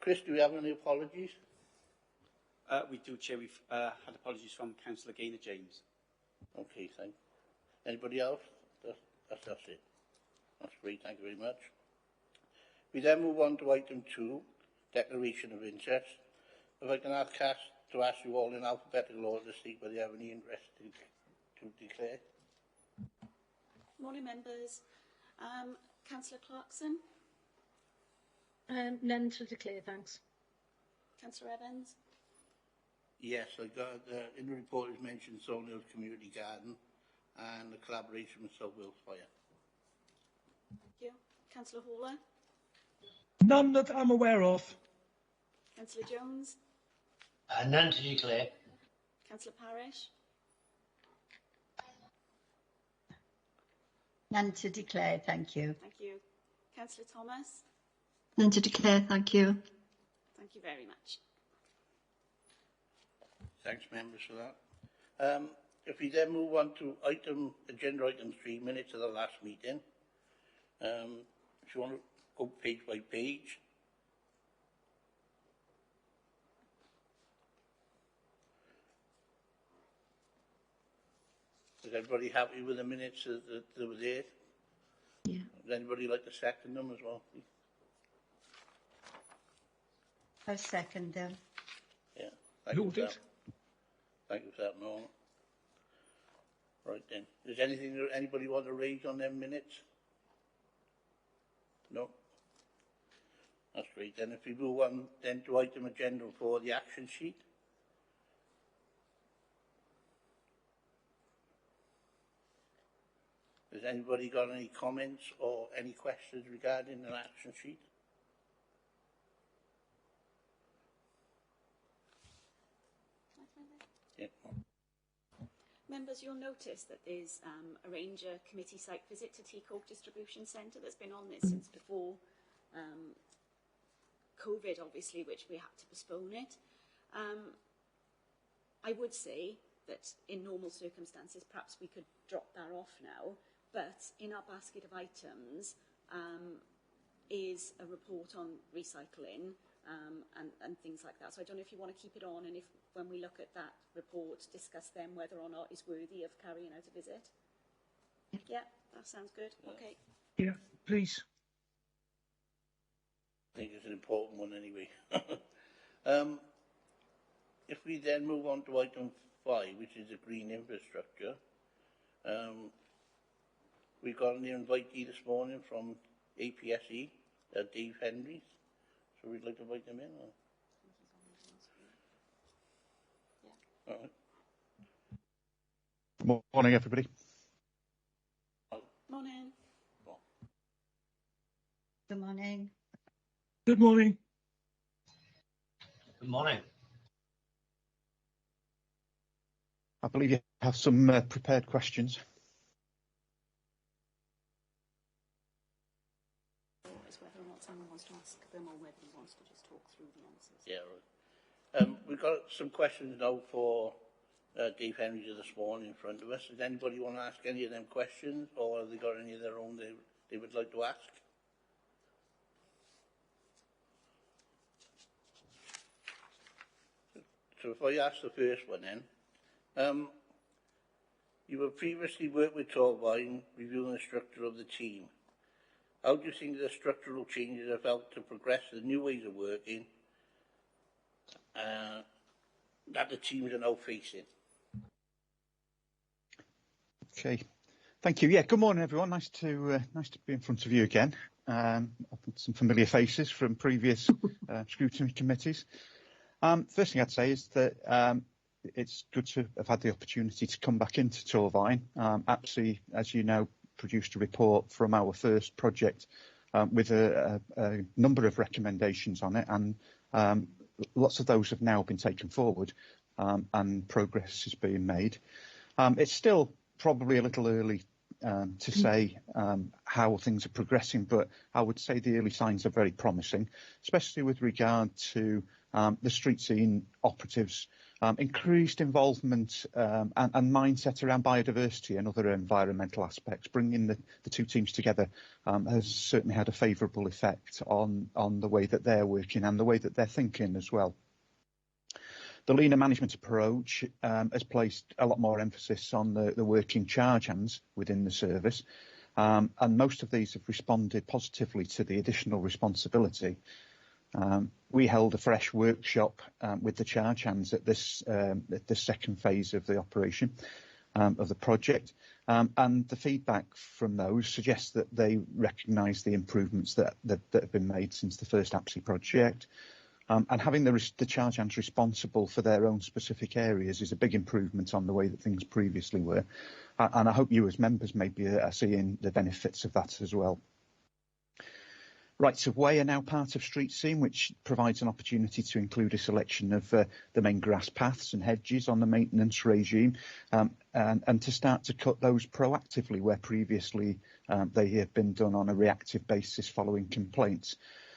Chris, do we have any apologies? We do, Chair. We've had apologies from Councillor Gaynor James. Okay, thanks. Anybody else? That's it. That's great, thank you very much. We then move on to item 2, declaration of interest. If I can ask you all in alphabetical order to see whether you have any interest to declare. Morning, members. Councillor Clarkson? None to declare, thanks. Councillor Evans? Yes, I got in the report is mentioned Stone Hills Community Garden and the collaboration with South Wales Fire. Thank you. Councillor Hawler? None that I'm aware of. Councillor Jones? None to declare. Councillor Parish? None to declare, thank you. Thank you. Councillor Thomas? None to declare, thank you. Thank you very much. Thanks, members, for that. If we then move on to agenda item 3, minutes of the last meeting. If you want to go page by page. Is everybody happy with the minutes that were there? Yeah. Would anybody like to second them as well, please? I second them. Yeah. Thank you for that, Norm. Right then. Is anything that anybody want to raise on them minutes? No? That's great. Then if we move on then to item agenda 4, the action sheet. Has anybody got any comments or any questions regarding the action sheet? Yeah. Members, you'll notice that there's a Ranger committee site visit to Teacock Distribution Centre that's been on this since before COVID, obviously, which we had to postpone it. I would say that in normal circumstances, perhaps we could drop that off now, but in our basket of items is a report on recycling and things like that. So I don't know if you want to keep it on, and if when we look at that report, discuss then whether or not it's worthy of carrying out a visit. Yeah, that sounds good. Okay. Yeah, please. I think it's an important one anyway. If we then move on to item 5, which is the green infrastructure, we got an invitee this morning from APSE, Dave Henrys. So we'd like to invite him in. Or? Yeah. All right. Morning, everybody. Morning. Good morning. Good morning. Good morning. I believe you have some prepared questions. It's whether or not someone wants to ask them or whether he wants to just talk through the answers. Yeah, right. We've got some questions now for Dave Henry this morning in front of us. Does anybody want to ask any of them questions, or have they got any of their own they would like to ask? So if I ask the first one then, you have previously worked with Torvine reviewing the structure of the team. How do you think the structural changes have helped to progress the new ways of working that the teams are now facing? Okay, thank you. Yeah, good morning, everyone. Nice to be in front of you again. Some familiar faces from previous scrutiny committees. First thing I'd say is that it's good to have had the opportunity to come back into Torvine. APSE, as you know, produced a report from our first project with a number of recommendations on it, and lots of those have now been taken forward and progress is being made. It's still probably a little early to say how things are progressing, but I would say the early signs are very promising, especially with regard to the street scene operatives increased involvement and mindset around biodiversity and other environmental aspects. Bringing the two teams together has certainly had a favourable effect on the way that they're working and the way that they're thinking as well. The leaner management approach has placed a lot more emphasis on the working charge hands within the service, and most of these have responded positively to the additional responsibility. We held a fresh workshop with the charge hands at this second phase of the operation of the project, and the feedback from those suggests that they recognise the improvements that have been made since the first APSI project. And having the charge hands responsible for their own specific areas is a big improvement on the way that things previously were. And I hope you as members maybe are seeing the benefits of that as well. Rights of way are now part of Street Scene, which provides an opportunity to include a selection of the main grass paths and hedges on the maintenance regime, and to start to cut those proactively where previously they have been done on a reactive basis following complaints.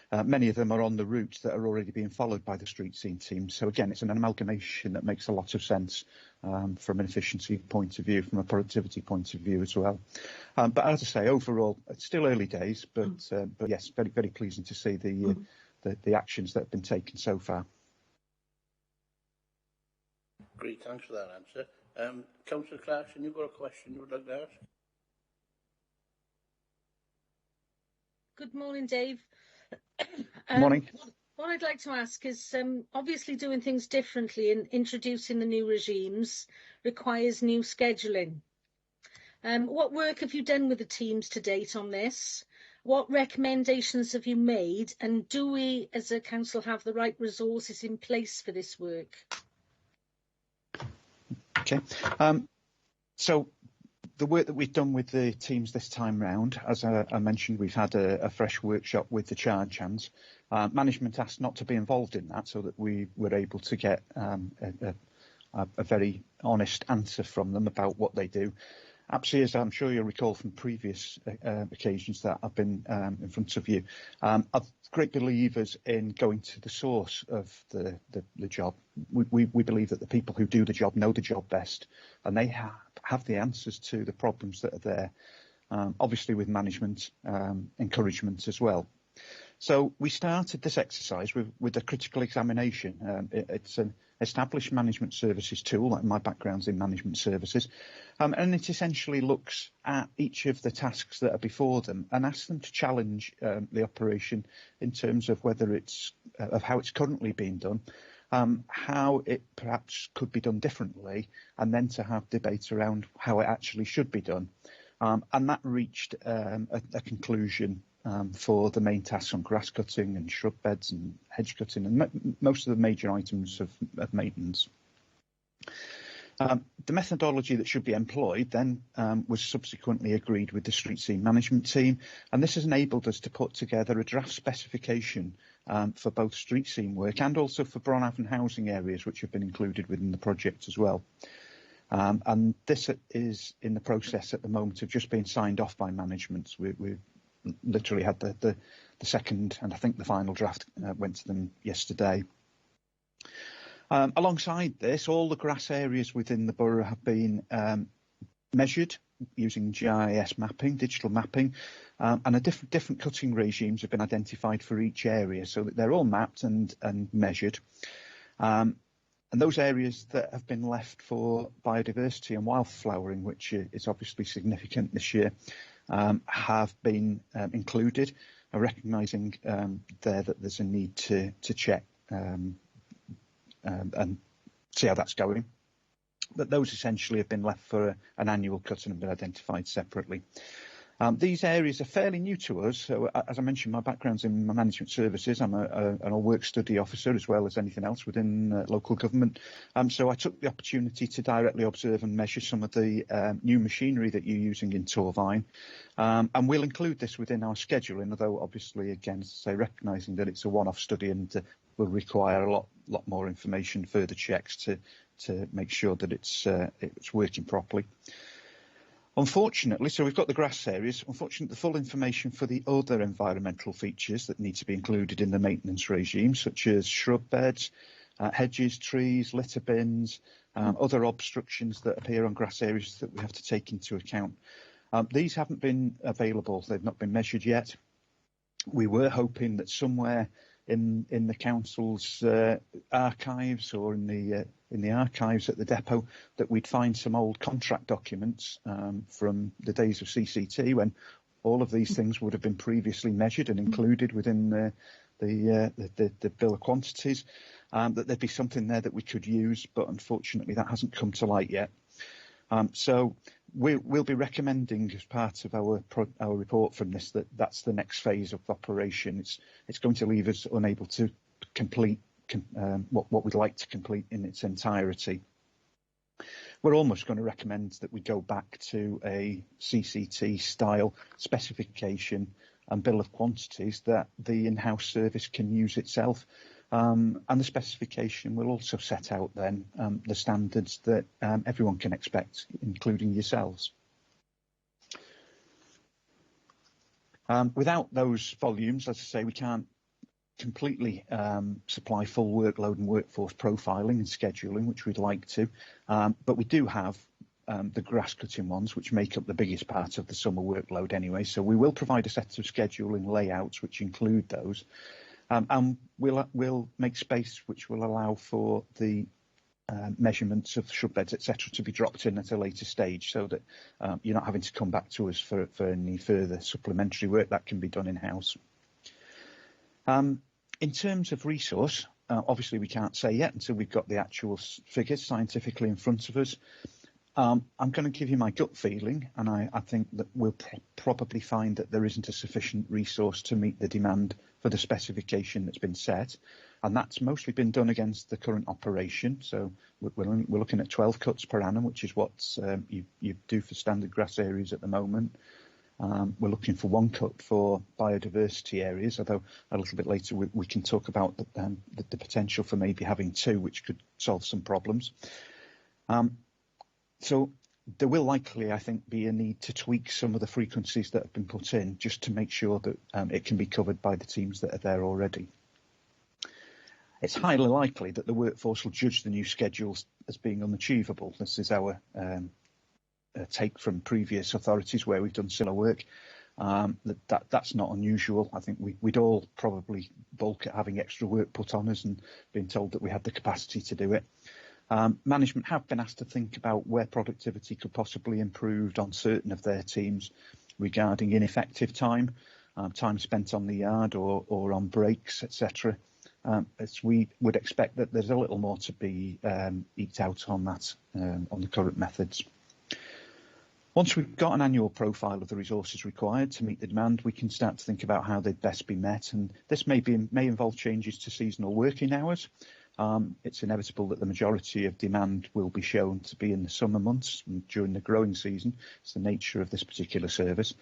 Many of them are on the routes that are already being followed by the Street Scene team. So again, it's an amalgamation that makes a lot of sense from an efficiency point of view, from a productivity point of view as well. But as I say, overall, it's still early days, but yes, very, very pleasing to see the actions that have been taken so far. Great, thanks for that answer. Councillor Clarkson, you've got a question you would like to ask? Good morning, Dave. Morning. What I'd like to ask is, obviously doing things differently and introducing the new regimes requires new scheduling. What work have you done with the teams to date on this? What recommendations have you made? And do we, as a council, have the right resources in place for this work? Okay. So the work that we've done with the teams this time round, as I mentioned, we've had a fresh workshop with the charge hands. Management asked not to be involved in that so that we were able to get a very honest answer from them about what they do. APSI, as I'm sure you'll recall from previous occasions that I've been in front of you, are great believers in going to the source of the job. We believe that the people who do the job know the job best, and they have the answers to the problems that are there, obviously with management encouragement as well. So we started this exercise with a critical examination. It's an established management services tool, like my background's in management services, and it essentially looks at each of the tasks that are before them and asks them to challenge the operation in terms of whether it's of how it's currently being done, how it perhaps could be done differently, and then to have debate around how it actually should be done. And that reached a conclusion for the main tasks on grass cutting and shrub beds and hedge cutting and most of the major items of maintenance. The methodology that should be employed then was subsequently agreed with the Street Scene management team, and this has enabled us to put together a draft specification for both Street Scene work and also for Bronavon housing areas, which have been included within the project as well. And this is in the process at the moment of just being signed off by management. We've literally had the second and I think the final draft went to them yesterday. Alongside this, all the grass areas within the borough have been measured using GIS mapping, digital mapping, and different cutting regimes have been identified for each area so that they're all mapped and measured. And those areas that have been left for biodiversity and wildflowering, which is obviously significant this year, have been included, recognising there that there's a need to check and see how that's going. But those essentially have been left for an annual cut and have been identified separately. These areas are fairly new to us. So, as I mentioned, my background's in management services. I'm an all-work study officer as well as anything else within local government. So I took the opportunity to directly observe and measure some of the new machinery that you're using in Torvine. And we'll include this within our scheduling, although obviously, again, as I say, recognising that it's a one-off study and will require a lot more information, further checks to make sure that it's working properly. Unfortunately, so we've got the grass areas. Unfortunately, the full information for the other environmental features that need to be included in the maintenance regime, such as shrub beds, hedges, trees, litter bins, other obstructions that appear on grass areas that we have to take into account. These haven't been available. They've not been measured yet. We were hoping that somewhere in the council's archives or in the archives at the depot that we'd find some old contract documents from the days of CCT when all of these things would have been previously measured and included within the bill of quantities. That there'd be something there that we could use, but unfortunately that hasn't come to light yet. So we'll be recommending as part of our report from this that's the next phase of operation. It's going to leave us unable to complete what we'd like to complete in its entirety. We're almost going to recommend that we go back to a CCT style specification and bill of quantities that the in-house service can use itself. And the specification will also set out then the standards that everyone can expect, including yourselves. Without those volumes, as I say, we can't completely supply full workload and workforce profiling and scheduling, which we'd like to, but we do have the grass cutting ones, which make up the biggest part of the summer workload anyway. So we will provide a set of scheduling layouts which include those. And we'll make space which will allow for the measurements of shrub beds, etc., to be dropped in at a later stage, so that you're not having to come back to us for any further supplementary work that can be done in-house. In terms of resource, obviously we can't say yet until we've got the actual figures scientifically in front of us. I'm going to give you my gut feeling, and I think that we'll probably find that there isn't a sufficient resource to meet the demand for the specification that's been set, and that's mostly been done against the current operation. So we're looking at 12 cuts per annum, which is what you do for standard grass areas at the moment. We're looking for 1 cut for biodiversity areas, although a little bit later we can talk about the potential for maybe having 2, which could solve some problems. So there will likely, I think, be a need to tweak some of the frequencies that have been put in just to make sure that it can be covered by the teams that are there already. It's highly likely that the workforce will judge the new schedules as being unachievable. This is our take from previous authorities where we've done similar work. That's not unusual. I think we'd all probably balk at having extra work put on us and being told that we had the capacity to do it. Management have been asked to think about where productivity could possibly improve on certain of their teams regarding ineffective time, time spent on the yard or on breaks, etc. As we would expect that there's a little more to be eked out on that, on the current methods. Once we've got an annual profile of the resources required to meet the demand, we can start to think about how they'd best be met, and this may involve changes to seasonal working hours. It's inevitable that the majority of demand will be shown to be in the summer months and during the growing season. It's the nature of this particular service.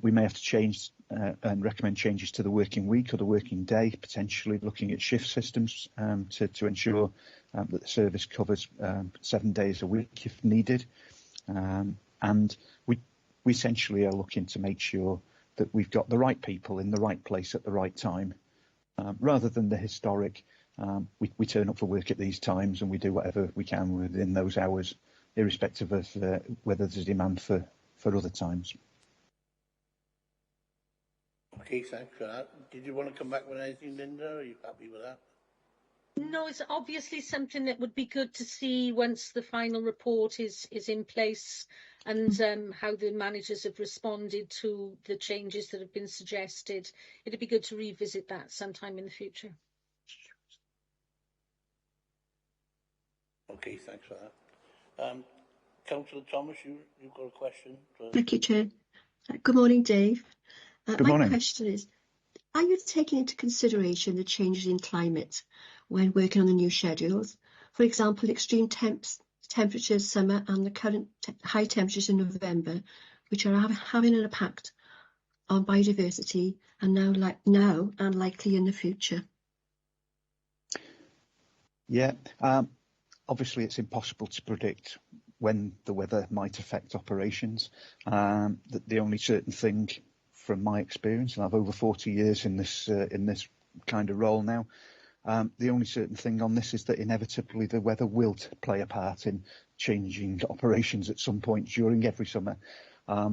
We may have to change and recommend changes to the working week or the working day, potentially looking at shift systems to ensure that the service covers 7 days a week if needed. And we essentially are looking to make sure that we've got the right people in the right place at the right time, rather than the historic we turn up for work at these times and we do whatever we can within those hours, irrespective of whether there's a demand for other times. Okay, thanks for that. Did you want to come back with anything, Linda? Are you happy with that? No, it's obviously something that would be good to see once the final report is in place, and how the managers have responded to the changes that have been suggested. It'd be good to revisit that sometime in the future. Okay, thanks for that. Councillor Thomas, you've got a question? Thank you, Chair. Good morning, Dave. Good morning. My question is, are you taking into consideration the changes in climate when working on the new schedules? For example, extreme temperatures summer and the current high temperatures in November, which are having an impact on biodiversity and now and likely in the future. Yeah, obviously it's impossible to predict when the weather might affect operations. The only certain thing from my experience, and I've over 40 years in this kind of role now, The only certain thing on this is that inevitably the weather will play a part in changing operations at some point during every summer,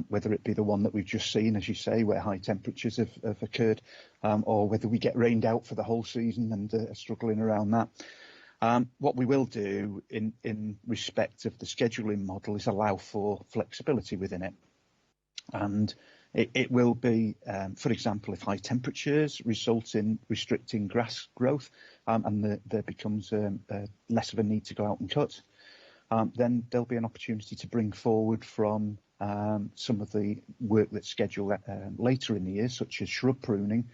whether it be the one that we've just seen, as you say, where high temperatures have occurred, or whether we get rained out for the whole season and are struggling around that. What we will do in respect of the scheduling model is allow for flexibility within it. And it will be, for example, if high temperatures result in restricting grass growth and there becomes less of a need to go out and cut, then there'll be an opportunity to bring forward from some of the work that's scheduled later in the year, such as shrub pruning,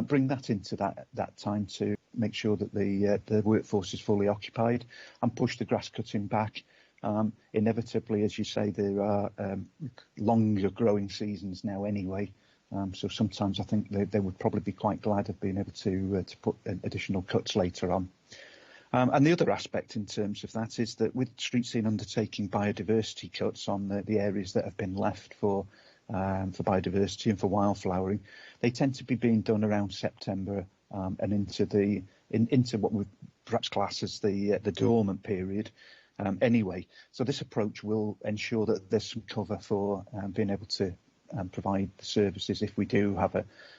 bring that into that time to make sure that the workforce is fully occupied and push the grass cutting back. Inevitably, as you say, there are longer growing seasons now anyway, so sometimes I think they would probably be quite glad of being able to put additional cuts later on. And the other aspect in terms of that is that with Street Scene undertaking biodiversity cuts on the areas that have been left for biodiversity and for wildflowering, they tend to be being done around September and into what we perhaps class as the dormant period. Anyway, so this approach will ensure that there's some cover for being able to provide the services if we do have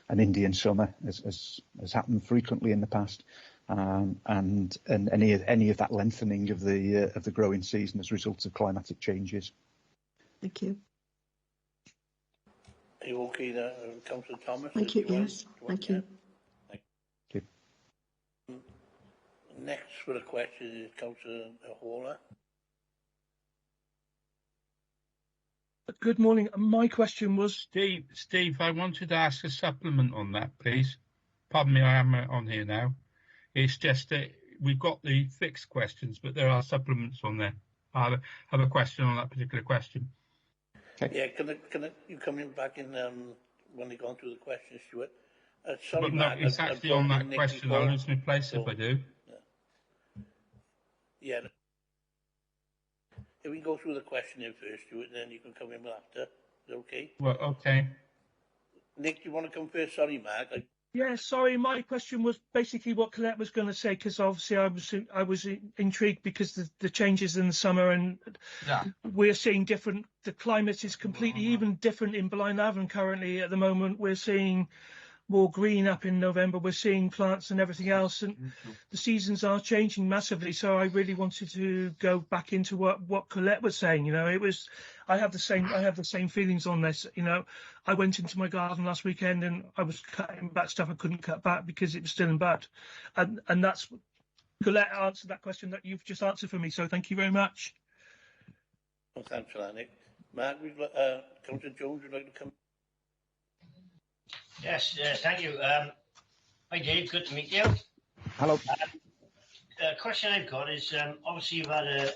an Indian summer, as happened frequently in the past, and any of that lengthening of the growing season as a result of climatic changes. Thank you. Are you okay there, Councillor Thomas? Thank you. Yes. Thank you. Thank you. Next for the question is Councillor Horler. Good morning. My question was... Steve, I wanted to ask a supplement on that, please. Pardon me, I am on here now. It's just that we've got the fixed questions, but there are supplements on there. I have a question on that particular question. Okay. Yeah, can you come in back in when they've gone through the questions, Stuart? Sorry, But no, Matt, it's actually on that question. I'll lose my place if I do. Yeah. If we go through the question in first, Stuart, then you can come in after. Is that okay? Well, okay. Nick, do you want to come first? Sorry, Mark. Yeah, sorry, my question was basically what Colette was going to say, because obviously I was intrigued because the changes in the summer and we're seeing different, the climate is completely even different in Blaenavon currently at the moment. We're seeing more green up in November, we're seeing plants and everything else, and the seasons are changing massively. So I really wanted to go back into what Colette was saying. You know, I have the same feelings on this. You know, I went into my garden last weekend and I was cutting back stuff I couldn't cut back because it was still in bud, and that's Colette answered that question that you've just answered for me. So thank you very much. Well, thanks for that, Nick. Mark, Councillor Jones, would you like to come? Yes, thank you. Hi Dave, good to meet you. Hello. The question I've got is, obviously you've had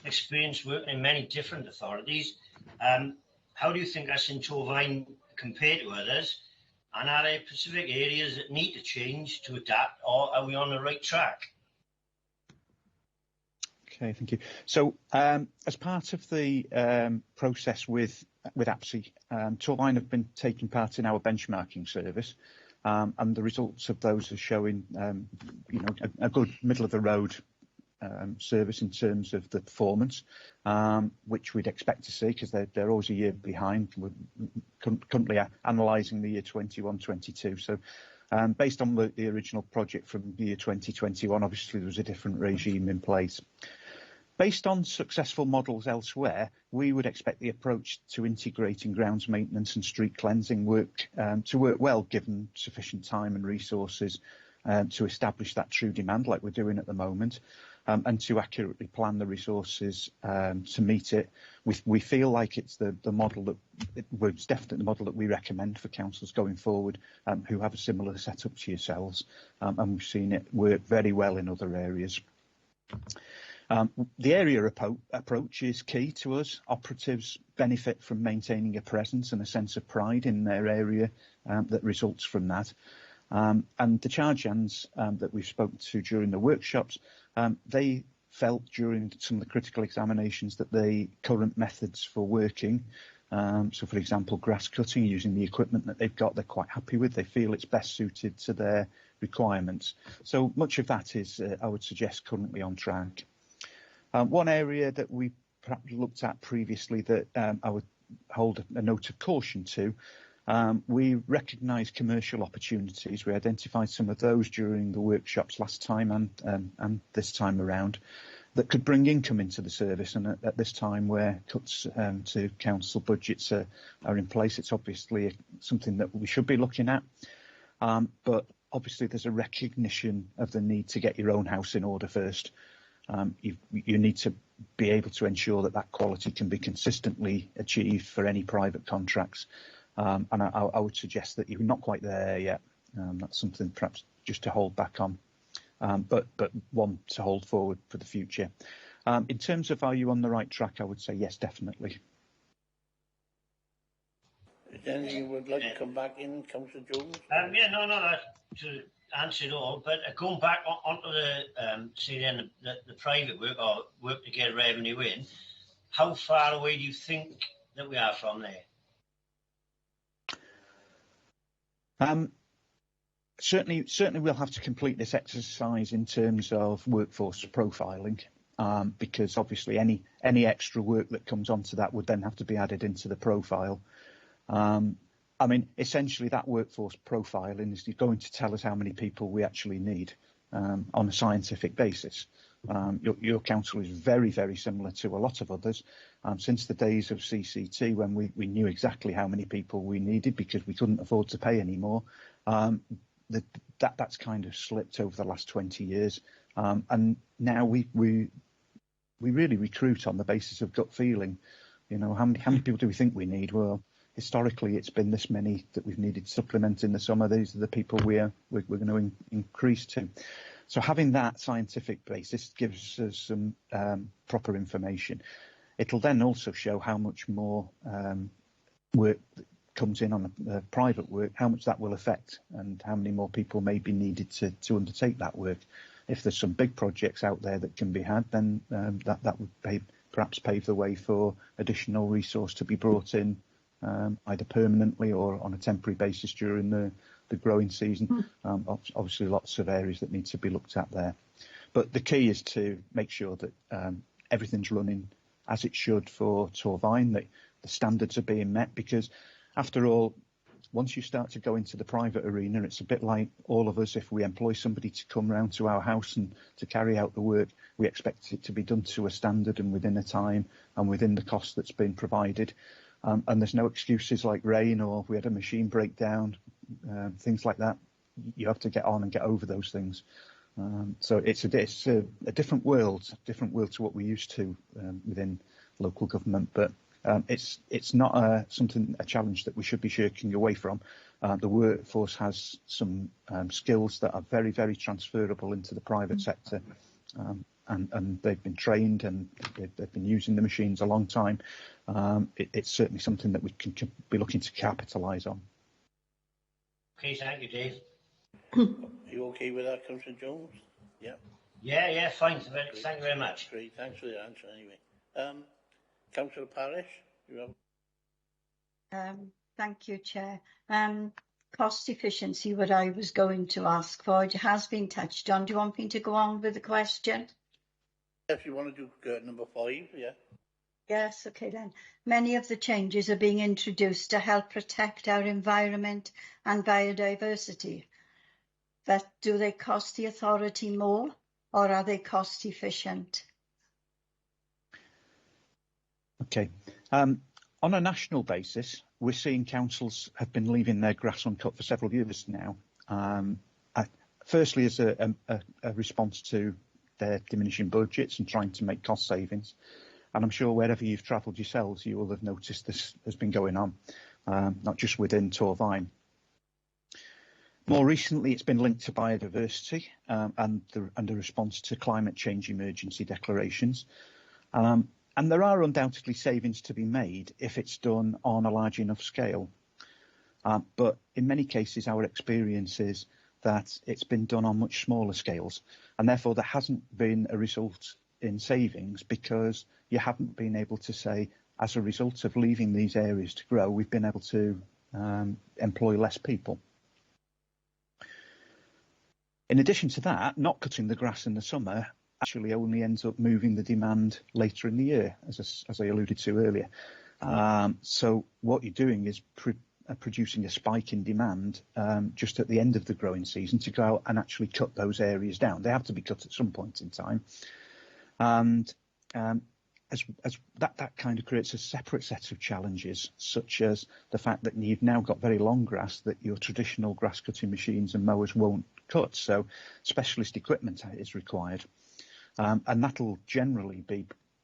experience working in many different authorities. How do you think that's in Torvine compared to others? And are there specific areas that need to change to adapt, or are we on the right track? Okay, thank you. So, as part of the process with APSI, Torvine have been taking part in our benchmarking service, and the results of those are showing, a good middle of the road service in terms of the performance, which we'd expect to see because they're always a year behind. We're currently analysing the year 21-22. So, based on the original project from the year 2021, obviously there was a different regime in place. Based on successful models elsewhere, we would expect the approach to integrating grounds maintenance and street cleansing to work well, given sufficient time and resources to establish that true demand like we're doing at the moment, and to accurately plan the resources to meet it. We feel like it's the model it's definitely the model that we recommend for councils going forward who have a similar setup to yourselves, and we've seen it work very well in other areas. The area approach is key to us. Operatives benefit from maintaining a presence and a sense of pride in their area that results from that. And the charge hands that we've spoken to during the workshops, they felt during some of the critical examinations that the current methods for working, so for example, grass cutting using the equipment that they've got, they're quite happy with. They feel it's best suited to their requirements. So much of that is, I would suggest, currently on track. One area that we perhaps looked at previously that I would hold a note of caution to, we recognise commercial opportunities. We identified some of those during the workshops last time and this time around that could bring income into the service. And at this time where cuts to council budgets are in place, it's obviously something that we should be looking at. But obviously there's a recognition of the need to get your own house in order first. You need to be able to ensure that that quality can be consistently achieved for any private contracts. And I would suggest that you're not quite there yet. That's something perhaps just to hold back on, but one to hold forward for the future. In terms of are you on the right track, I would say yes, definitely. Is there anything you would like to come back in, Councillor Jones? Yeah, no, to answer it all, but going back onto the, say then, the private work or work to get revenue in, how far away do you think that we are from there? Certainly we'll have to complete this exercise in terms of workforce profiling, because obviously any extra work that comes onto that would then have to be added into the profile. I mean, essentially that workforce profiling is going to tell us how many people we actually need on a scientific basis. Your council is very, very similar to a lot of others. Since the days of CCT, when we knew exactly how many people we needed because we couldn't afford to pay anymore, that's kind of slipped over the last 20 years. And now we really recruit on the basis of gut feeling. You know, how many people do we think we need? Well, historically, it's been this many that we've needed to supplement in the summer. These are the people we're going to increase to. So having that scientific basis gives us some proper information. It'll then also show how much more work that comes in on the private work, how much that will affect and how many more people may be needed to undertake that work. If there's some big projects out there that can be had, then that would perhaps pave the way for additional resource to be brought in, either permanently or on a temporary basis during the growing season. Obviously lots of areas that need to be looked at there. But the key is to make sure that everything's running as it should for Torfaen, that the standards are being met, because after all, once you start to go into the private arena, it's a bit like all of us. If we employ somebody to come round to our house and to carry out the work, we expect it to be done to a standard and within a time and within the cost that's been provided. And there's no excuses like rain or we had a machine breakdown, things like that. You have to get on and get over those things. So it's a different world to what we used to within local government. But it's not a challenge that we should be shirking away from. The workforce has some skills that are very, very transferable into the private sector. And they've been trained and they've been using the machines a long time. It's certainly something that we can be looking to capitalise on. Okay, thank you, Dave. Are you okay with that, Councillor Jones? Yeah. Yeah, fine. Thank you very much. Great, thanks for the answer anyway. Councillor Parish, you have... Thank you, Chair. Cost efficiency, what I was going to ask for, it has been touched on. Do you want me to go on with the question? If you want to do number 5, yeah. Yes, okay then. Many of the changes are being introduced to help protect our environment and biodiversity. But do they cost the authority more, or are they cost efficient? Okay. On a national basis, we're seeing councils have been leaving their grass uncut for several years now. Firstly, as a response to their diminishing budgets and trying to make cost savings. And I'm sure wherever you've travelled yourselves, you will have noticed this has been going on, not just within Torfaen. More recently, it's been linked to biodiversity and the response to climate change emergency declarations. And there are undoubtedly savings to be made if it's done on a large enough scale. But in many cases, our experience is that it's been done on much smaller scales, and therefore there hasn't been a result in savings because you haven't been able to say, as a result of leaving these areas to grow, we've been able to employ less people. In addition to that, not cutting the grass in the summer actually only ends up moving the demand later in the year, as I alluded to earlier. So what you're doing is producing a spike in demand just at the end of the growing season to go out and actually cut those areas down. They have to be cut at some point in time. And as that kind of creates a separate set of challenges, such as the fact that you've now got very long grass that your traditional grass cutting machines and mowers won't cut. So specialist equipment is required. And that'll generally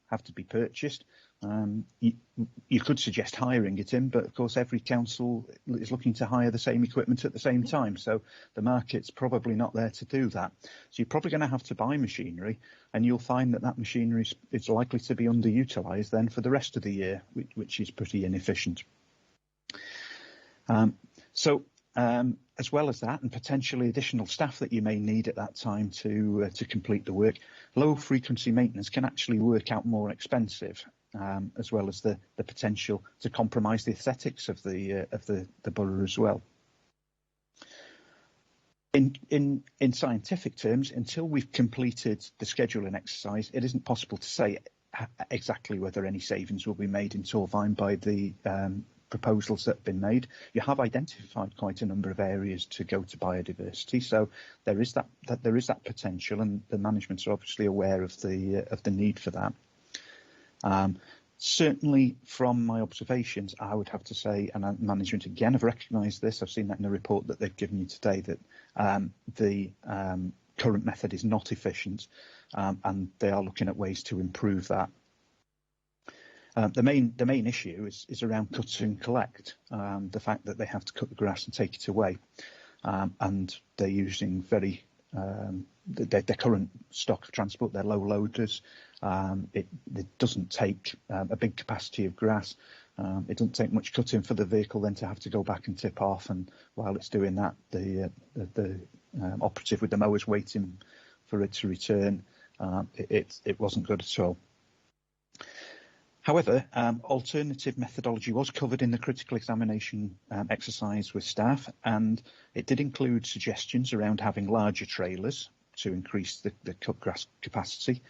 have to be purchased. You could suggest hiring it in, but of course every council is looking to hire the same equipment at the same time, so the market's probably not there to do that. So you're probably going to have to buy machinery, and you'll find that machinery is likely to be underutilised then for the rest of the year, which is pretty inefficient. As well as that, and potentially additional staff that you may need at that time to complete the work, low frequency maintenance can actually work out more expensive, as well as the potential to compromise the aesthetics of the borough as well. In scientific terms, until we've completed the scheduling exercise, it isn't possible to say exactly whether any savings will be made in Torfaen by the proposals that have been made. You have identified quite a number of areas to go to biodiversity, so there is that potential, and the management are obviously aware of the need for that. Certainly from my observations, I would have to say, and management again have recognised this, I've seen that in the report that they've given you today, that the current method is not efficient, and they are looking at ways to improve that. The main issue is around cut and collect, the fact that they have to cut the grass and take it away, and they're using their current stock of transport, their low loaders. It doesn't take a big capacity of grass. It doesn't take much cutting for the vehicle then to have to go back and tip off, and while it's doing that, the operative with the mowers waiting for it to return. It wasn't good at all. However, alternative methodology was covered in the critical examination exercise with staff, and it did include suggestions around having larger trailers to increase the cut grass capacity,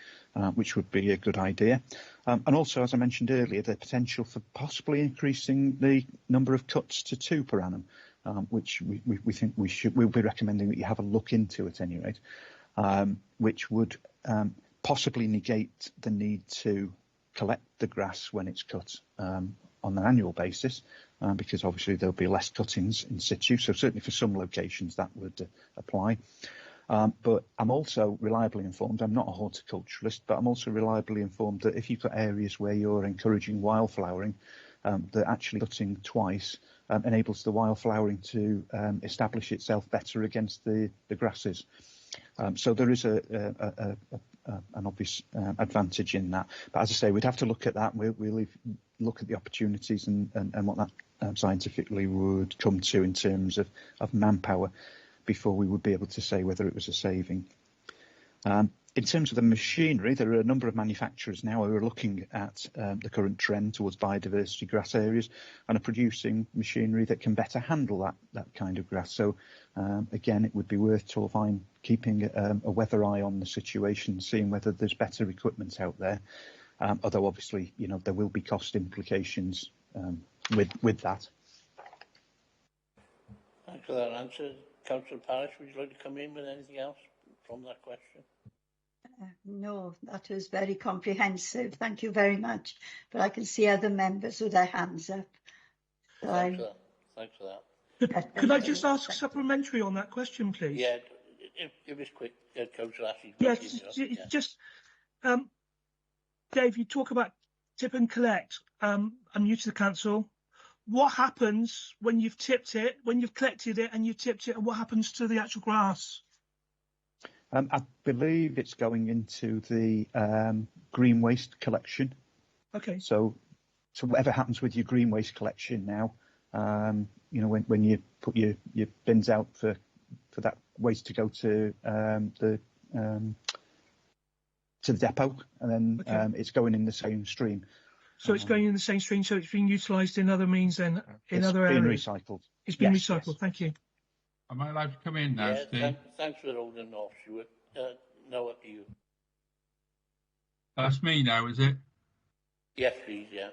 which would be a good idea. And also, as I mentioned earlier, the potential for possibly increasing the number of cuts to 2 per annum, which we think we'll be recommending that you have a look into at any rate, which would possibly negate the need to collect the grass when it's cut on an annual basis, because obviously there'll be less cuttings in situ, so certainly for some locations that would apply. But I'm also reliably informed, I'm not a horticulturalist, but I'm also reliably informed that if you've got areas where you're encouraging wildflowering, that actually cutting twice enables the wildflowering to establish itself better against the grasses. So there is an obvious advantage in that. But as I say, we'd have to look at that. We'll look at the opportunities and what that scientifically would come to in terms of manpower before we would be able to say whether it was a saving. In terms of the machinery, there are a number of manufacturers now who are looking at the current trend towards biodiversity grass areas and are producing machinery that can better handle that kind of grass. So again, it would be worth Torfaen keeping a weather eye on the situation, seeing whether there's better equipment out there. Although obviously, there will be cost implications with that. Thanks for that answer. Councillor Parish, would you like to come in with anything else from that question? No, that was very comprehensive. Thank you very much. But I can see other members with their hands up. So Thanks for that. Could I just ask supplementary on that question, please? Yeah, it was quick. Councillor Ashley. Yes, just Dave, you talk about tip and collect. I'm new to the council. What happens when you've tipped it, when you've collected it and you've tipped it, and what happens to the actual grass? I believe it's going into the green waste collection. Okay. So whatever happens with your green waste collection now, when you put your bins out for that waste to go to the depot, and then it's going in the same stream. So it's going in the same stream, so it's being utilised in other means than in other areas. It's been recycled. It's been recycled. Yes. Thank you. Am I allowed to come in now, Yeah, Steve? thanks for holding off, Stuart. Now up to you. That's me now, is it? Yes, please, yeah.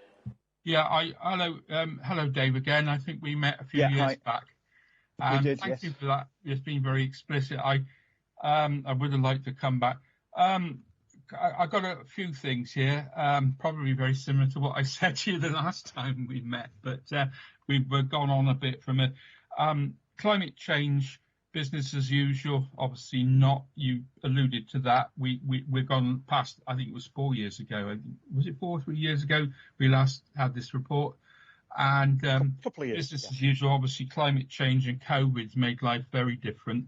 Yeah, hello, Dave, again. I think we met a few years back. We did, thank yes. you for that. It's been very explicit. I would have liked to come back. I got a few things here, probably very similar to what I said to you the last time we met, but we've gone on a bit from it. Climate change, business as usual, obviously not. You alluded to that. We've gone past, I think it was 4 years ago. Was it 4 or 3 years ago we last had this report? And couple of years, business as usual, obviously climate change and COVID's made life very different.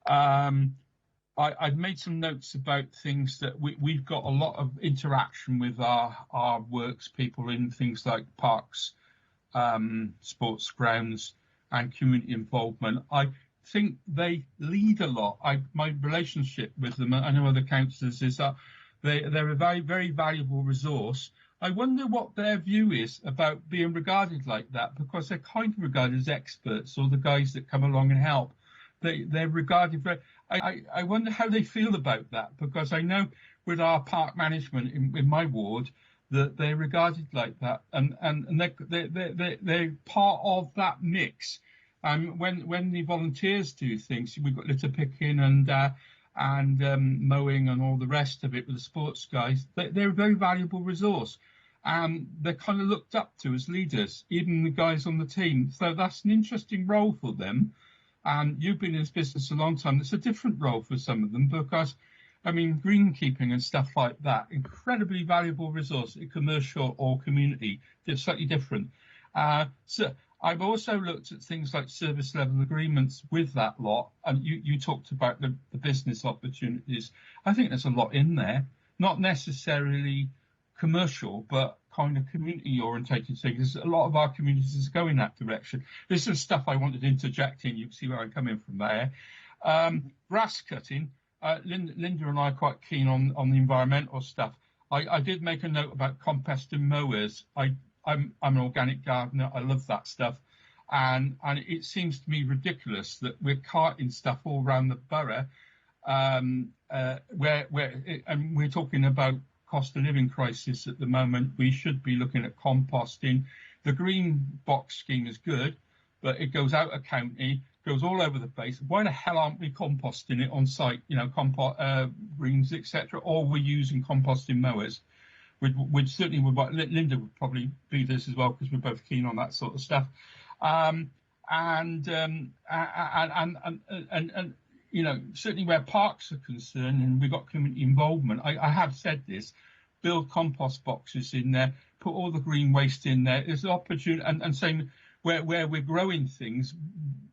I've made some notes about things that we've got a lot of interaction with our works people in things like parks, sports grounds and community involvement. I think they lead a lot. My relationship with them, I know other councillors, is that they're a very, very valuable resource. I wonder what their view is about being regarded like that, because they're kind of regarded as experts, or the guys that come along and help. They're regarded very... I wonder how they feel about that, because I know with our park management in my ward that they're regarded like that, and they're part of that mix. When the volunteers do things, we've got litter picking and mowing and all the rest of it with the sports guys. They're a very valuable resource. They're kind of looked up to as leaders, even the guys on the team. So that's an interesting role for them. And you've been in this business a long time. It's a different role for some of them because, I mean, greenkeeping and stuff like that, incredibly valuable resource, commercial or community, they're slightly different. So I've also looked at things like service level agreements with that lot. And you talked about the business opportunities. I think there's a lot in there, not necessarily commercial, but kind of community orientated things. A lot of our communities go in that direction. This is stuff I wanted to interject in. You can see where I'm coming from there. Grass cutting. Linda and I are quite keen on the environmental stuff. I did make a note about composting mowers. I'm an organic gardener. I love that stuff. And it seems to me ridiculous that we're carting stuff all around the borough, and we're talking about cost of living crisis at the moment. We should be looking at composting. The green box scheme is good, but it goes out of county, goes all over the place. Why the hell aren't we composting it on site? You know, greens, etc. Or we're using composting mowers. Which certainly would. Linda would probably be this as well because we're both keen on that sort of stuff. And you know, certainly where parks are concerned, and we've got community involvement. I have said this: build compost boxes in there, put all the green waste in there. There's an opportunity, and same where we're growing things,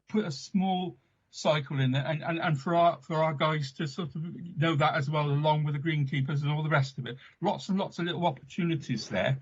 put a small cycle in there, and for our guys to sort of know that as well, along with the greenkeepers and all the rest of it. Lots and lots of little opportunities there.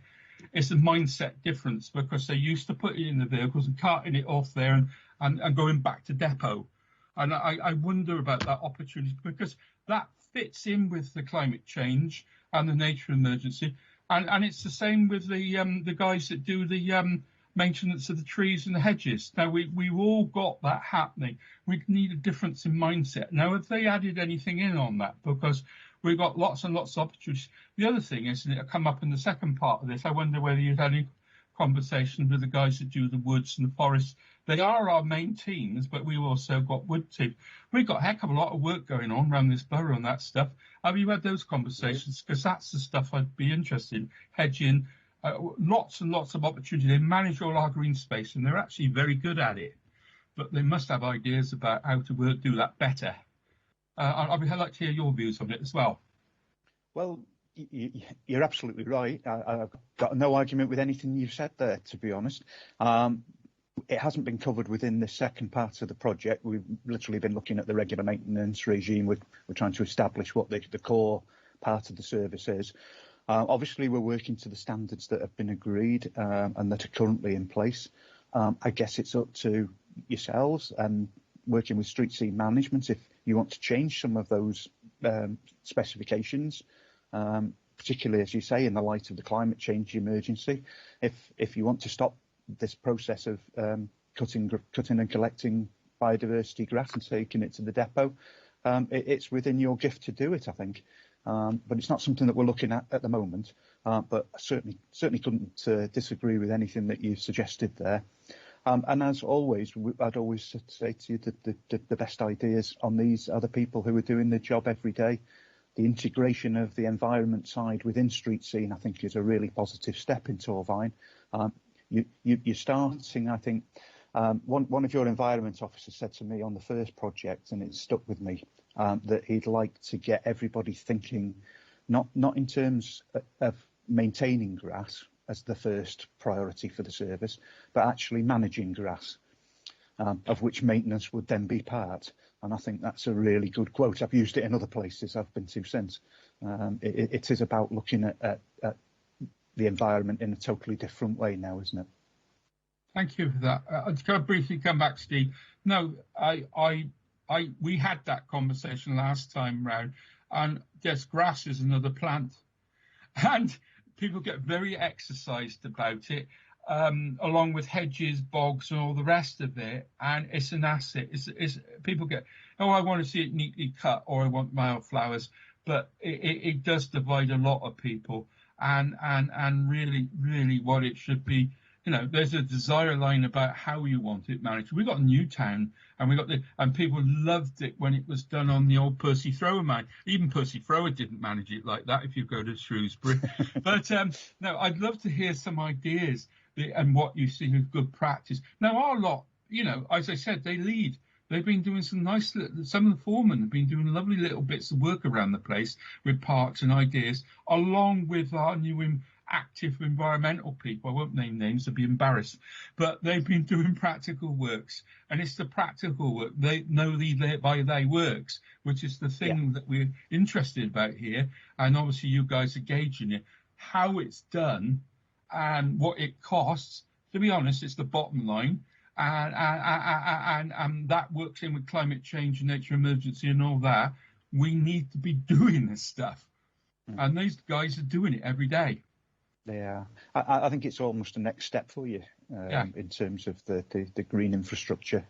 It's a mindset difference because they're used to putting it in the vehicles and carting it off there and going back to depot. And I wonder about that opportunity because that fits in with the climate change and the nature emergency. And it's the same with the guys that do the maintenance of the trees and the hedges. Now, we've all got that happening. We need a difference in mindset. Now, have they added anything in on that? Because we've got lots and lots of opportunities. The other thing is, and it'll come up in the second part of this, I wonder whether you've had any conversations with the guys that do the woods and the forests. They are our main teams, but we've also got wood team. We've got a heck of a lot of work going on around this borough and that stuff. Have you had those conversations? Because that's the stuff I'd be interested in. Hedging, lots and lots of opportunity. They manage all our green space and they're actually very good at it. But they must have ideas about how to do that better. I'd like to hear your views on it as well. Well, you're absolutely right. I've got no argument with anything you've said there, to be honest. It hasn't been covered within the second part of the project. We've literally been looking at the regular maintenance regime. We're trying to establish what the core part of the service is. Obviously, we're working to the standards that have been agreed and that are currently in place. I guess it's up to yourselves and working with Street Scene Management if you want to change some of those specifications, particularly, as you say, in the light of the climate change emergency. If you want to stop this process of cutting and collecting biodiversity grass and taking it to the depot, it's within your gift to do it, I think. But it's not something that we're looking at the moment. But I certainly couldn't disagree with anything that you suggested there. And as always, I'd always say to you that the best ideas on these are the people who are doing the job every day. The integration of the environment side within Street Scene, I think, is a really positive step in Torvine. You're starting, I think, one of your environment officers said to me on the first project, and it stuck with me, that he'd like to get everybody thinking not in terms of maintaining grass as the first priority for the service, but actually managing grass, of which maintenance would then be part. And I think that's a really good quote. I've used it in other places I've been to since. It is about looking at the environment in a totally different way now, isn't it? Thank you for that. Can I briefly come back, Steve? No, we had that conversation last time round, and yes, grass is another plant, and people get very exercised about it, along with hedges, bogs, and all the rest of it. And it's an asset. It's people get, oh, I want to see it neatly cut, or I want wildflowers, but it does divide a lot of people. And really, what it should be. You know, there's a desire line about how you want it managed. We got Newtown, and people loved it when it was done on the old Percy Thrower mine. Even Percy Thrower didn't manage it like that. If you go to Shrewsbury, but no, I'd love to hear some ideas and what you see as good practice. Now, our lot, you know, as I said, they lead. They've been doing some nice. Some of the foremen have been doing lovely little bits of work around the place with parks and ideas, along with our new active environmental people. I won't name names, I'd be embarrassed, but they've been doing practical works, and it's the practical work. They know they works, which is the thing that we're interested about here. And obviously you guys are gauging it, how it's done and what it costs. To be honest, it's the bottom line. And that works in with climate change and nature emergency and all that. We need to be doing this stuff. And these guys are doing it every day. Yeah, I think it's almost a next step for you in terms of the green infrastructure.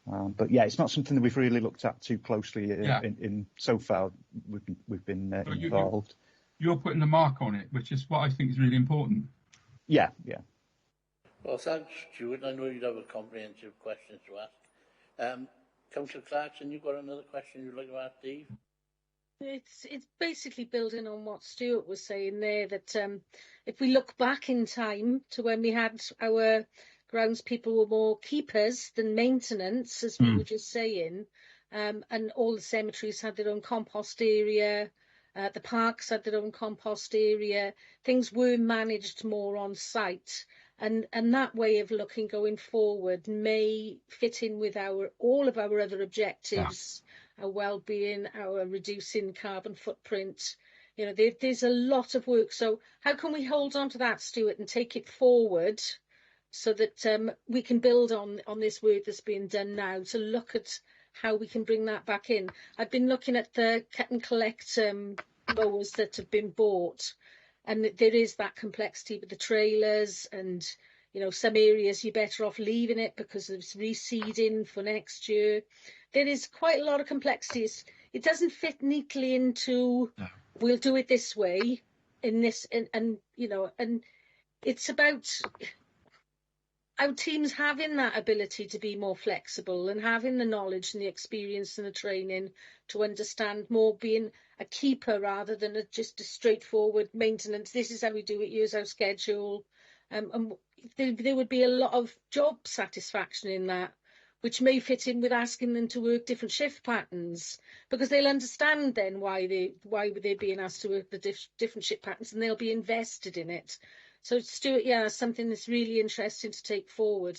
But yeah, it's not something that we've really looked at too closely in so far. We've been involved. You're putting the mark on it, which is what I think is really important. Yeah. Well, thanks, Stuart. I know you'd have a comprehensive question to ask. Councillor Clarkson, you've got another question you'd like to ask, Steve? It's basically building on what Stuart was saying there, that if we look back in time to when we had our grounds people were more keepers than maintenance, as we were just saying, and all the cemeteries had their own compost area, the parks had their own compost area, things were managed more on site. And that way of looking going forward may fit in with all of our other objectives. Our well-being, our reducing carbon footprint. You know, there's a lot of work. So how can we hold on to that, Stuart, and take it forward so that we can build on this work that's being done now to look at how we can bring that back in? I've been looking at the cut and collect mowers that have been bought, and there is that complexity with the trailers, and you know, some areas you're better off leaving it because it's reseeding for next year. There is quite a lot of complexities. It doesn't fit neatly into we'll do it this way in this, and you know, and it's about our teams having that ability to be more flexible and having the knowledge and the experience and the training to understand more, being a keeper rather than just a straightforward maintenance. This is how we do it, here's our schedule. And there would be a lot of job satisfaction in that, which may fit in with asking them to work different shift patterns, because they'll understand then why they're being asked to work the different shift patterns, and they'll be invested in it. So Stuart, something that's really interesting to take forward.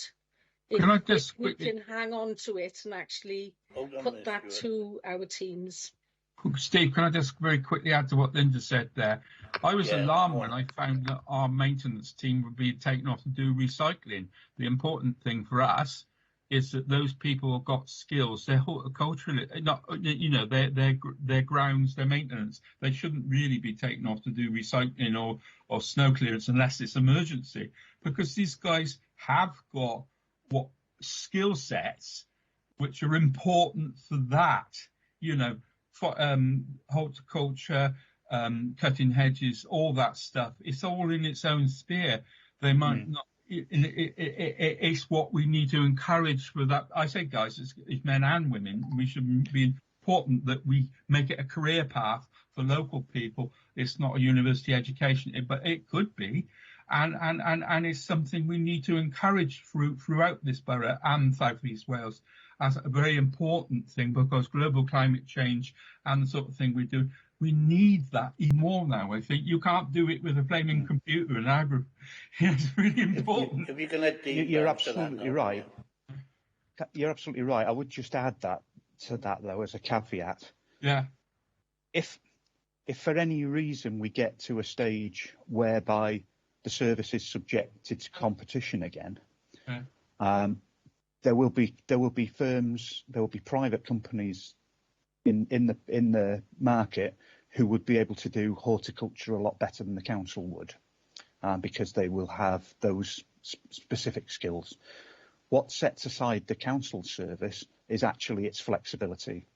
Can I just we can hang on to it and actually put that to our teams. Steve, can I just very quickly add to what Linda said there? I was alarmed when I found that our maintenance team would be taken off to do recycling. The important thing for us is that those people have got skills. They're horticulturally, not, you know, their grounds, their maintenance. They shouldn't really be taken off to do recycling or snow clearance unless it's emergency, because these guys have got what skill sets which are important for that, you know, for horticulture, cutting hedges, all that stuff. It's all in its own sphere. They might not. It's what we need to encourage for that. I say, guys, it's men and women. We should be important that we make it a career path for local people. It's not a university education, but it could be. And it's something we need to encourage throughout this borough and South East Wales as a very important thing, because global climate change and the sort of thing we do, we need that even more now. I think you can't do it with a flaming computer and ivory. It's really important. If you're going to You're absolutely right. You're absolutely right. I would just add that to that, though, as a caveat. Yeah. If for any reason we get to a stage whereby the service is subjected to competition again, there will be firms, there will be private companies in the market who would be able to do horticulture a lot better than the council would, because they will have those specific skills. What sets aside the council service is actually its flexibility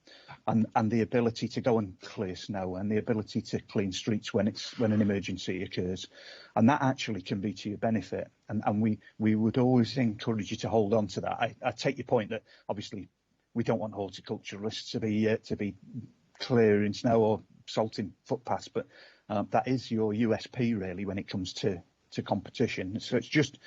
and the ability to go and clear snow and the ability to clean streets when an emergency occurs. And that actually can be to your benefit. And we would always encourage you to hold on to that. I take your point that obviously we don't want horticulturalists to be clearing snow or salting footpaths, but that is your USP really when it comes to competition. So it's just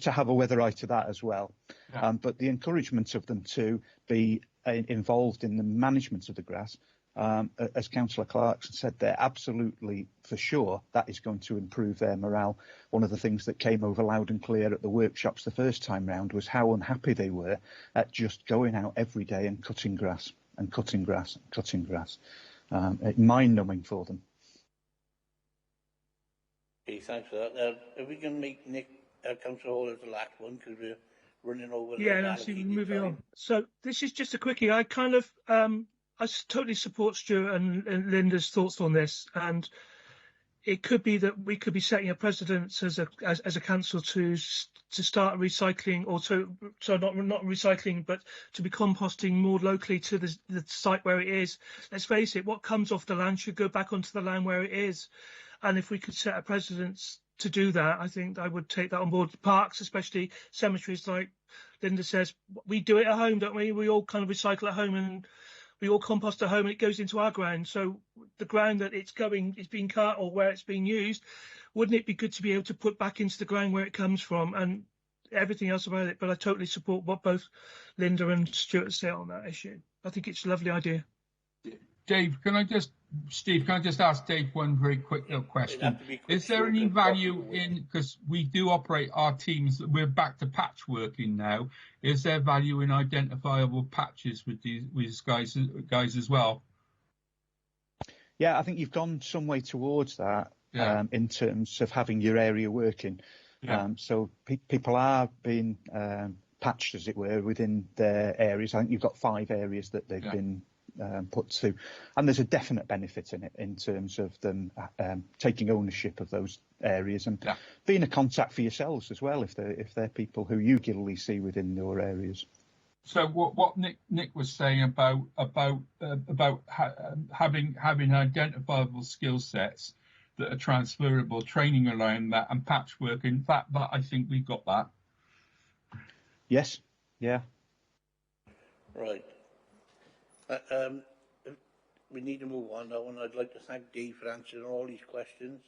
to have a weather eye to that as well. Yeah. But the encouragement of them to be involved in the management of the grass, as Councillor Clarkson said, they're absolutely for sure that is going to improve their morale. One of the things that came over loud and clear at the workshops the first time round was how unhappy they were at just going out every day and cutting grass and cutting grass and cutting grass. Mind-numbing for them. Okay, thanks for that. Now, if we can make Nick Councillor Hall as the last one, because we're running over. Yeah, and actually moving on. So this is just a quickie. I kind of I totally support Stuart and Linda's thoughts on this, and it could be that we could be setting a precedent as a council to start recycling, or not recycling, but to be composting more locally to the site where it is. Let's face it, what comes off the land should go back onto the land where it is. And if we could set a precedent to do that, I think I would take that on board. Parks, especially cemeteries, like Linda says, we do it at home, don't we? We all kind of recycle at home and we all compost at home and it goes into our ground. So the ground that it's being cut or where it's being used, wouldn't it be good to be able to put back into the ground where it comes from and everything else about it? But I totally support what both Linda and Stuart say on that issue. I think it's a lovely idea. Steve, can I just ask Dave one very quick little question? Is there any value in, because we do operate our teams, we're back to patchworking now, is there value in identifiable patches with these guys as well? Yeah, I think you've gone some way towards that, in terms of having your area working. Yeah. So people are being patched, as it were, within their areas. I think you've got 5 areas that they've been put to, and there's a definite benefit in it in terms of them taking ownership of those areas and being a contact for yourselves as well, if they're people who you regularly see within your areas. So what Nick was saying about having identifiable skill sets that are transferable, training around that, and patchwork. In fact, that I think we've got that. Yes. Yeah. Right. We need to move on now, and I'd like to thank Dave for answering all these questions,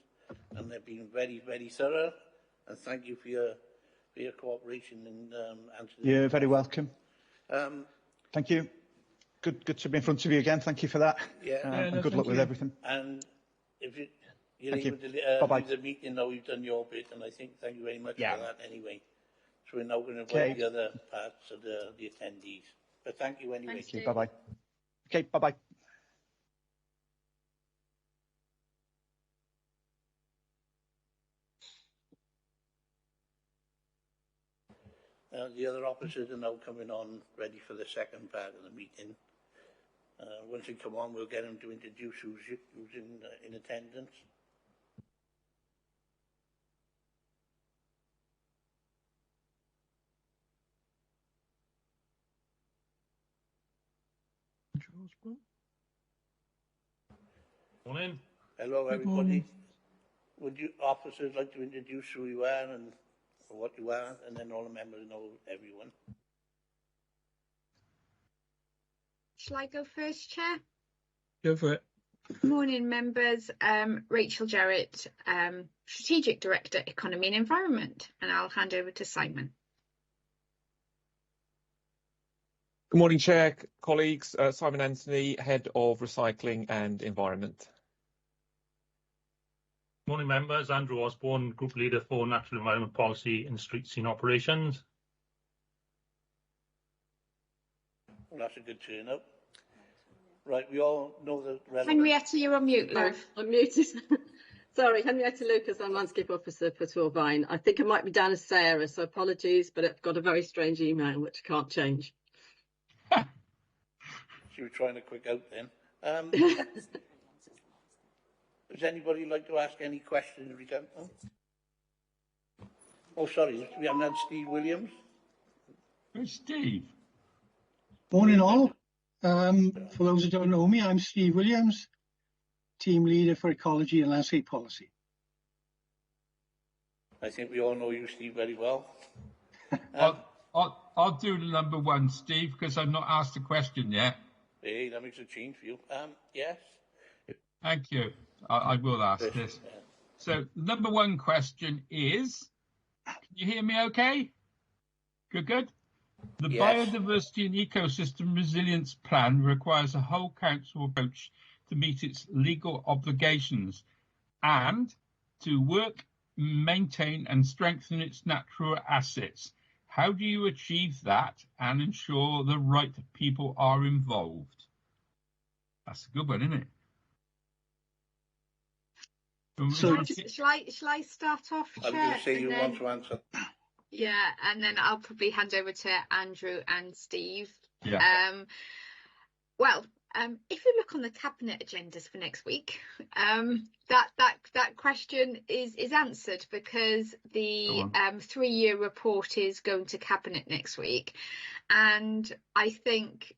and they've been very, very thorough. And thank you for your cooperation in answering. You're very welcome. Thank you. Good to be in front of you again. Thank you for that. Yeah. And good luck with everything. And if you're thank able you. to Bye-bye. leave the meeting now, you've done your bit, and I think thank you very much for that anyway. So we're now going to invite Okay. the other parts of the attendees. But thank you anyway. Thank you. Bye-bye. Okay, bye-bye. The other officers are now coming on, ready for the second part of the meeting. Once they come on, we'll get them to introduce who's in attendance. Andrew Osborne. Morning. Hello, Good everybody. morning. Would you officers like to introduce who you are and what you are, and then all the members know everyone? Shall I go first, Chair? Go for it. Morning, members. Rachel Jarrett, Strategic Director, Economy and Environment, and I'll hand over to Simon. Good morning, Chair, colleagues. Simon Anthony, Head of Recycling and Environment. Morning, members. Andrew Osborne, Group Leader for Natural Environment Policy and Street Scene Operations. Well, that's a good turnout. Right, we all know the relevant... Henrietta, you're on mute, love. I'm muted. Sorry, Henrietta Lucas, I'm Landscape Officer for Torvine. I think it might be down as Sarah, so apologies, but I've got a very strange email which I can't change. She was trying to quick out then. Does anybody like to ask any questions regarding? Oh, sorry, we haven't had Steve Williams. Who's Steve? Morning all. For those who don't know me, I'm Steve Williams, Team Leader for Ecology and Landscape Policy. I think we all know you, Steve, very well. I'll do the number one, Steve, because I've not asked a question yet. Hey, that makes a change for you. Yes. Thank you. I will ask this. So, number one question is, can you hear me okay? Good? The Yes. Biodiversity and Ecosystem Resilience Plan requires a whole council approach to meet its legal obligations and to work, maintain and strengthen its natural assets. How do you achieve that and ensure the right people are involved? That's a good one, isn't it? So, Shall I start off, I was Chair? going to say you and want then- to answer. Yeah, and then I'll probably hand over to Andrew and Steve. Yeah. If you look on the cabinet agendas for next week, that question is answered because the 3-year report is going to cabinet next week, and I think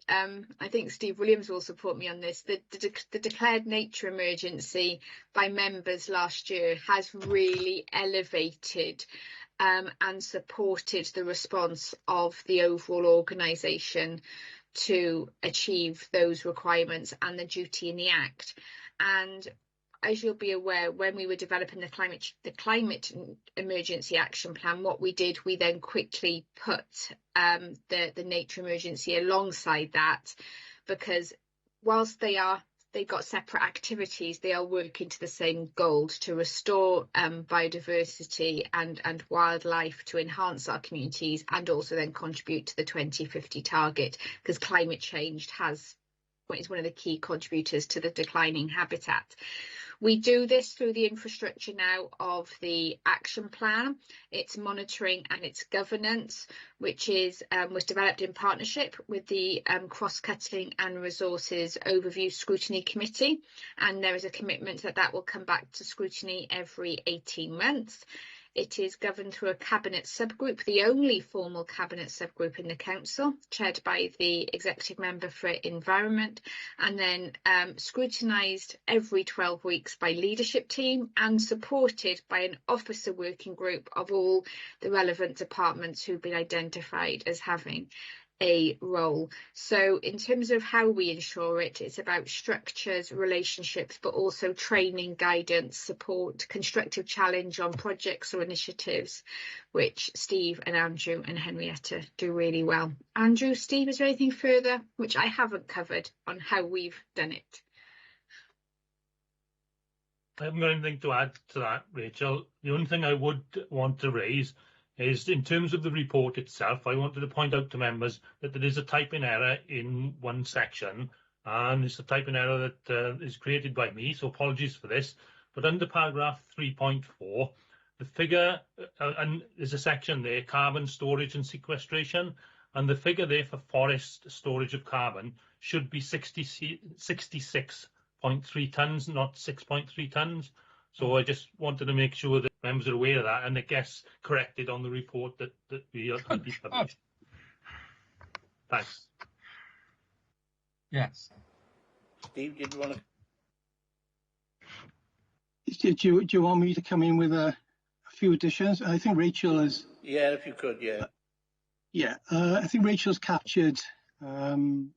I think Steve Williams will support me on this. The declared nature emergency by members last year has really elevated and supported the response of the overall organisation to achieve those requirements and the duty in the Act. And as you'll be aware, when we were developing the climate emergency action plan, what we did, we then quickly put the nature emergency alongside that, because whilst they've got separate activities, they are working to the same goal, to restore biodiversity and wildlife, to enhance our communities, and also then contribute to the 2050 target, because climate change is one of the key contributors to the declining habitat. We do this through the infrastructure now of the action plan, its monitoring and its governance, which was developed in partnership with the Cross-Cutting and Resources Overview Scrutiny Committee, and there is a commitment that will come back to scrutiny every 18 months. It is governed through a cabinet subgroup, the only formal cabinet subgroup in the council, chaired by the executive member for environment, and then scrutinised every 12 weeks by leadership team and supported by an officer working group of all the relevant departments who've been identified as having a role. So in terms of how we ensure it, it's about structures, relationships, but also training, guidance, support, constructive challenge on projects or initiatives, which Steve and Andrew and Henrietta do really well. Andrew, Steve, is there anything further which I haven't covered on how we've done it? I haven't got anything to add to that, Rachel. The only thing I would want to raise is, in terms of the report itself, I wanted to point out to members that there is a typing error in one section, and it's a typing error that is created by me, so apologies for this. But under paragraph 3.4, the figure, and there's a section there, carbon storage and sequestration, and the figure there for forest storage of carbon should be 66.3 tonnes, not 6.3 tonnes. So I just wanted to make sure that members are aware of that, and it gets corrected on the report that, we published. Thanks. Yes. Steve, did you want to? Do you want me to come in with a few additions? I think Rachel has. Yeah, if you could, yeah. I think Rachel's captured the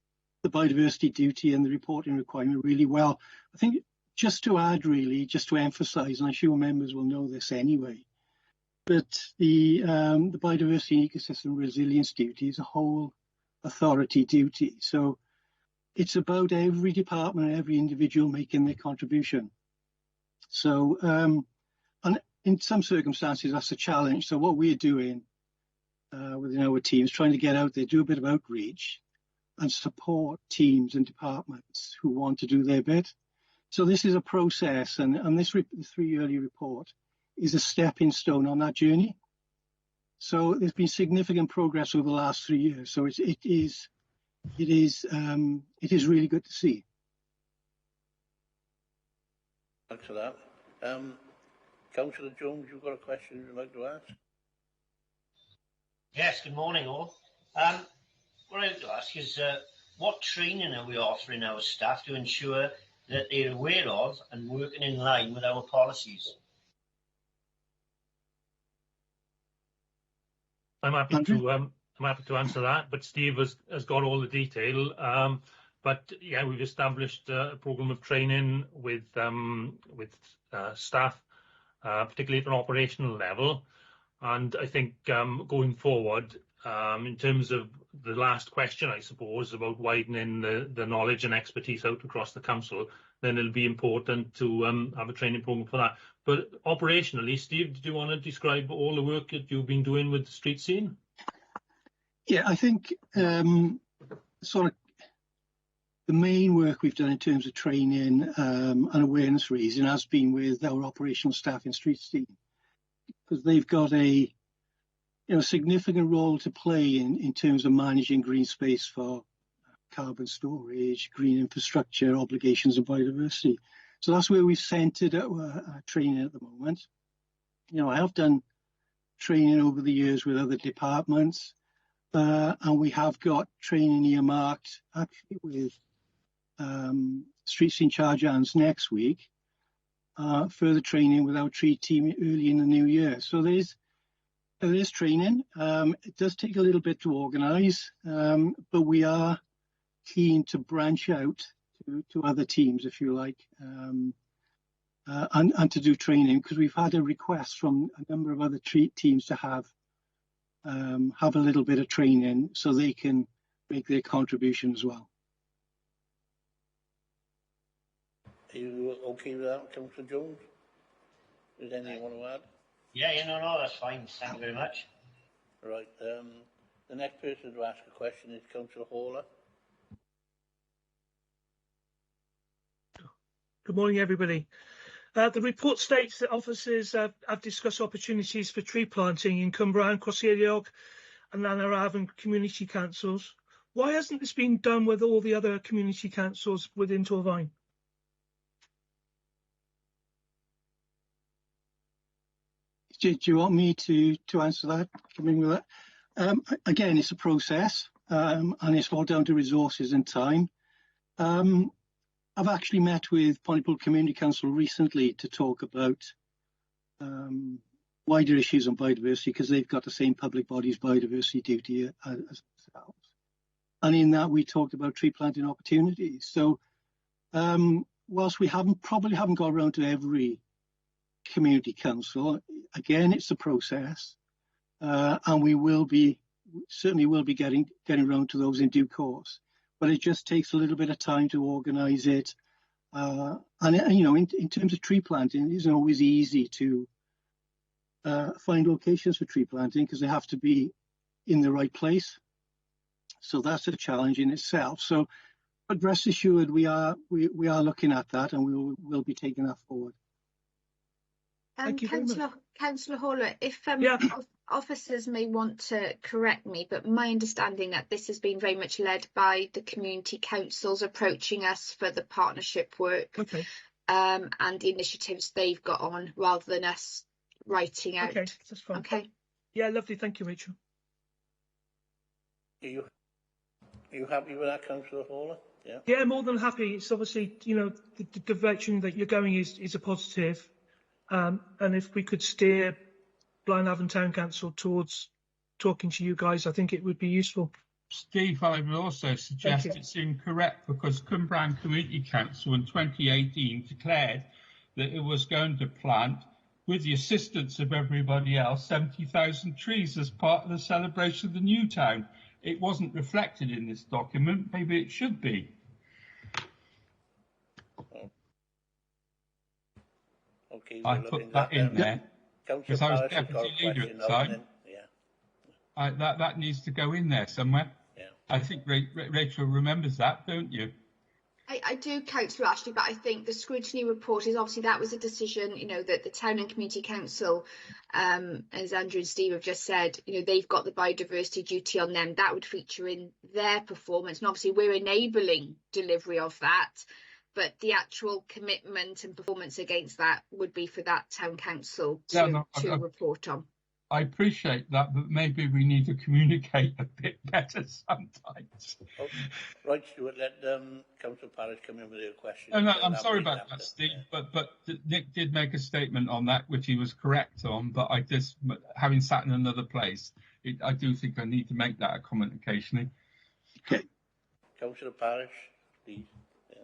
biodiversity duty and the reporting requirement really well. I think just to add, really, just to emphasise, and I'm sure members will know this anyway, but the biodiversity and ecosystem resilience duty is a whole authority duty. So it's about every department, every individual making their contribution. So, and in some circumstances, that's a challenge. So what we're doing within our teams, trying to get out there, do a bit of outreach and support teams and departments who want to do their bit. So this is a process, and this 3-yearly report is a stepping stone on that journey. So there's been significant progress over the last 3 years. So it is really good to see. Thanks for that. Councillor Jones, you've got a question you'd like to ask? Yes, good morning all. What I'd like to ask is what training are we offering our staff to ensure that they're aware of and working in line with our policies? I'm happy to answer that, but Steve has got all the detail. But yeah, we've established a programme of training with staff, particularly at an operational level. And I think going forward, in terms of the last question, I suppose, about widening the knowledge and expertise out across the council, then it'll be important to have a training programme for that. But operationally, Steve, did you want to describe all the work that you've been doing with the street scene? Yeah, I think sort of the main work we've done in terms of training and awareness raising has been with our operational staff in street scene, because they've got a significant role to play in terms of managing green space for carbon storage, green infrastructure, obligations and biodiversity. So that's where we've centred our training at the moment. I have done training over the years with other departments, and we have got training earmarked actually with street scene charge hands next week, further training with our tree team early in the new year. So there is training. It does take a little bit to organise, but we are keen to branch out to other teams, if you like, and to do training, because we've had a request from a number of other teams to have a little bit of training so they can make their contribution as well. Are you okay with that, Councillor Jones? Is there anything you want to add? Yeah, no, that's fine. Thank you very much. Right. The next person to ask a question is Councillor Hawler. Good morning, everybody. The report states that officers have discussed opportunities for tree planting in Cwmbran, Crosshairiog and Llanarafon community councils. Why hasn't this been done with all the other community councils within Torfaen? Do you want me to answer that? Coming with that? Again, it's a process, and it's all down to resources and time. I've actually met with Pontypool Community Council recently to talk about wider issues on biodiversity, because they've got the same public bodies biodiversity duty as ourselves. And in that, we talked about tree planting opportunities. So whilst we probably haven't got around to every community council, again, it's a process, and we certainly will be getting around to those in due course. But it just takes a little bit of time to organise it. And in terms of tree planting, it isn't always easy to find locations for tree planting, because they have to be in the right place. So that's a challenge in itself. So, but rest assured, we are looking at that, and we will be taking that forward. Councillor Hawler, if officers may want to correct me, but my understanding that this has been very much led by the community councils approaching us for the partnership work, and the initiatives they've got on, rather than us writing out. Okay, that's fine. Okay. Yeah, lovely. Thank you, Rachel. Are you happy with that, Councillor Hawler? Yeah, more than happy. It's obviously, you know, the direction that you're going is a positive. And if we could steer Blaenavon Town Council towards talking to you guys, I think it would be useful. Steve, I would also suggest it's incorrect because Cwmbran Community Council in 2018 declared that it was going to plant, with the assistance of everybody else, 70,000 trees as part of the celebration of the new town. It wasn't reflected in this document. Maybe it should be. Okay, I put that in there because I was deputy leader at the time. That needs to go in there somewhere. I think Rachel remembers that, don't you? I do, Councillor Ashley, but I think the scrutiny report is obviously that was a decision, you know, that the Town and Community Council, as Andrew and Steve have just said, you know, they've got the biodiversity duty on them. That would feature in their performance. And obviously we're enabling delivery of that. But the actual commitment and performance against that would be for that Town Council to report on. I appreciate that, but maybe we need to communicate a bit better sometimes. Oh, right, Stuart, let Councillor Parish come in with your question. No, I'm sorry about that, Steve, but Nick did make a statement on that, which he was correct on, but I just, having sat in another place, I do think I need to make that a comment occasionally. Okay. Councillor Parish, please.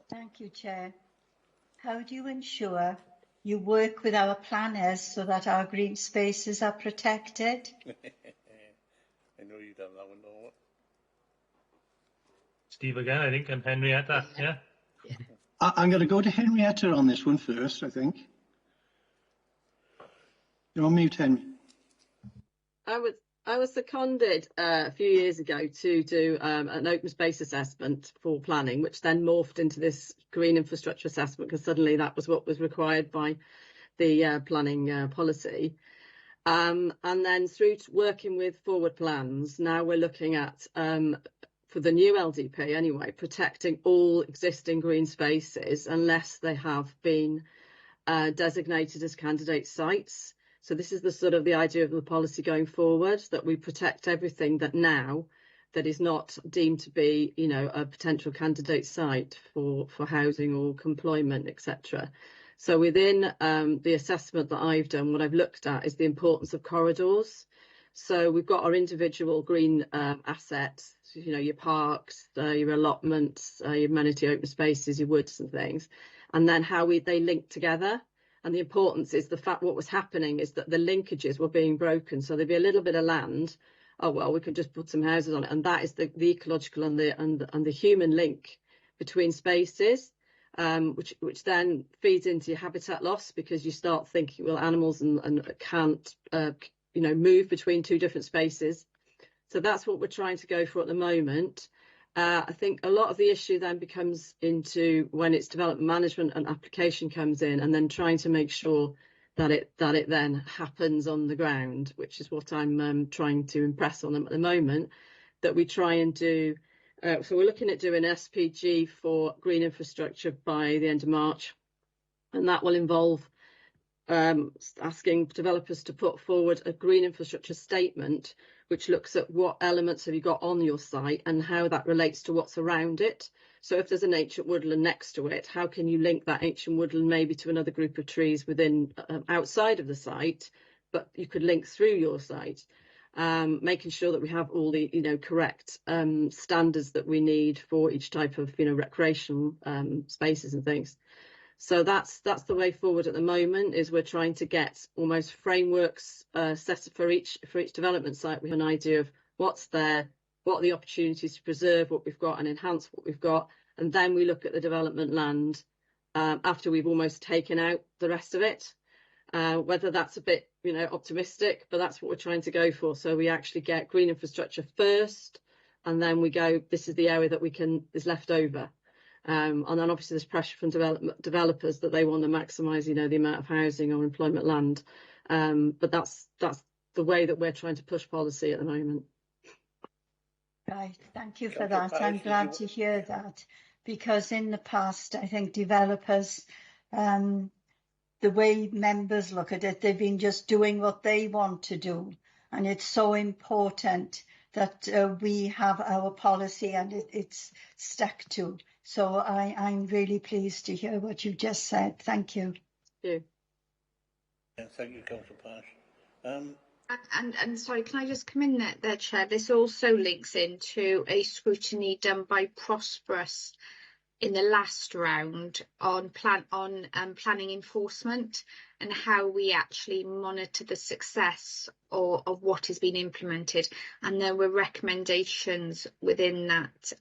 Thank you, Chair. How do you ensure you work with our planners so that our green spaces are protected? I know you've done that one, don't Steve again, I think, and Henrietta, yeah? I'm going to go to Henrietta on this one first, I think. You're on mute, Henry. I was seconded a few years ago to do an open space assessment for planning, which then morphed into this green infrastructure assessment because suddenly that was what was required by the planning policy. And then through working with forward plans, now we're looking at, for the new LDP anyway, protecting all existing green spaces unless they have been designated as candidate sites. So this is the sort of the idea of the policy going forward, that we protect everything that now that is not deemed to be, you know, a potential candidate site for housing or employment, etc. So within the assessment that I've done, what I've looked at is the importance of corridors. So we've got our individual green assets, you know, your parks, your allotments, your amenity open spaces, your woods and things, and then how they link together. And the importance is the fact what was happening is that the linkages were being broken. So there'd be a little bit of land. Oh, well, we could just put some houses on it. And that is the ecological and the human link between spaces, which then feeds into your habitat loss because you start thinking, well, animals and can't, you know, move between two different spaces. So that's what we're trying to go for at the moment. I think a lot of the issue then becomes into when it's development management and application comes in, and then trying to make sure that it then happens on the ground, which is what I'm trying to impress on them at the moment, that we try and do. So we're looking at doing SPG for green infrastructure by the end of March, and that will involve asking developers to put forward a green infrastructure statement which looks at what elements have you got on your site and how that relates to what's around it. So if there's an ancient woodland next to it, how can you link that ancient woodland maybe to another group of trees within outside of the site, but you could link through your site, making sure that we have all the, you know, correct standards that we need for each type of, you know, recreational spaces and things. So that's the way forward at the moment, is we're trying to get almost frameworks set for each development site. We have an idea of what's there, what are the opportunities to preserve what we've got and enhance what we've got. And then we look at the development land after we've almost taken out the rest of it. Whether that's a bit, you know, optimistic, but that's what we're trying to go for. So we actually get green infrastructure first, and then we go, this is the area that is left over. And then obviously there's pressure from developers that they want to maximise, you know, the amount of housing or employment land. But that's the way that we're trying to push policy at the moment. Right, thank you for that. I'm glad to hear that, because in the past, I think developers, the way members look at it, they've been just doing what they want to do. And it's so important that we have our policy and it's stuck to. So I'm really pleased to hear what you just said. Thank you. Thank you. Yeah, thank you, Councillor Pash. And sorry, can I just come in there, Chair? This also links into a scrutiny done by Prosperous in the last round on planning enforcement and how we actually monitor the success of what has been implemented. And there were recommendations within that,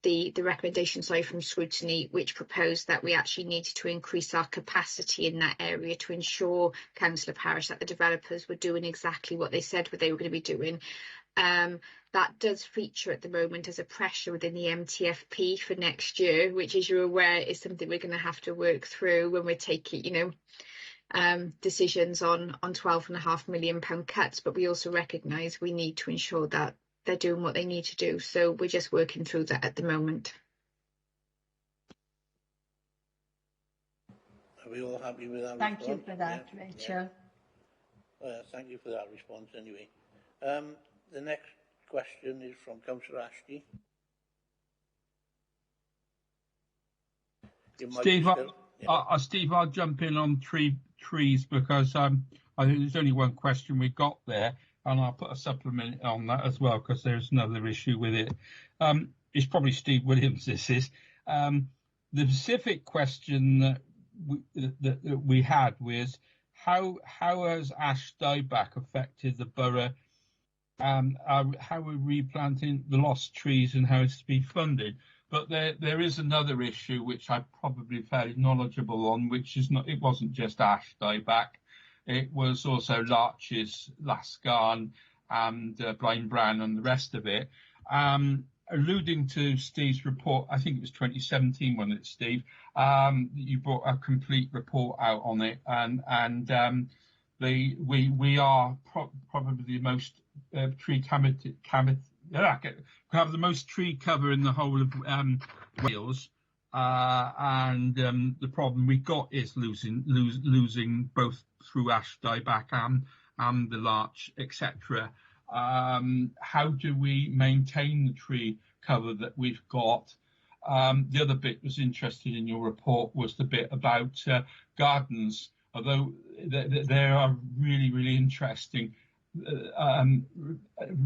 the recommendation, from scrutiny, which proposed that we actually needed to increase our capacity in that area to ensure, Councillor Parish, that the developers were doing exactly what they said what they were going to be doing. That does feature at the moment as a pressure within the MTFP for next year, which, as you're aware, is something we're going to have to work through when we're taking, decisions on £12.5 million cuts. But we also recognise we need to ensure that they're doing what they need to do. So we're just working through that at the moment. Are we all happy with that Thank response? you for that, yeah. Rachel. Yeah. Thank you for that response anyway. The next question is from Councillor Ashby. Steve, Steve, I'll jump in on trees because I think there's only one question we got there, and I'll put a supplement on that as well because there's another issue with it. It's probably Steve Williams. This is the specific question that we had was how has ash dieback affected the borough? How we're replanting the lost trees and how it's to be funded. But there is another issue which I'm probably fairly knowledgeable on, which is not. It wasn't just ash dieback. It was also larches, lascarn, and blind brown, and the rest of it. Alluding to Steve's report, I think it was 2017, wasn't it, Steve? You brought a complete report out on it, and we are probably the most tree have the most tree cover in the whole of Wales, and the problem we got is losing both through ash dieback and the larch, etc. How do we maintain the tree cover that we've got? The other bit was interested in your report was the bit about gardens, although they are really, really interesting.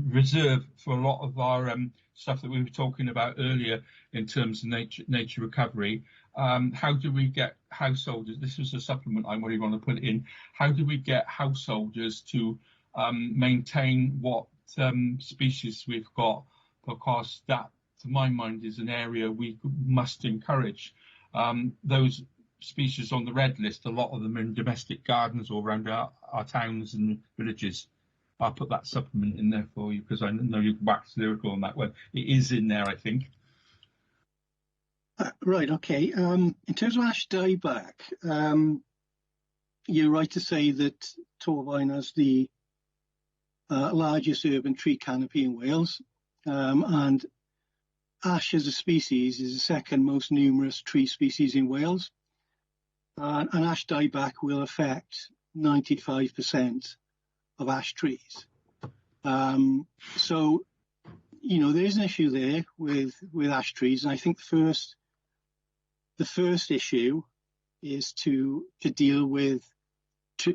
Reserve for a lot of our stuff that we were talking about earlier in terms of nature recovery. How do we get householders? This was a supplement I really want to put in. How do we get householders to maintain what species we've got? Because that, to my mind, is an area we must encourage. Those species on the red list, a lot of them are in domestic gardens all around our towns and villages. I'll put that supplement in there for you because I know you can wax lyrical on that one. It is in there, I think. Right, okay. In terms of ash dieback, you're right to say that Torfaen has the largest urban tree canopy in Wales, and ash as a species is the second most numerous tree species in Wales, and ash dieback will affect 95% of ash trees. So, there's an issue there with ash trees, and I think the first issue is to deal with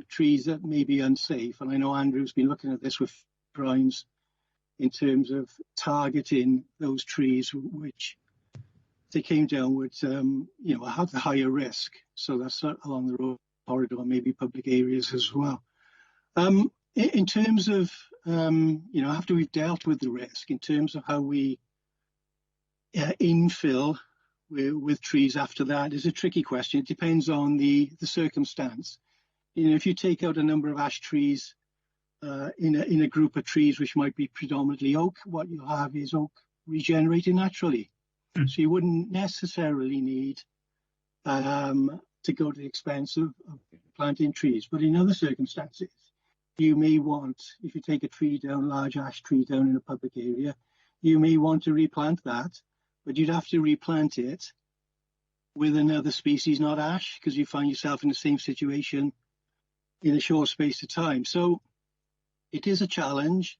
trees that may be unsafe. And I know Andrew's been looking at this with Grimes in terms of targeting those trees which they came down with, have the higher risk. So that's along the road corridor, maybe public areas as well. In terms of, after we've dealt with the risk, in terms of how we infill with trees after that is a tricky question. It depends on the circumstance. If you take out a number of ash trees in a group of trees which might be predominantly oak, what you have is oak regenerating naturally. So you wouldn't necessarily need to go to the expense of planting trees. But in other circumstances, you may want, if you take a tree down, large ash tree down in a public area, you may want to replant that, but you'd have to replant it with another species, not ash, because you find yourself in the same situation in a short space of time. So it is a challenge,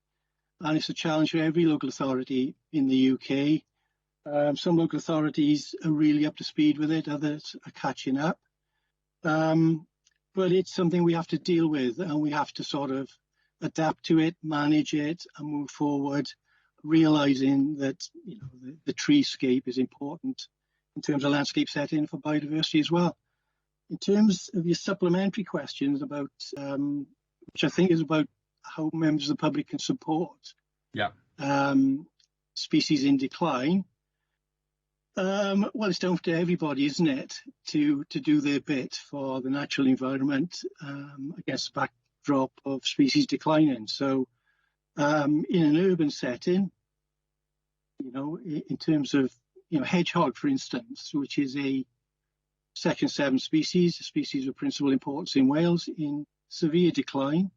and it's a challenge for every local authority in the UK. Some local authorities are really up to speed with it, others are catching up. But it's something we have to deal with, and we have to sort of adapt to it, manage it, and move forward, realising that the treescape is important in terms of landscape setting for biodiversity as well. In terms of your supplementary questions about, which I think is about how members of the public can support species in decline. Well, it's down to everybody, isn't it, to do their bit for the natural environment against the backdrop of species declining. So in an urban setting, in terms of, hedgehog, for instance, which is a Section 7 species, a species of principal importance in Wales, in severe decline,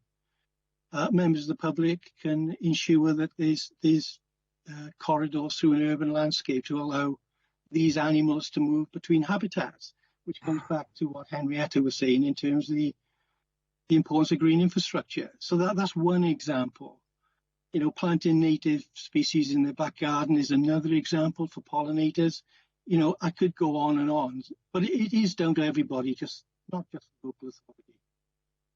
members of the public can ensure that there's corridors through an urban landscape to allow these animals to move between habitats, which comes back to what Henrietta was saying in terms of the importance of green infrastructure. So that's one example. Planting native species in the back garden is another example for pollinators. I could go on, but it is down to everybody, not just the local authority.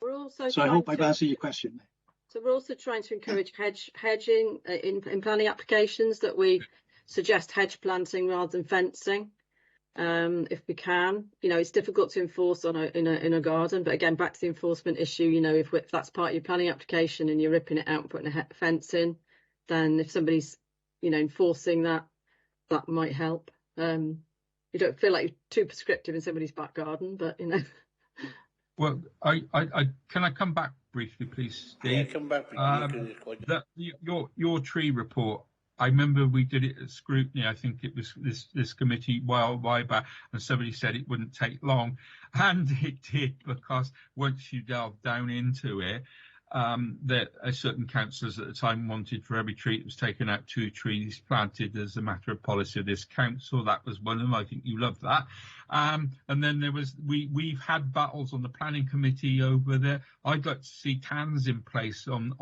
We're also so I hope I've answered your question. So we're also trying to encourage hedging in planning applications, that we suggest hedge planting rather than fencing, if we can. It's difficult to enforce in a garden, but again, back to the enforcement issue. If that's part of your planning application and you're ripping it out and putting a fence in, then if somebody's enforcing that might help. You don't feel like you're too prescriptive in somebody's back garden, but Well, I can I come back briefly, please, Steve? Yeah, come back briefly. Your tree report. I remember we did it at scrutiny. I think it was this committee while back, and somebody said it wouldn't take long, and it did, because once you delve down into it, that certain councillors at the time wanted for every tree that was taken out 2 trees planted as a matter of policy of this council. That was one of them. I think you love that. And then there was we've had battles on the planning committee over there. I'd like to see cans in place on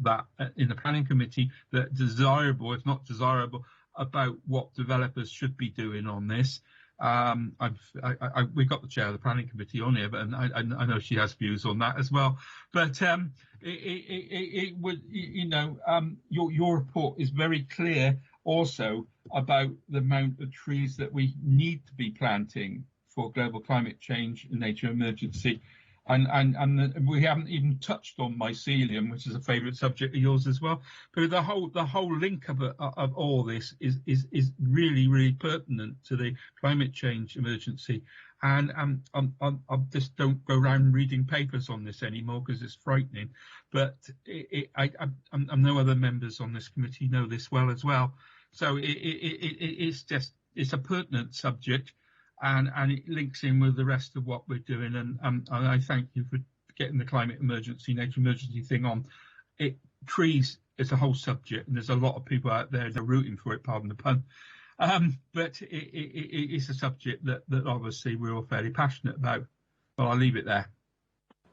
that in the planning committee, that desirable, if not desirable, about what developers should be doing on this. We got the chair of the planning committee on here, but I know she has views on that as well. But it would, your report is very clear also about the amount of trees that we need to be planting for global climate change and nature emergency. And we haven't even touched on mycelium, which is a favourite subject of yours as well. But the whole link of all this is really, really pertinent to the climate change emergency. And I just don't go around reading papers on this anymore because it's frightening. But I know other members on this committee know this well as well. So it's a pertinent subject. And it links in with the rest of what we're doing. And I thank you for getting the climate emergency, nature emergency thing on. Trees is a whole subject, and there's a lot of people out there that are rooting for it, pardon the pun. But it is a subject that obviously we're all fairly passionate about. But I'll leave it there.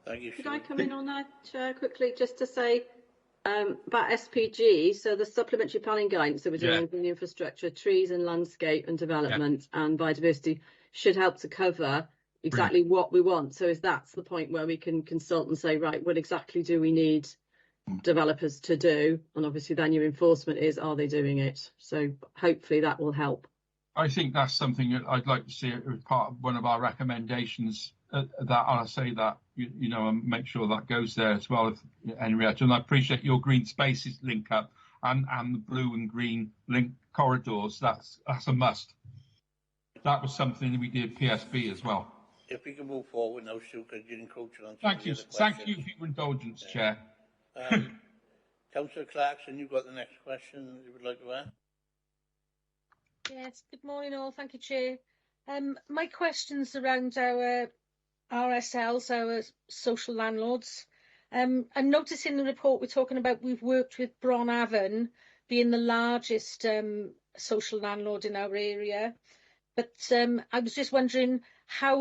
Thank you. Could I come in on that, Chair, quickly, just to say about SPG, so the supplementary planning guidance that we're doing on green infrastructure, trees and landscape and development and biodiversity should help to cover exactly what we want. So that's the point where we can consult and say, right, what exactly do we need developers to do? And obviously then your enforcement is, are they doing it? So hopefully that will help. I think that's something that I'd like to see as part of one of our recommendations. That I'll say that and make sure that goes there as well, Henrietta. And I appreciate your green spaces link up and the blue and green link corridors. That's a must. That was something that we did PSB as well. If we can move forward now, Sue, because you're encroaching on. Thank you for your indulgence, Chair. Councillor Clarkson, you've got the next question you would like to ask. Yes, good morning all. Thank you, Chair. My question's around our RSLs, our social landlords. And notice in the report we're talking about we've worked with Bron Avon being the largest social landlord in our area. But I was just wondering how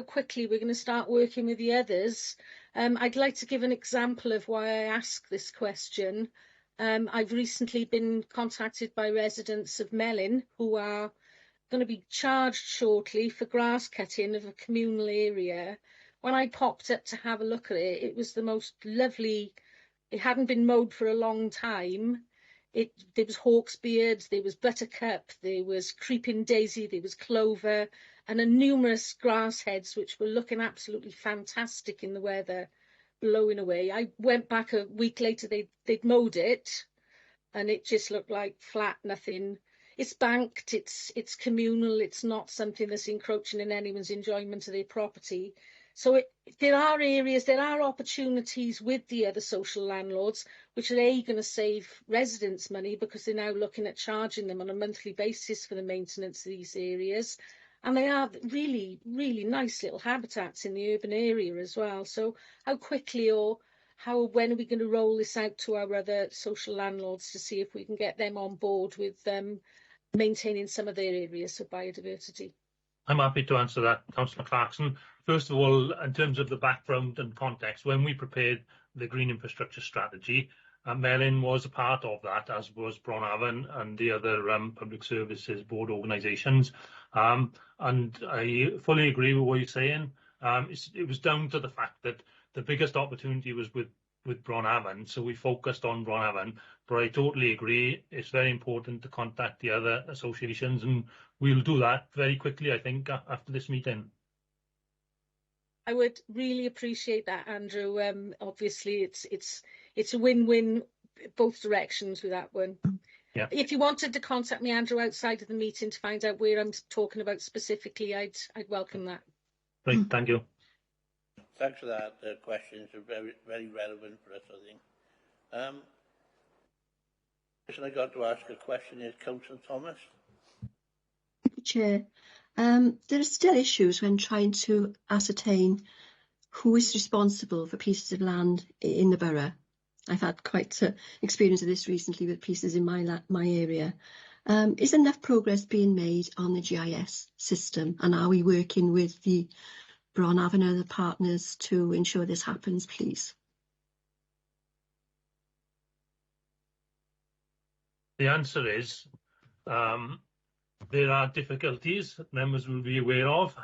quickly we're going to start working with the others. I'd like to give an example of why I ask this question. I've recently been contacted by residents of Melin who are going to be charged shortly for grass cutting of a communal area. When I popped up to have a look at it, it was the most lovely. It hadn't been mowed for a long time. There was hawksbeard, there was buttercup, there was creeping daisy, there was clover, and a numerous grass heads which were looking absolutely fantastic in the weather, blowing away. I went back a week later, they'd mowed it, and it just looked like flat, nothing. It's banked, it's communal, it's not something that's encroaching in anyone's enjoyment of their property. So there are areas, there are opportunities with the other social landlords, which are going to save residents money because they're now looking at charging them on a monthly basis for the maintenance of these areas. And they are really, really nice little habitats in the urban area as well. So how quickly or when are we going to roll this out to our other social landlords to see if we can get them on board with maintaining some of their areas for biodiversity? I'm happy to answer that, Councillor Clarkson. First of all, in terms of the background and context, when we prepared the Green Infrastructure Strategy, Melin was a part of that, as was Bronavon and the other public services board organisations. And I fully agree with what you're saying. It was down to the fact that the biggest opportunity was with Bronavon, so we focused on Bronavon. But I totally agree, it's very important to contact the other associations, and we'll do that very quickly, I think, after this meeting. I would really appreciate that, Andrew. Obviously, it's a win-win both directions with that one. Yeah. If you wanted to contact me, Andrew, outside of the meeting to find out where I'm talking about specifically, I'd welcome that. Right, thank you. Thanks for that. The questions are very, very relevant for us, I think. The person I got to ask a question is Councillor Thomas. Chair, there are still issues when trying to ascertain who is responsible for pieces of land in the borough. I've had quite experience of this recently with pieces in my area. Is enough progress being made on the GIS system, and are we working with the Bronavon and other partners to ensure this happens, please? The answer is there are difficulties members will be aware of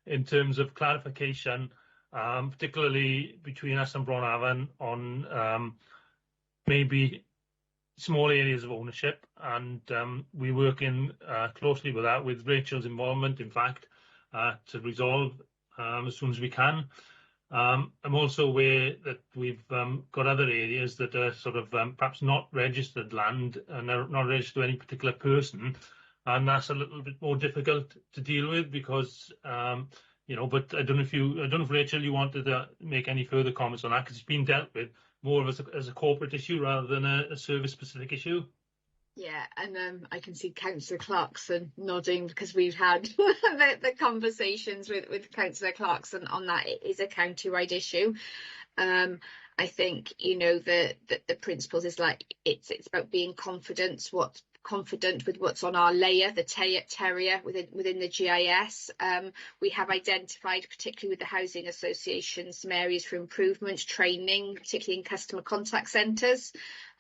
in terms of clarification, particularly between us and Bronavon on maybe small areas of ownership, and we're working closely with that, with Rachel's involvement, in fact, to resolve as soon as we can. I'm also aware that we've got other areas that are sort of perhaps not registered land and are not registered to any particular person, and that's a little bit more difficult to deal with because but I don't know if Rachel, you wanted to make any further comments on that, because it's been dealt with more of as a corporate issue rather than a service specific issue. Yeah, and I can see Councillor Clarkson nodding because we've had the conversations with Councillor Clarkson on that. It is a county-wide issue. I think the principles is like it's about being confident with what's on our layer, the terrier within the GIS. We have identified, particularly with the housing associations, some areas for improvement, training, particularly in customer contact centres.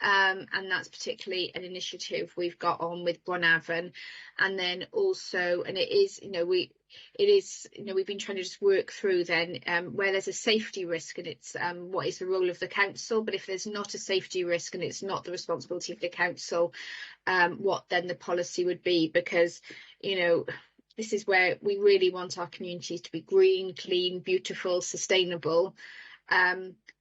And that's particularly an initiative we've got on with Bronavon. And then also, and it is, we've been trying to just work through then where there's a safety risk, and it's what is the role of the council. But if there's not a safety risk and it's not the responsibility of the council, what then the policy would be, because this is where we really want our communities to be green, clean, beautiful, sustainable.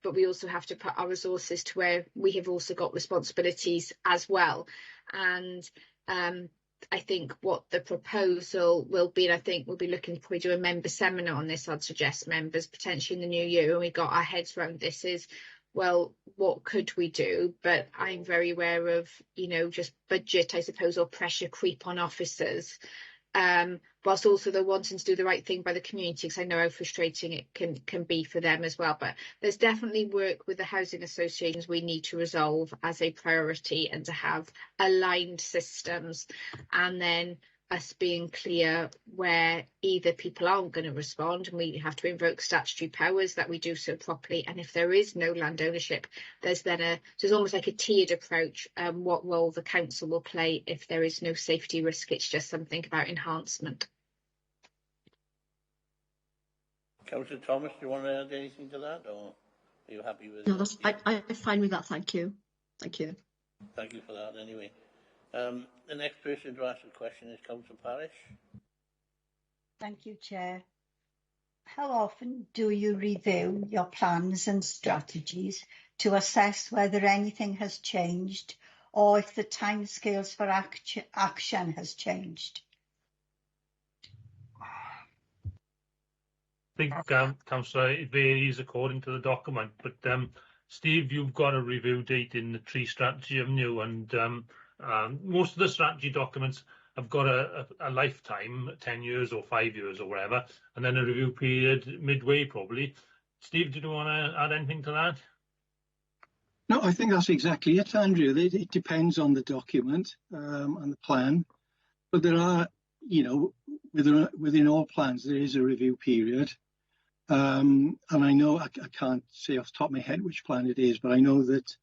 But we also have to put our resources to where we have also got responsibilities as well. And I think what the proposal will be, and I think we'll be looking to probably do a member seminar on this, I'd suggest members potentially in the new year when we got our heads around this, is, well, what could we do? But I'm very aware of, just budget, I suppose, or pressure creep on officers. Whilst also they're wanting to do the right thing by the community, because I know how frustrating it can be for them as well. But there's definitely work with the housing associations we need to resolve as a priority, and to have aligned systems. And then us being clear where either people aren't going to respond and we have to invoke statutory powers that we do so properly, and if there is no land ownership, there's then so it's almost like a tiered approach, what role the council will play if there is no safety risk. It's just something about enhancement. Councillor Thomas, do you want to add anything to that, or are you happy with No, it? I'm fine with that, thank you. Thank you. Thank you for that anyway. The next person to ask a question is Councillor Parish. Thank you, Chair. How often do you review your plans and strategies to assess whether anything has changed or if the timescales for action has changed? I think, Councillor, it varies according to the document, but Steve, you've got a review date in the tree strategy, haven't you? And most of the strategy documents have got a lifetime, 10 years or 5 years or whatever, and then a review period midway probably. Steve, did you want to add anything to that? No, I think that's exactly it, Andrew. It depends on the document and the plan, but there are, you know, within all plans there is a review period. And I know I can't say off the top of my head which plan it is, but I know that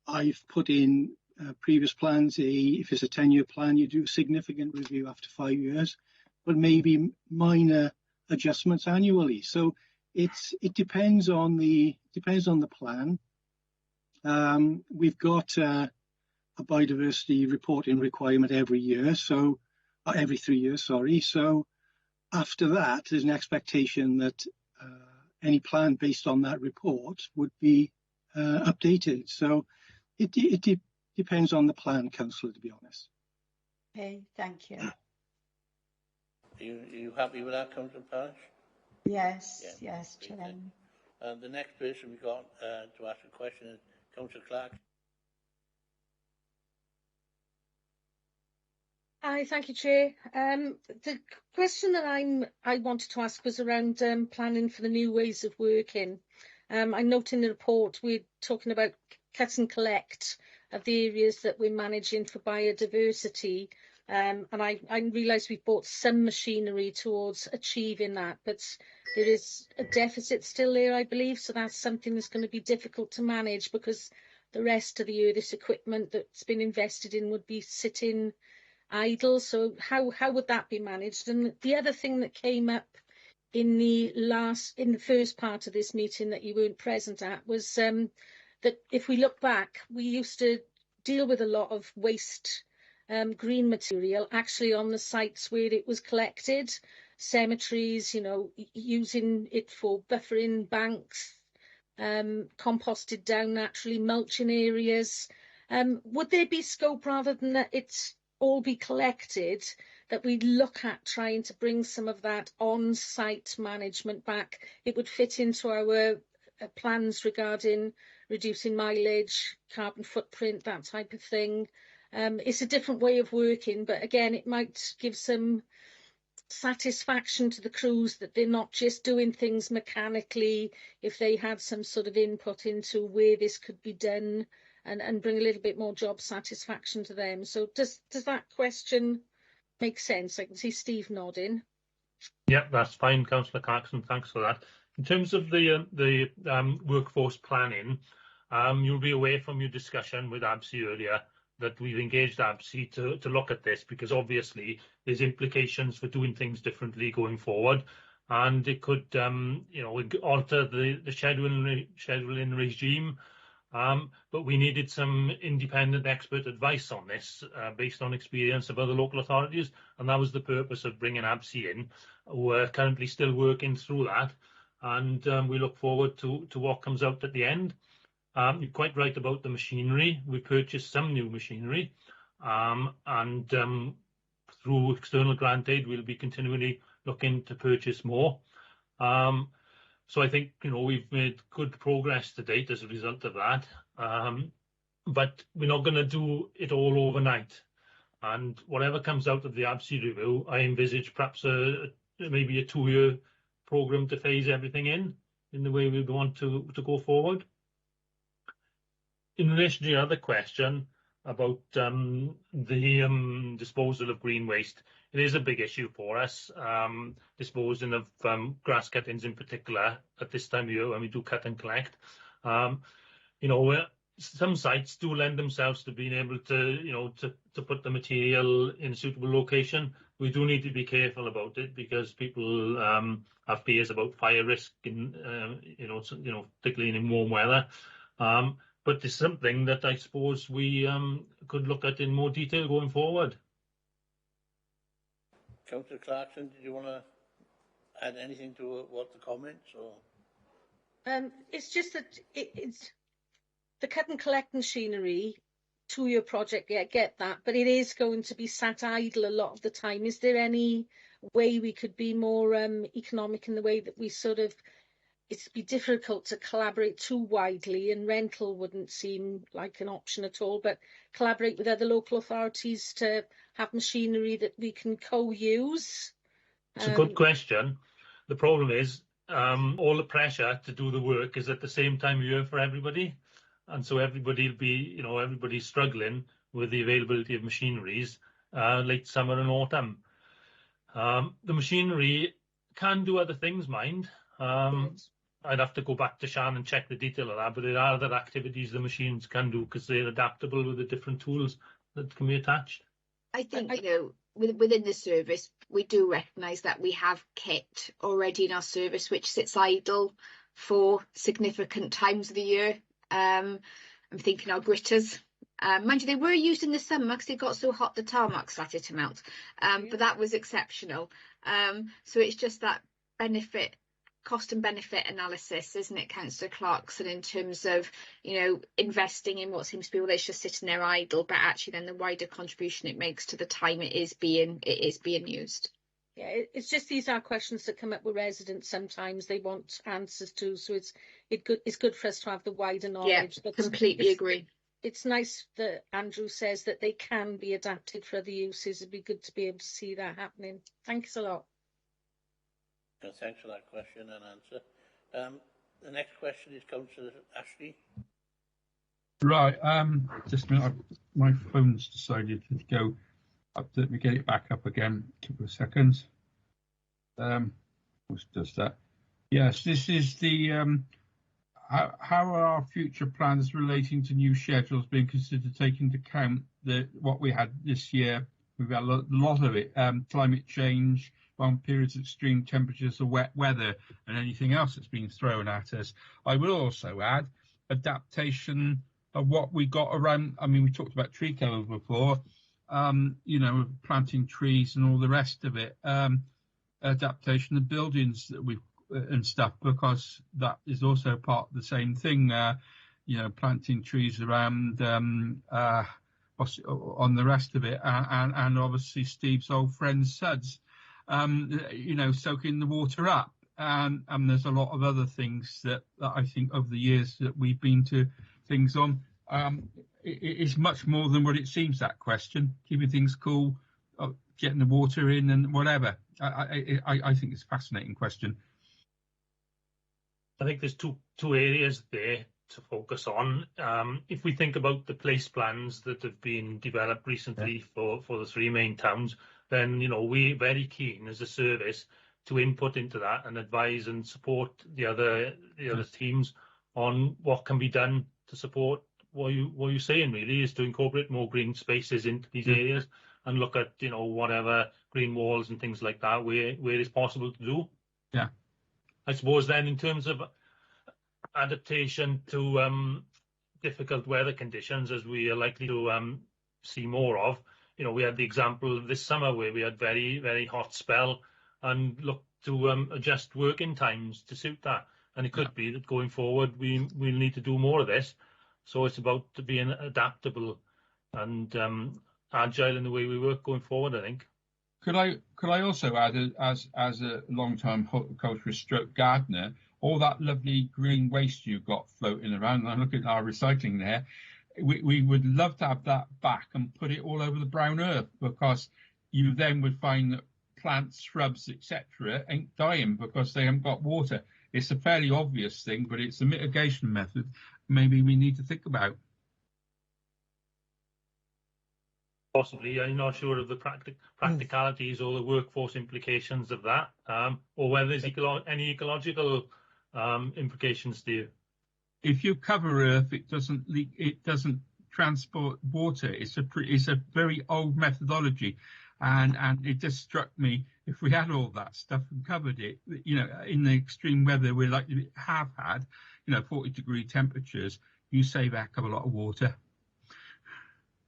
I've put in previous plans, if it's a 10-year plan, you do a significant review after 5 years, but maybe minor adjustments annually. So it depends on the plan. We've got a biodiversity reporting requirement every year, so every 3 years, sorry. So after that, there's an expectation that any plan based on that report would be updated. So it depends on the plan, Councillor, to be honest. Okay, thank you. Are you happy with that, Councillor Parish? Yes, Yeah. yes, Chair. The next person we've got to ask a question is Councillor Clark. Hi, thank you, Chair. The question that I wanted to ask was around planning for the new ways of working. I note in the report we're talking about cut and collect of the areas that we're managing for biodiversity, and I realise we've bought some machinery towards achieving that, but there is a deficit still there, I believe, so that's something that's going to be difficult to manage because the rest of the year this equipment that's been invested in would be sitting idle. So how would that be managed? And the other thing that came up in the first part of this meeting that you weren't present at was that if we look back, we used to deal with a lot of waste green material actually on the sites where it was collected, cemeteries, you know, using it for buffering banks, composted down naturally, mulching areas. Would there be scope, rather than that it's all be collected, that we look at trying to bring some of that on-site management back? It would fit into our plans regarding reducing mileage, carbon footprint, that type of thing. It's a different way of working, but again, it might give some satisfaction to the crews that they're not just doing things mechanically, if they had some sort of input into where this could be done, and bring a little bit more job satisfaction to them. So does that question make sense? I can see Steve nodding. Yeah, that's fine, Councillor Clarkson. Thanks for that. In terms of the workforce planning, you'll be aware from your discussion with ABSI earlier that we've engaged ABSI to look at this, because obviously there's implications for doing things differently going forward, and it could alter the scheduling regime. But we needed some independent expert advice on this based on experience of other local authorities, and that was the purpose of bringing ABSI in. We're currently still working through that, and we look forward to what comes out at the end. You're quite right about the machinery. We purchased some new machinery, and through external grant aid we'll be continually looking to purchase more. So I think, you know, we've made good progress to date as a result of that, but we're not going to do it all overnight. And whatever comes out of the ABSI review, I envisage perhaps maybe a 2-year programme to phase everything in the way we want to go forward. In relation to the other question, about the disposal of green waste. It is a big issue for us, disposing of grass cuttings in particular at this time of year when we do cut and collect. Some sites do lend themselves to being able to, to put the material in a suitable location. We do need to be careful about it because people have fears about fire risk, particularly in warm weather. But it's something that I suppose we could look at in more detail going forward. Councillor Clarkson, did you want to add anything to what the comments or? It's just that it's the cut and collect machinery, 2-year project, yeah, get that, but it is going to be sat idle a lot of the time. Is there any way we could be more economic in the way that we it'd be difficult to collaborate too widely, and rental wouldn't seem like an option at all, but collaborate with other local authorities to have machinery that we can co-use? It's a good question. The problem is all the pressure to do the work is at the same time of year for everybody. And so everybody will be, everybody's struggling with the availability of machineries late summer and autumn. The machinery can do other things, mind. I'd have to go back to Shan and check the detail of that, but there are other activities the machines can do because they're adaptable with the different tools that can be attached. I think, within the service, we do recognise that we have kit already in our service which sits idle for significant times of the year. I'm thinking our gritters. Mind you, they were used in the summer because it got so hot the tarmac started to melt. But that was exceptional. So it's just that cost and benefit analysis, isn't it, Councillor Clarkson, in terms of, investing in what seems to be, well, it's just sitting there idle, but actually then the wider contribution it makes to the time it is being used. Yeah, it's just these are questions that come up with residents sometimes they want answers to, so it's good for us to have the wider knowledge. Yeah, completely agree. It's nice that Andrew says that they can be adapted for other uses. It'd be good to be able to see that happening. Thanks a lot. Thanks for that question and answer. The next question is Councillor Ashley. Right, just a minute, my phone's decided to go up. Let me get it back up again. A couple of seconds. Which does that? Yes, this is the how are our future plans relating to new schedules being considered, taking into account what we had this year? We've had a lot of it. Climate change, long periods of extreme temperatures, or wet weather, and anything else that's been thrown at us. I will also add adaptation of what we got around. I mean, we talked about tree cover before. Planting trees and all the rest of it. Adaptation of buildings that we've and stuff, because that is also part of the same thing. Planting trees around on the rest of it, and obviously Steve's old friend Suds, soaking the water up, and there's a lot of other things that I think over the years that we've been to things on. It is much more than what it seems, that question. Keeping things cool, getting the water in and whatever. I think it's a fascinating question. I think there's two areas there to focus on. If we think about the place plans that have been developed recently for the three main towns, then we're very keen as a service to input into that and advise and support the other teams on what can be done to support what you're saying. Really is to incorporate more green spaces into these areas and look at whatever green walls and things like that where it's possible to do. Yeah. I suppose then in terms of adaptation to difficult weather conditions, as we are likely to see more of, we had the example of this summer where we had very, very hot spell and looked to adjust working times to suit that. And it could be that going forward we'll need to do more of this. So it's about being adaptable and agile in the way we work going forward, I think. Could I also add, as a long-time horticulturist stroke gardener, all that lovely green waste you've got floating around, and I'm looking at our recycling there, we would love to have that back and put it all over the brown earth, because you then would find that plants, shrubs, etc. ain't dying because they haven't got water. It's a fairly obvious thing, but it's a mitigation method maybe we need to think about. Possibly, I'm not sure of the practicalities or the workforce implications of that, or whether there's any ecological implications to you. If you cover Earth, it doesn't leak. It doesn't transport water. It's a very old methodology, and it just struck me, if we had all that stuff and covered it, in the extreme weather we're likely to have had, 40-degree temperatures, you save a heck of a lot of water.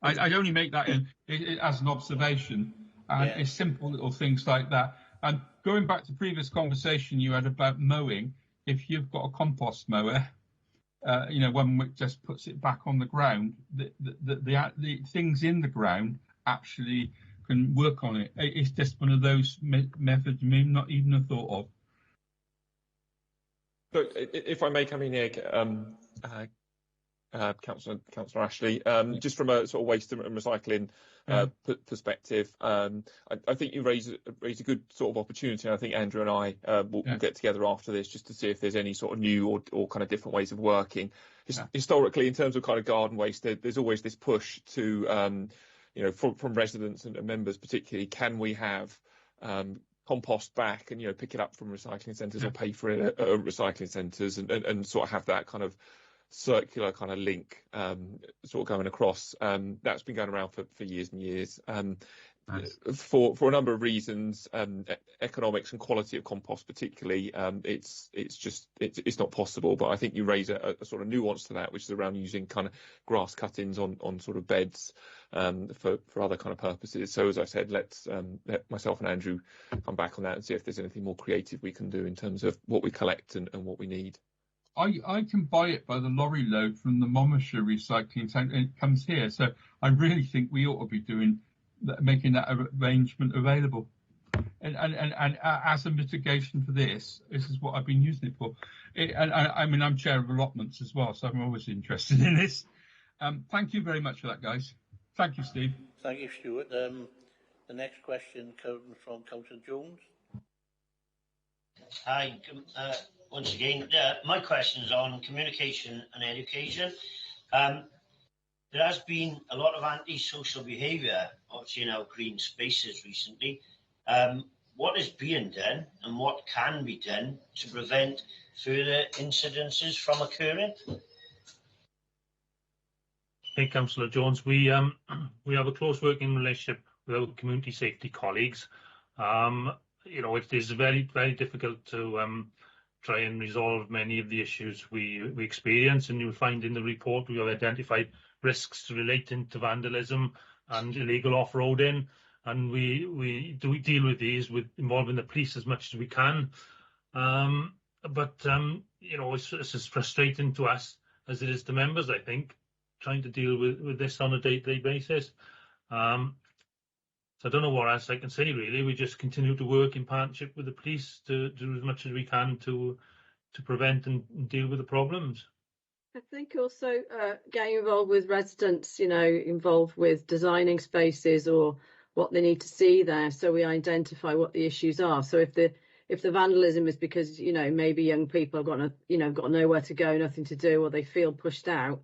I'd only make that as an observation, and it's simple little things like that. And going back to previous conversation you had about mowing, if you've got a compost mower, one which just puts it back on the ground, the things in the ground actually can work on it. It's just one of those methods you may not even have thought of. So, if I may come in here, Councillor Ashley, just from a sort of waste and recycling perspective, I think you raise a good sort of opportunity. And I think Andrew and I will get together after this just to see if there's any sort of new or kind of different ways of working. Historically, in terms of kind of garden waste, there's always this push to, from residents and members particularly, can we have compost back and pick it up from recycling centres or pay for it at recycling centres and sort of have that kind of circular kind of link sort of going across. That's been going around for years and years. For a number of reasons, economics and quality of compost particularly, it's not possible. But I think you raise a sort of nuance to that, which is around using kind of grass cuttings on sort of beds for other kind of purposes. So as I said, let myself and Andrew come back on that and see if there's anything more creative we can do in terms of what we collect and what we need. I can buy it by the lorry load from the Monmouthshire recycling centre, and it comes here. So I really think we ought to be making that arrangement available. And as a mitigation for this is what I've been using it for. I'm chair of allotments as well, so I'm always interested in this. Thank you very much for that, guys. Thank you, Steve. Thank you, Stuart. The next question comes from Councillor Jones. Hi, once again, my question is on communication and education. There has been a lot of anti-social behaviour, obviously, in our green spaces recently. What is being done and what can be done to prevent further incidences from occurring? Hey, Councillor Jones, we have a close working relationship with our community safety colleagues. It is very, very difficult to try and resolve many of the issues we experience, and you'll find in the report we have identified risks relating to vandalism and illegal off-roading, and we deal with these involving the police as much as we can. It's as frustrating to us as it is to members, I think, trying to deal with this on a day-to-day basis. So I don't know what else I can say, really. We just continue to work in partnership with the police to do as much as we can to prevent and deal with the problems. I think also getting involved with residents, involved with designing spaces or what they need to see there, so we identify what the issues are. So if the vandalism is because maybe young people have got nowhere to go, nothing to do, or they feel pushed out,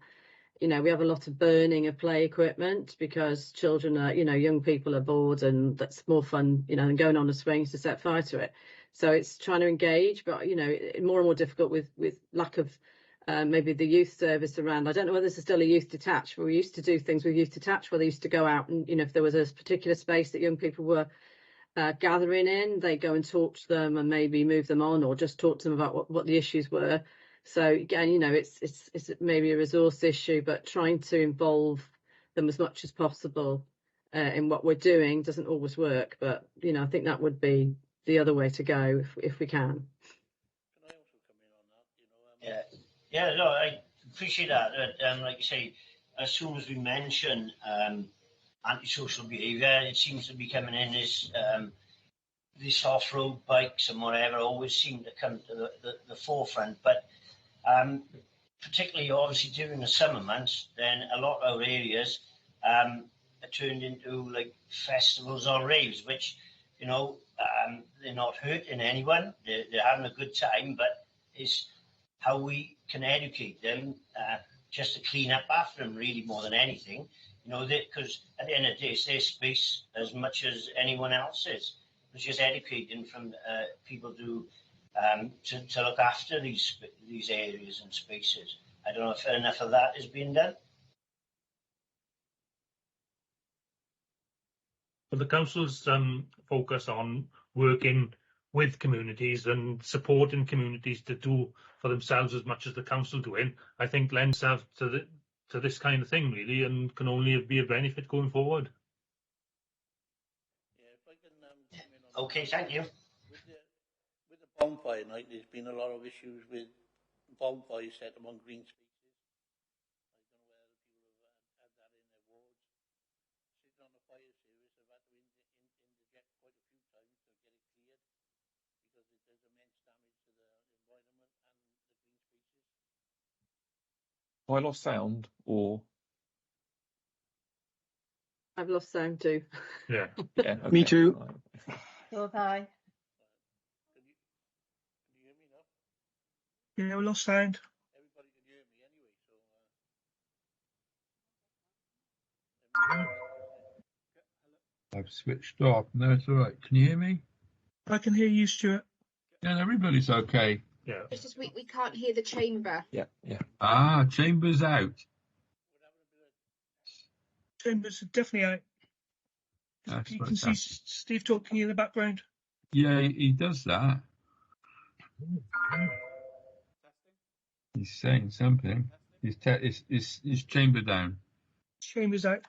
we have a lot of burning of play equipment because children are, young people are bored, and that's more fun, than going on the swings to set fire to it. So it's trying to engage, but more and more difficult with lack of maybe the youth service around. I don't know whether this is still a youth detached, but we used to do things with youth detached where they used to go out and, if there was a particular space that young people were gathering in, they go and talk to them and maybe move them on, or just talk to them about what the issues were. So again, it's maybe a resource issue, but trying to involve them as much as possible in what we're doing doesn't always work. But I think that would be the other way to go if we can. Can I also come in on that? No, I appreciate that. Like you say, as soon as we mention antisocial behaviour, it seems to be coming in as these off-road bikes and whatever always seem to come to the forefront. But particularly, obviously, during the summer months, then a lot of our areas are turned into like festivals or raves, which, they're not hurting anyone. They're having a good time, but it's how we can educate them just to clean up after them, really, more than anything. You know, because at the end of the day, it's their space as much as anyone else's. It's just educating from people to look after these areas and spaces. I don't know if enough of that is being done. But the council's focus on working with communities and supporting communities to do for themselves as much as the council doing, I think lends out to this kind of thing really, and can only be a benefit going forward. Yeah, if I can come in on Okay, thank you. With the bonfire night, there's been a lot of issues with bonfires set among green spaces. I don't know whether people have had that in their wards. Sitting on the fire service, I've had to interject quite a few times to get it cleared because it does immense damage to the environment and the green spaces. I lost sound, or I've lost sound too. Yeah. yeah, okay. Me too. So have I. Can you hear me now? Yeah, we lost sound. Everybody can hear me anyway, so I've switched off. No, it's all right. Can you hear me? I can hear you, Stuart. Yeah, everybody's okay. Yeah. It's just we can't hear the chamber. Yeah. Ah, Chamber's out. Chambers are definitely out. That's You what's can see happened. Steve talking in the background. Yeah, he does that. He's saying something. His chamber down. Chambers out.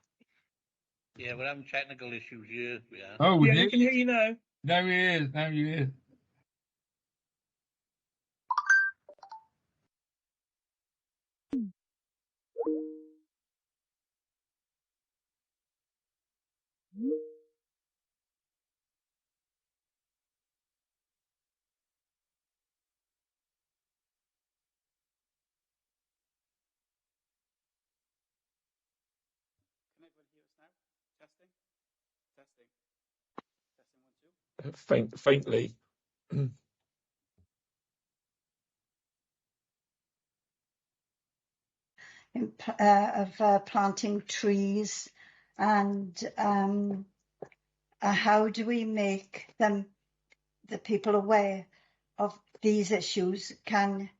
yeah, we're having technical issues here. We are. Oh, Yeah, we we did? can hear you now. Now he is. Now he is. Can everyone hear us now? Testing? Testing. Testing 1 2. Faintly. Of planting trees, and how do we make the people aware of these issues? Can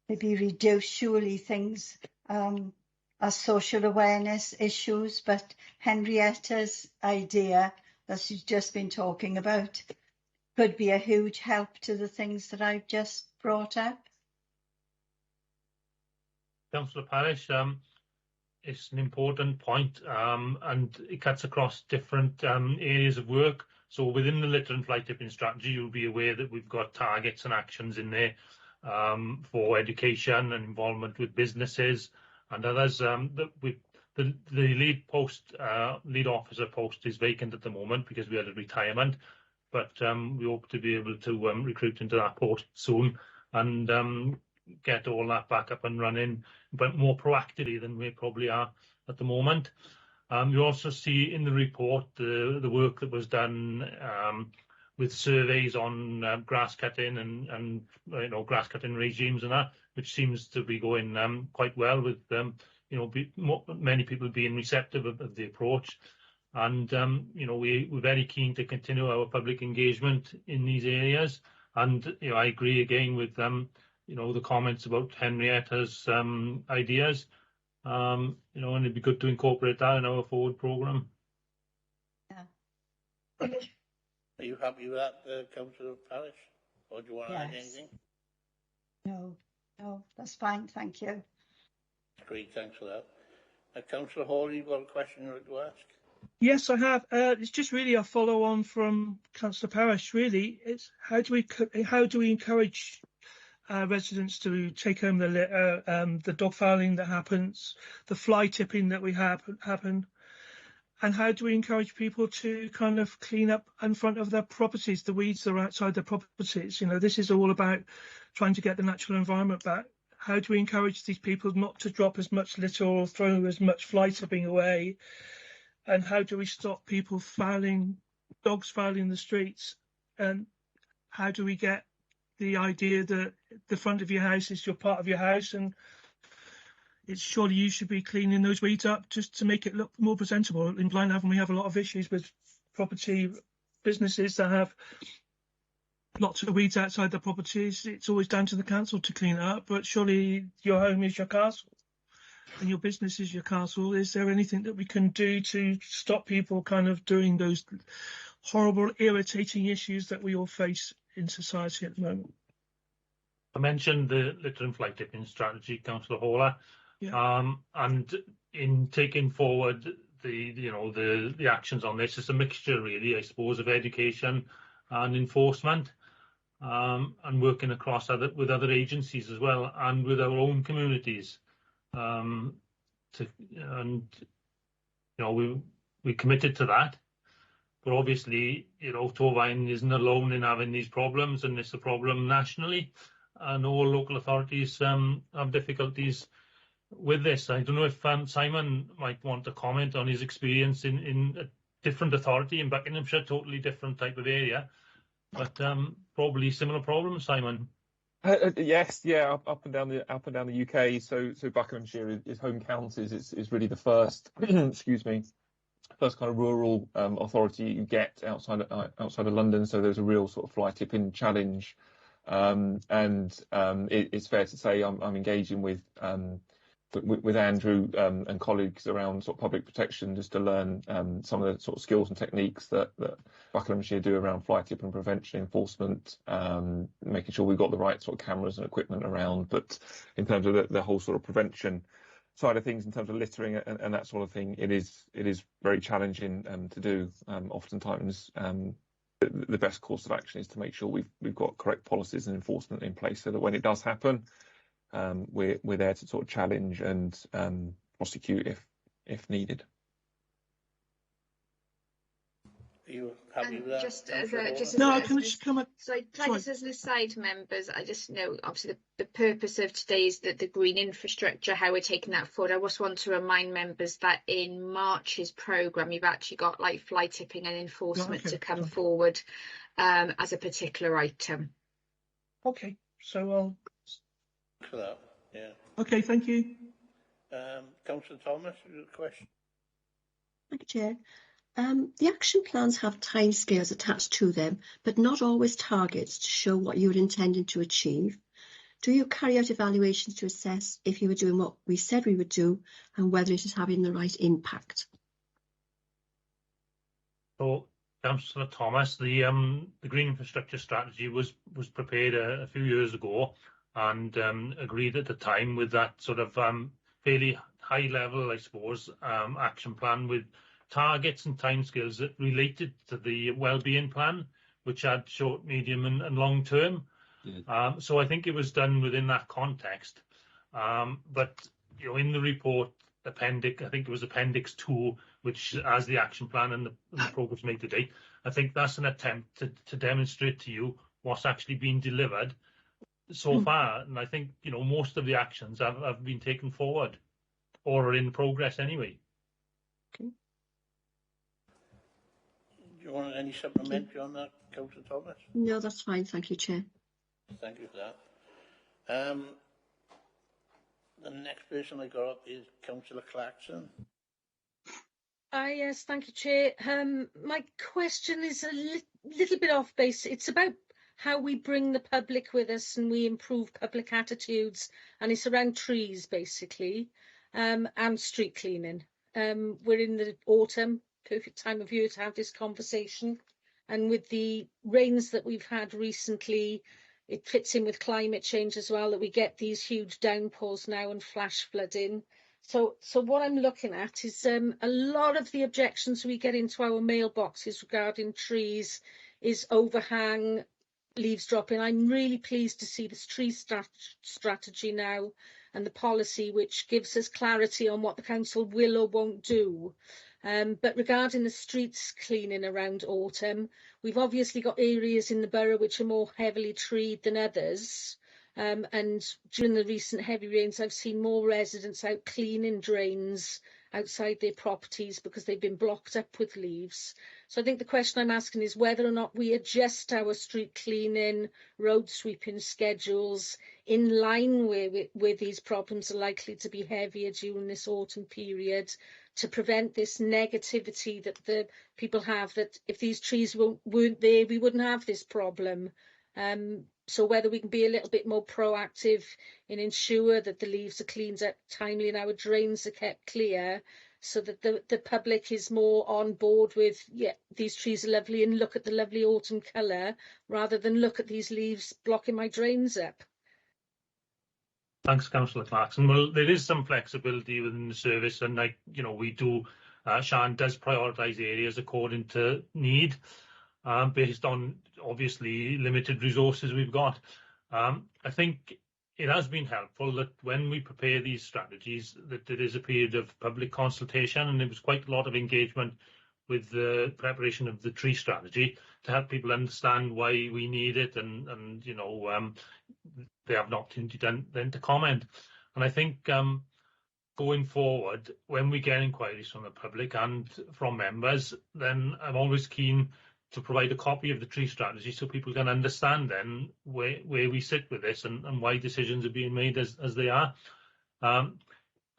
they be reduced? Surely things are social awareness issues, but Henrietta's idea that she's just been talking about could be a huge help to the things that I've just brought up. Councillor Parish, it's an important point, and it cuts across different areas of work. So within the litter and fly tipping strategy, you'll be aware that we've got targets and actions in there for education and involvement with businesses and others. The lead officer post is vacant at the moment because we had a retirement, but we hope to be able to recruit into that post soon and get all that back up and running, but more proactively than we probably are at the moment. You also see in the report the work that was done with surveys on grass cutting and grass cutting regimes and that, which seems to be going quite well with many people being receptive of the approach. And we're very keen to continue our public engagement in these areas. And I agree again with the comments about Henrietta's ideas. And it'd be good to incorporate that in our forward programme. Yeah. Are you happy with that, Councillor Parish? Or do you want to add Yes. anything? No, that's fine, thank you. Great, thanks for that. Councillor Hall, you've got a question you'd like to ask? Yes, I have. It's just really a follow on from Councillor Parish. Really, it's how do we encourage residents to take home the litter, the dog fouling that happens, the fly tipping that we happen, and how do we encourage people to kind of clean up in front of their properties, the weeds that are outside their properties? This is all about trying to get the natural environment back. How do we encourage these people not to drop as much litter or throw as much fly tipping away? And how do we stop people dogs fouling the streets? And how do we get the idea that the front of your house is your part of your house, and it's surely you should be cleaning those weeds up just to make it look more presentable. In Blaenavon, we have a lot of issues with property businesses that have lots of weeds outside their properties. It's always down to the council to clean it up, but surely your home is your castle and your business is your castle. Is there anything that we can do to stop people kind of doing those horrible, irritating issues that we all face in society at the moment? I mentioned the litter and fly tipping strategy, Councillor Hawler, and in taking forward the actions on this, it's a mixture really, I suppose, of education and enforcement, and working across with other agencies as well, and with our own communities. We committed to that, but obviously, Torfaen isn't alone in having these problems, and it's a problem nationally, and all local authorities have difficulties with this. I don't know if Simon might want to comment on his experience in a different authority in Buckinghamshire, totally different type of area, but probably similar problems, Simon. Yes, yeah, up and down the UK. So Buckinghamshire is home counties. It's really the first, excuse me, first kind of rural authority you get outside of London. So there's a real sort of fly tipping challenge, and it's fair to say I'm engaging with Andrew and colleagues around sort of public protection, just to learn some of the sort of skills and techniques that Buckinghamshire do around fly tipping prevention, enforcement, making sure we've got the right sort of cameras and equipment around. But in terms of the whole sort of prevention side of things, in terms of littering and that sort of thing, it is very challenging to do. Oftentimes, the best course of action is to make sure we've got correct policies and enforcement in place, so that when it does happen, we're there to sort of challenge and prosecute if needed. Are you happy with that? Just as an aside, members, I just know obviously the purpose of today is that the green infrastructure, how we're taking that forward. I just want to remind members that in March's programme, you've actually got like fly tipping and enforcement to come forward as a particular item. Okay, so I'll. For that, yeah. Okay, thank you. Councillor Thomas, your question. Thank you, Chair. The action plans have timescales attached to them, but not always targets to show what you are intending to achieve. Do you carry out evaluations to assess if you were doing what we said we would do and whether it is having the right impact? So, Councillor Thomas, the Green Infrastructure Strategy was prepared a few years ago, and agreed at the time with that sort of fairly high level, I suppose, action plan with targets and timescales that related to the wellbeing plan, which had short, medium and long term. So I think it was done within that context. But in the report appendix, I think it was Appendix 2, which has the action plan and the progress made to date. I think that's an attempt to demonstrate to you what's actually been delivered so far, and I think most of the actions have been taken forward or are in progress anyway. Okay. Do you want any supplementary on that, Councillor Thomas? No, that's fine. Thank you, Chair. Thank you for that. The next person I got up is Councillor Clarkson. Yes, thank you, Chair. My question is a little bit off base. It's about how we bring the public with us and we improve public attitudes, and it's around trees basically, and street cleaning. We're in the autumn, perfect time of year to have this conversation, and with the rains that we've had recently, it fits in with climate change as well, that we get these huge downpours now and flash flooding. So what I'm looking at is a lot of the objections we get into our mailboxes regarding trees is overhang, leaves dropping. I'm really pleased to see this tree strategy now and the policy which gives us clarity on what the council will or won't do. But regarding the streets cleaning around autumn, we've obviously got areas in the borough which are more heavily treed than others. And during the recent heavy rains, I've seen more residents out cleaning drains outside their properties because they've been blocked up with leaves. So I think the question I'm asking is whether or not we adjust our street cleaning, road sweeping schedules in line where these problems are likely to be heavier during this autumn period, to prevent this negativity that the people have, that if these trees weren't there, we wouldn't have this problem. So whether we can be a little bit more proactive in ensure that the leaves are cleaned up timely and our drains are kept clear, so that the public is more on board with, yeah, these trees are lovely and look at the lovely autumn colour, rather than look at these leaves blocking my drains up. Thanks, Councillor Clarkson. Well, there is some flexibility within the service, and we do. Sian does prioritise areas according to need, based on obviously limited resources we've got. I think it has been helpful that when we prepare these strategies, that there is a period of public consultation, and there was quite a lot of engagement with the preparation of the tree strategy to help people understand why we need it, and they have an opportunity then to comment. And I think going forward, when we get inquiries from the public and from members, then I'm always keen to provide a copy of the tree strategy so people can understand then where we sit with this, and why decisions are being made as they are.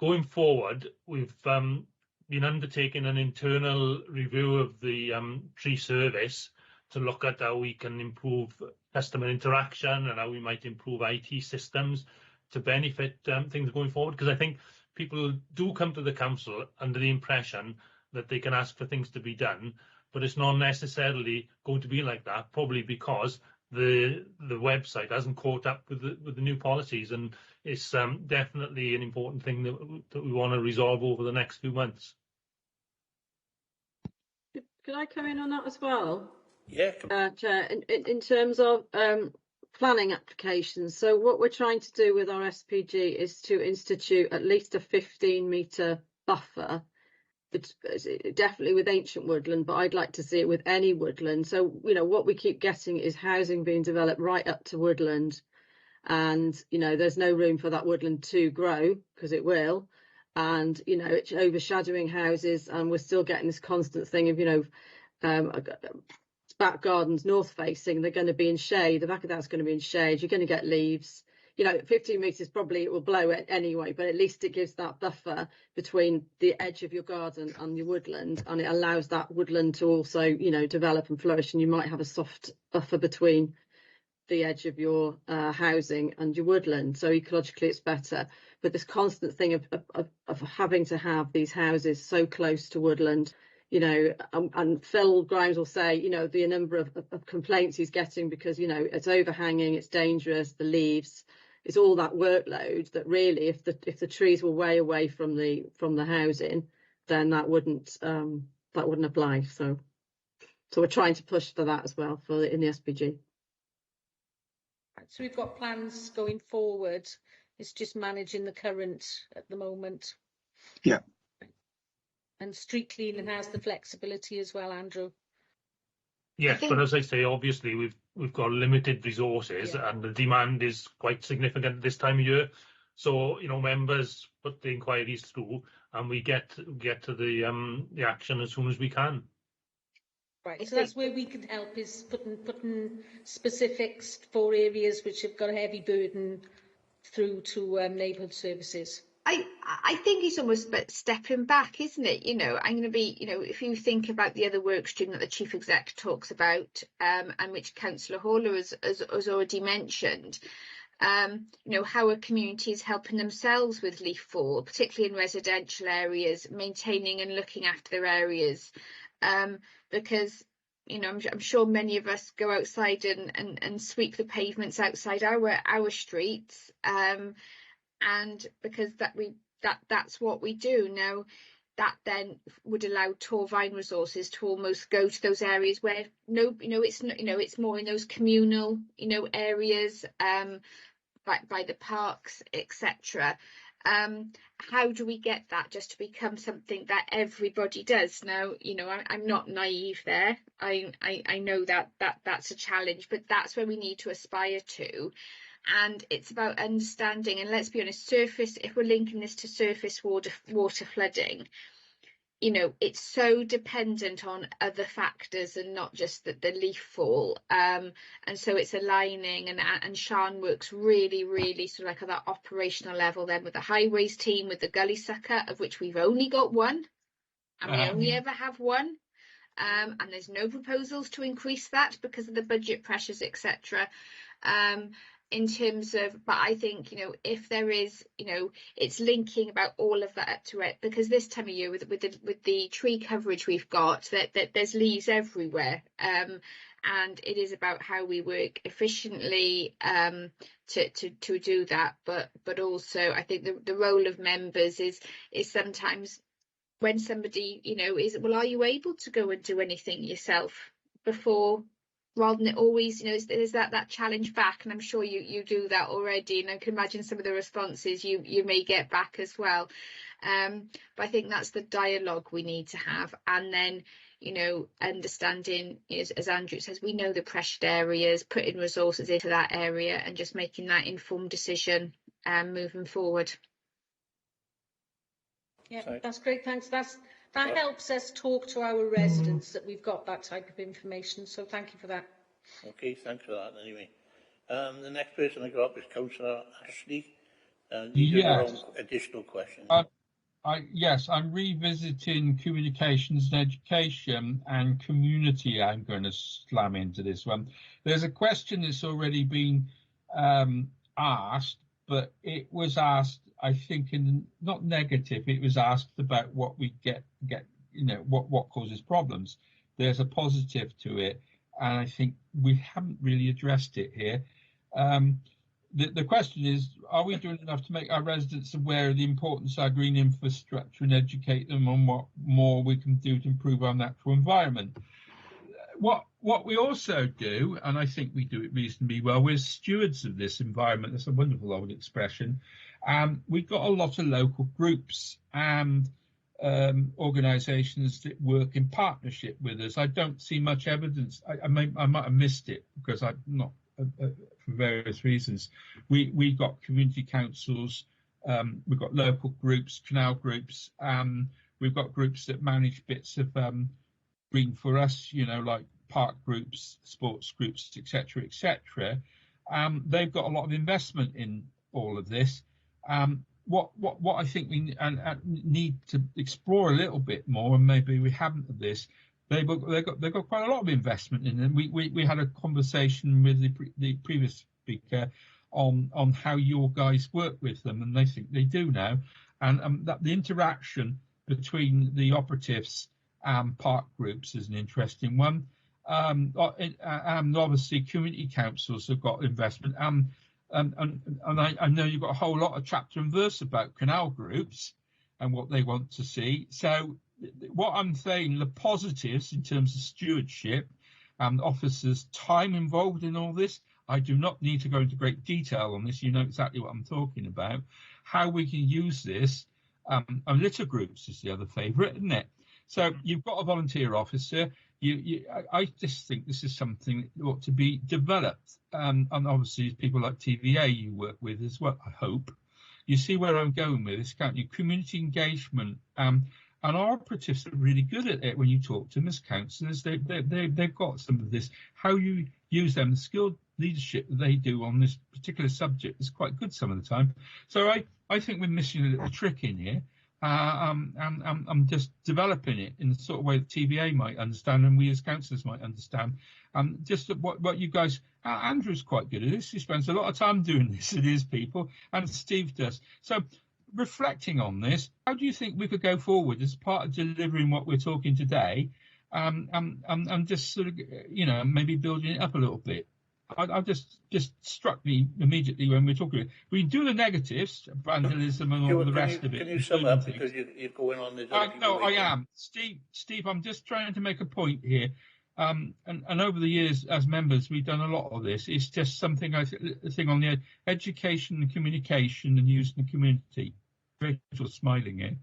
Going forward, we've been undertaking an internal review of the tree service to look at how we can improve customer interaction and how we might improve IT systems to benefit things going forward. Because I think people do come to the council under the impression that they can ask for things to be done, but it's not necessarily going to be like that, probably because the website hasn't caught up with the new policies, and it's definitely an important thing that we want to resolve over the next few months. Could I come in on that as well? Yeah. Chair, in terms of planning applications, so what we're trying to do with our SPG is to institute at least a 15-metre buffer. It's definitely with ancient woodland, but I'd like to see it with any woodland. So, what we keep getting is housing being developed right up to woodland, and, there's no room for that woodland to grow, because it will. And, it's overshadowing houses, and we're still getting this constant thing of, back gardens north facing, they're going to be in shade, the back of that's going to be in shade, you're going to get leaves. 15 metres probably it will blow it anyway, but at least it gives that buffer between the edge of your garden and your woodland, and it allows that woodland to also, develop and flourish, and you might have a soft buffer between the edge of your housing and your woodland, so ecologically it's better. But this constant thing of having to have these houses so close to woodland, and Phil Grimes will say, the number of complaints he's getting because, it's overhanging, it's dangerous, the leaves, it's all that workload that really, if the trees were way away from the housing, then that wouldn't apply. So we're trying to push for that as well in the SPG. So we've got plans going forward. It's just managing the current at the moment. Yeah. And street cleaning has the flexibility as well, Andrew. Yes, but as I say, obviously we've got limited resources, and the demand is quite significant this time of year. So members put the inquiries through, and we get to the action as soon as we can. Right, so that's where we can help, is putting specifics for areas which have got a heavy burden through to neighbourhood services. I think it's almost about stepping back, isn't it? I'm going to be, if you think about the other work stream that the Chief Exec talks about, and which Councillor Haller has already mentioned, how are communities helping themselves with leaf fall, particularly in residential areas, maintaining and looking after their areas, because I'm sure many of us go outside and sweep the pavements outside our streets, and because that's what we do now. That then would allow Torvine Resources to almost go to those areas where it's more in those communal areas, by the parks, etc. How do we get that just to become something that everybody does? Now, I'm not naive there. I know that's a challenge, but that's where we need to aspire to. And it's about understanding, and let's be honest, if we're linking this to surface water flooding, you know, it's so dependent on other factors and not just the leaf fall. And so it's aligning, and Sian works really, really sort of like at that operational level then with the highways team, with the gully sucker, of which we've only got one, and we only ever have one. And there's no proposals to increase that because of the budget pressures, etc. In terms of, but I think, you know, if there is, you know, it's linking about all of that up to it, because this time of year with the tree coverage we've got, that there's leaves everywhere, and it is about how we work efficiently to do that, but also I think the role of members is sometimes when somebody, you know, is, well, are you able to go and do anything yourself before, rather than it always, you know, there's that challenge back, and I'm sure you do that already, and I can imagine some of the responses you may get back as well. But I think that's the dialogue we need to have, and then, you know, understanding, as Andrew says, we know the pressured areas, putting resources into that area, and just making that informed decision moving forward. Yeah, that's great. Thanks. That helps us talk to our residents that we've got that type of information. So thank you for that. Okay, thanks for that. Anyway, the next person I got is Councillor Ashley. These are your own additional questions. Yes, I'm revisiting communications and education and community. I'm going to slam into this one. There's a question that's already been asked, but it was asked, I think, in not negative. It was asked about what we get, you know, what causes problems. There's a positive to it, and I think we haven't really addressed it here. The question is, are we doing enough to make our residents aware of the importance of our green infrastructure and educate them on what more we can do to improve our natural environment? What we also do, and I think we do it reasonably well, we're stewards of this environment. That's a wonderful old expression. We've got a lot of local groups and organisations that work in partnership with us. I don't see much evidence. I might have missed it because I'm not, for various reasons. We got community councils, we've got local groups, canal groups, we've got groups that manage bits of Green for Us, you know, like park groups, sports groups, etc., etc. They've got a lot of investment in all of this. What I think we need to explore a little bit more, and maybe we haven't of this. They've got quite a lot of investment in them. We had a conversation with the previous speaker on how your guys work with them, and they think they do now, and that the interaction between the operatives and park groups is an interesting one. And obviously community councils have got investment, and I know you've got a whole lot of chapter and verse about canal groups and what they want to see. So what I'm saying, the positives in terms of stewardship and officers' time involved in all this, I do not need to go into great detail on this. You know exactly what I'm talking about. How we can use this, and litter groups is the other favourite, isn't it? So you've got a volunteer officer. I just think this is something that ought to be developed. And obviously people like TVA you work with as well, I hope. You see where I'm going with this, can't you? Community engagement. And our operatives are really good at it when you talk to them as councillors. They've got some of this. How you use them, the skilled leadership that they do on this particular subject is quite good some of the time. So I think we're missing a little trick in here. I'm just developing it in the sort of way that TVA might understand and we as councillors might understand. Just what you guys, Andrew's quite good at this. He spends a lot of time doing this with his people, and Steve does. So reflecting on this, how do you think we could go forward as part of delivering what we're talking today, and just sort of, you know, maybe building it up a little bit? I just struck me immediately when we're talking. We do the negatives, vandalism and all the rest of it. Can you sum up, because you're going on this? No, I am. Steve, I'm just trying to make a point here. And over the years, as members, we've done a lot of this. It's just something I think on the education and communication and using the community. Rachel's smiling here.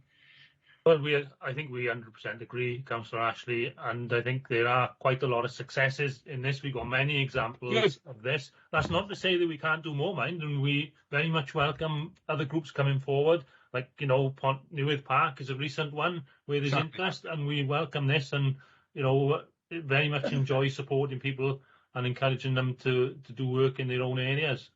Well, I think we 100% agree, Councillor Ashley, and I think there are quite a lot of successes in this. We've got many examples of this. That's not to say that we can't do more, mind, and we very much welcome other groups coming forward. Like, you know, Pont Newydd Park is a recent one where there's interest, and we welcome this, and, you know, very much enjoy supporting people and encouraging them to do work in their own areas.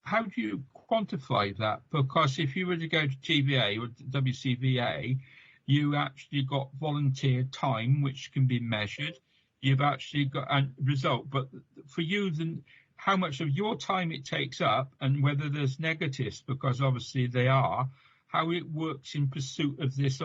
How do you quantify that? Because if you were to go to TVA or WCVA, you actually got volunteer time, which can be measured. You've actually got a result. But for you, then, how much of your time it takes up and whether there's negatives, because obviously they are, how it works in pursuit of this,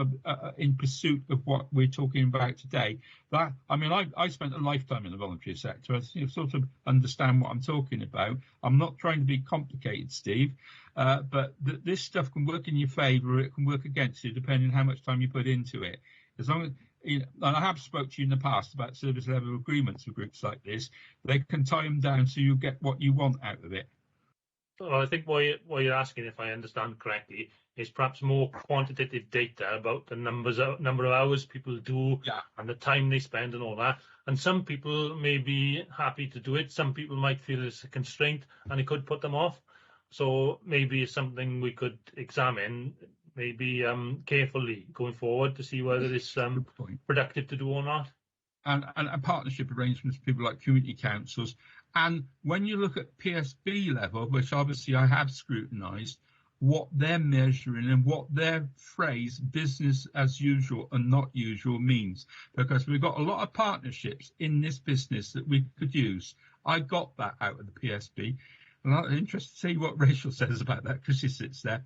in pursuit of what we're talking about today. That, I mean, I spent a lifetime in the voluntary sector. I sort of understand what I'm talking about. I'm not trying to be complicated, Steve, but this stuff can work in your favour or it can work against you, depending on how much time you put into it. As long as, you know, and I have spoke to you in the past about service level agreements with groups like this. They can tie them down so you get what you want out of it. Well, I think what you're asking, if I understand correctly, is perhaps more quantitative data about the number of hours people do and the time they spend and all that. And some people may be happy to do it. Some people might feel it's a constraint and it could put them off. So maybe it's something we could examine, maybe carefully going forward to see whether it's productive to do or not. And partnership arrangements with people like community councils. And when you look at PSB level, which obviously I have scrutinised, what they're measuring and what their phrase business as usual and not usual means, because we've got a lot of partnerships in this business that we could use. I got that out of the PSB, and I'm interested to see what Rachel says about that because she sits there.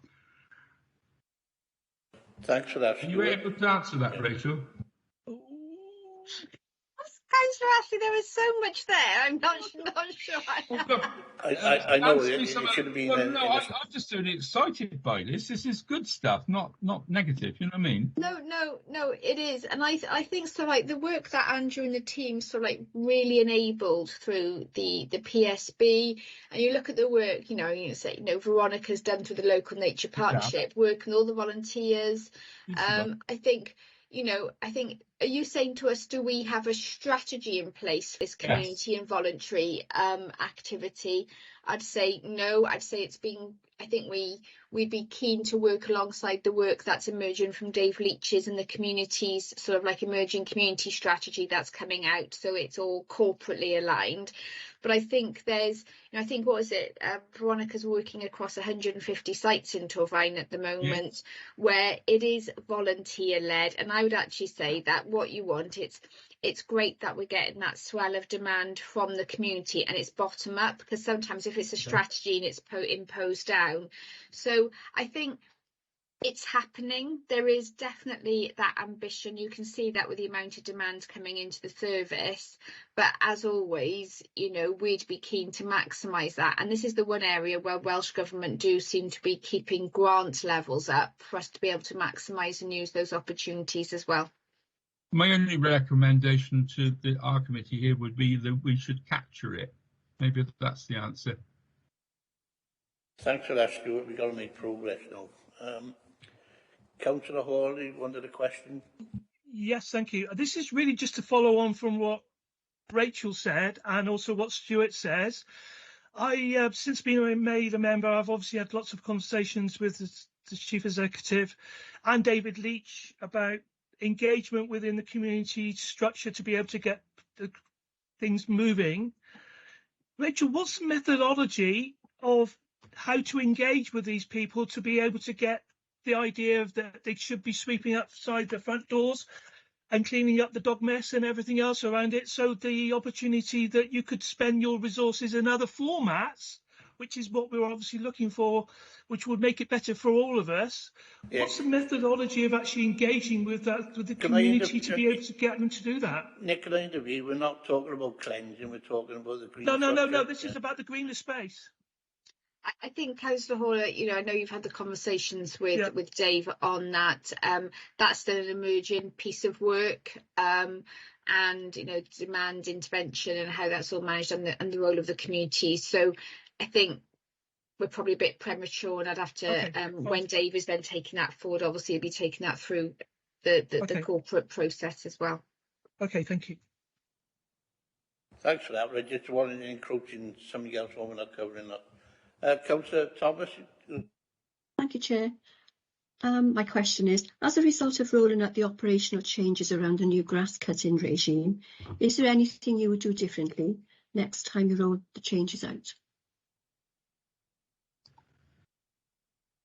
Thanks for that, Stuart. Are you able to answer that, Rachel? Councillor Ashley, there is so much there. I'm not sure. I know it should have been. I'm just really excited by this. This is good stuff, not negative. You know what I mean? No, it is, and I think so. Like the work that Andrew and the team sort of like really enabled through the PSB, and you look at the work. Veronica's done through the local nature partnership, working with all the volunteers. I think. Are you saying to us, do we have a strategy in place for this community and voluntary activity? I'd say no. I'd say I think we'd be keen to work alongside the work that's emerging from Dave Leach's and the community's sort of like emerging community strategy that's coming out. So it's all corporately aligned. But I think Veronica's working across 150 sites in Torfaen at the moment, where it is volunteer led. And I would actually say that what you want, it's great that we're getting that swell of demand from the community and it's bottom up, because sometimes if it's a strategy and it's imposed down. So I think it's happening. There is definitely that ambition. You can see that with the amount of demand coming into the service. But as always, we'd be keen to maximise that. And this is the one area where Welsh Government do seem to be keeping grant levels up for us to be able to maximise and use those opportunities as well. My only recommendation to our committee here would be that we should capture it. Maybe that's the answer. Thanks for that, Stuart. We've got to make progress now. Councillor Hall, you wanted a question? Yes, thank you. This is really just to follow on from what Rachel said and also what Stuart says. I, since being made a member, I've obviously had lots of conversations with the Chief Executive and David Leach about engagement within the community structure to be able to get the things moving. Rachel, what's the methodology of how to engage with these people to be able to get the idea of that they should be sweeping outside the front doors and cleaning up the dog mess and everything else around it, so the opportunity that you could spend your resources in other formats, which is what we're obviously looking for, which would make it better for all of us. What's the methodology of actually engaging with the community to be able to get them to do that? Nick, can I interview? We're not talking about cleansing, we're talking about the green No, this is about the greener space. I think, Councillor Hall, I know you've had the conversations with Dave on that. That's still an emerging piece of work, and demand intervention and how that's all managed and the role of the community. So I think we're probably a bit premature, and I'd have to when Dave is then taking that forward, obviously he'll be taking that through the corporate process as well. Okay, thank you. Thanks for that. I just wanted to encroach in something else when we're not covering that. Councillor Thomas. Thank you, Chair. My question is, as a result of rolling out the operational changes around the new grass cutting regime, is there anything you would do differently next time you roll the changes out?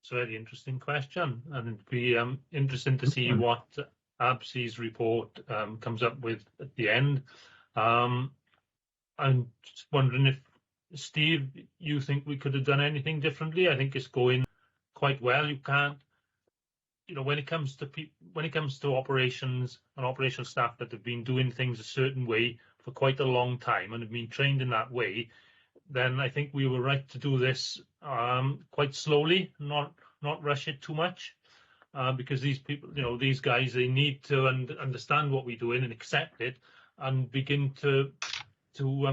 It's a very interesting question, and it'd be interesting to see what ABSI's report comes up with at the end. I'm just wondering if, Steve, you think we could have done anything differently? I think it's going quite well. You can't, when it comes to operations and operational staff that have been doing things a certain way for quite a long time and have been trained in that way, then I think we were right to do this quite slowly, not rush it too much, because these people, these guys, they need to understand what we're doing and accept it and begin to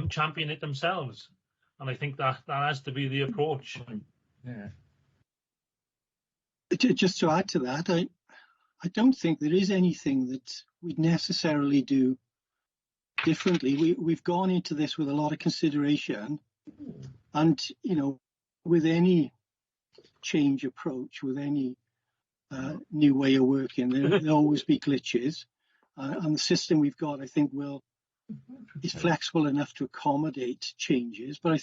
champion it themselves. And I think that has to be the approach. Yeah. Just to add to that, I don't think there is anything that we'd necessarily do differently. We've gone into this with a lot of consideration, and with any change approach, with any new way of working, there'll always be glitches, and the system we've got, I think, is flexible enough to accommodate changes. But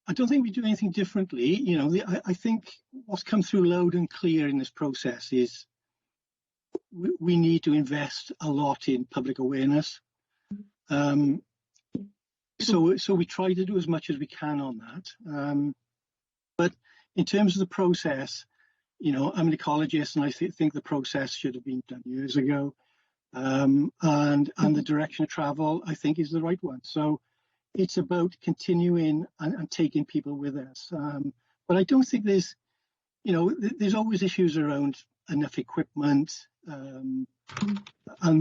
I don't think we do anything differently. I think what's come through loud and clear in this process is we need to invest a lot in public awareness. So we try to do as much as we can on that. But in terms of the process, I'm an ecologist, and I think the process should have been done years ago. And the direction of travel, I think, is the right one. So it's about continuing and taking people with us. But I don't think there's always issues around enough equipment and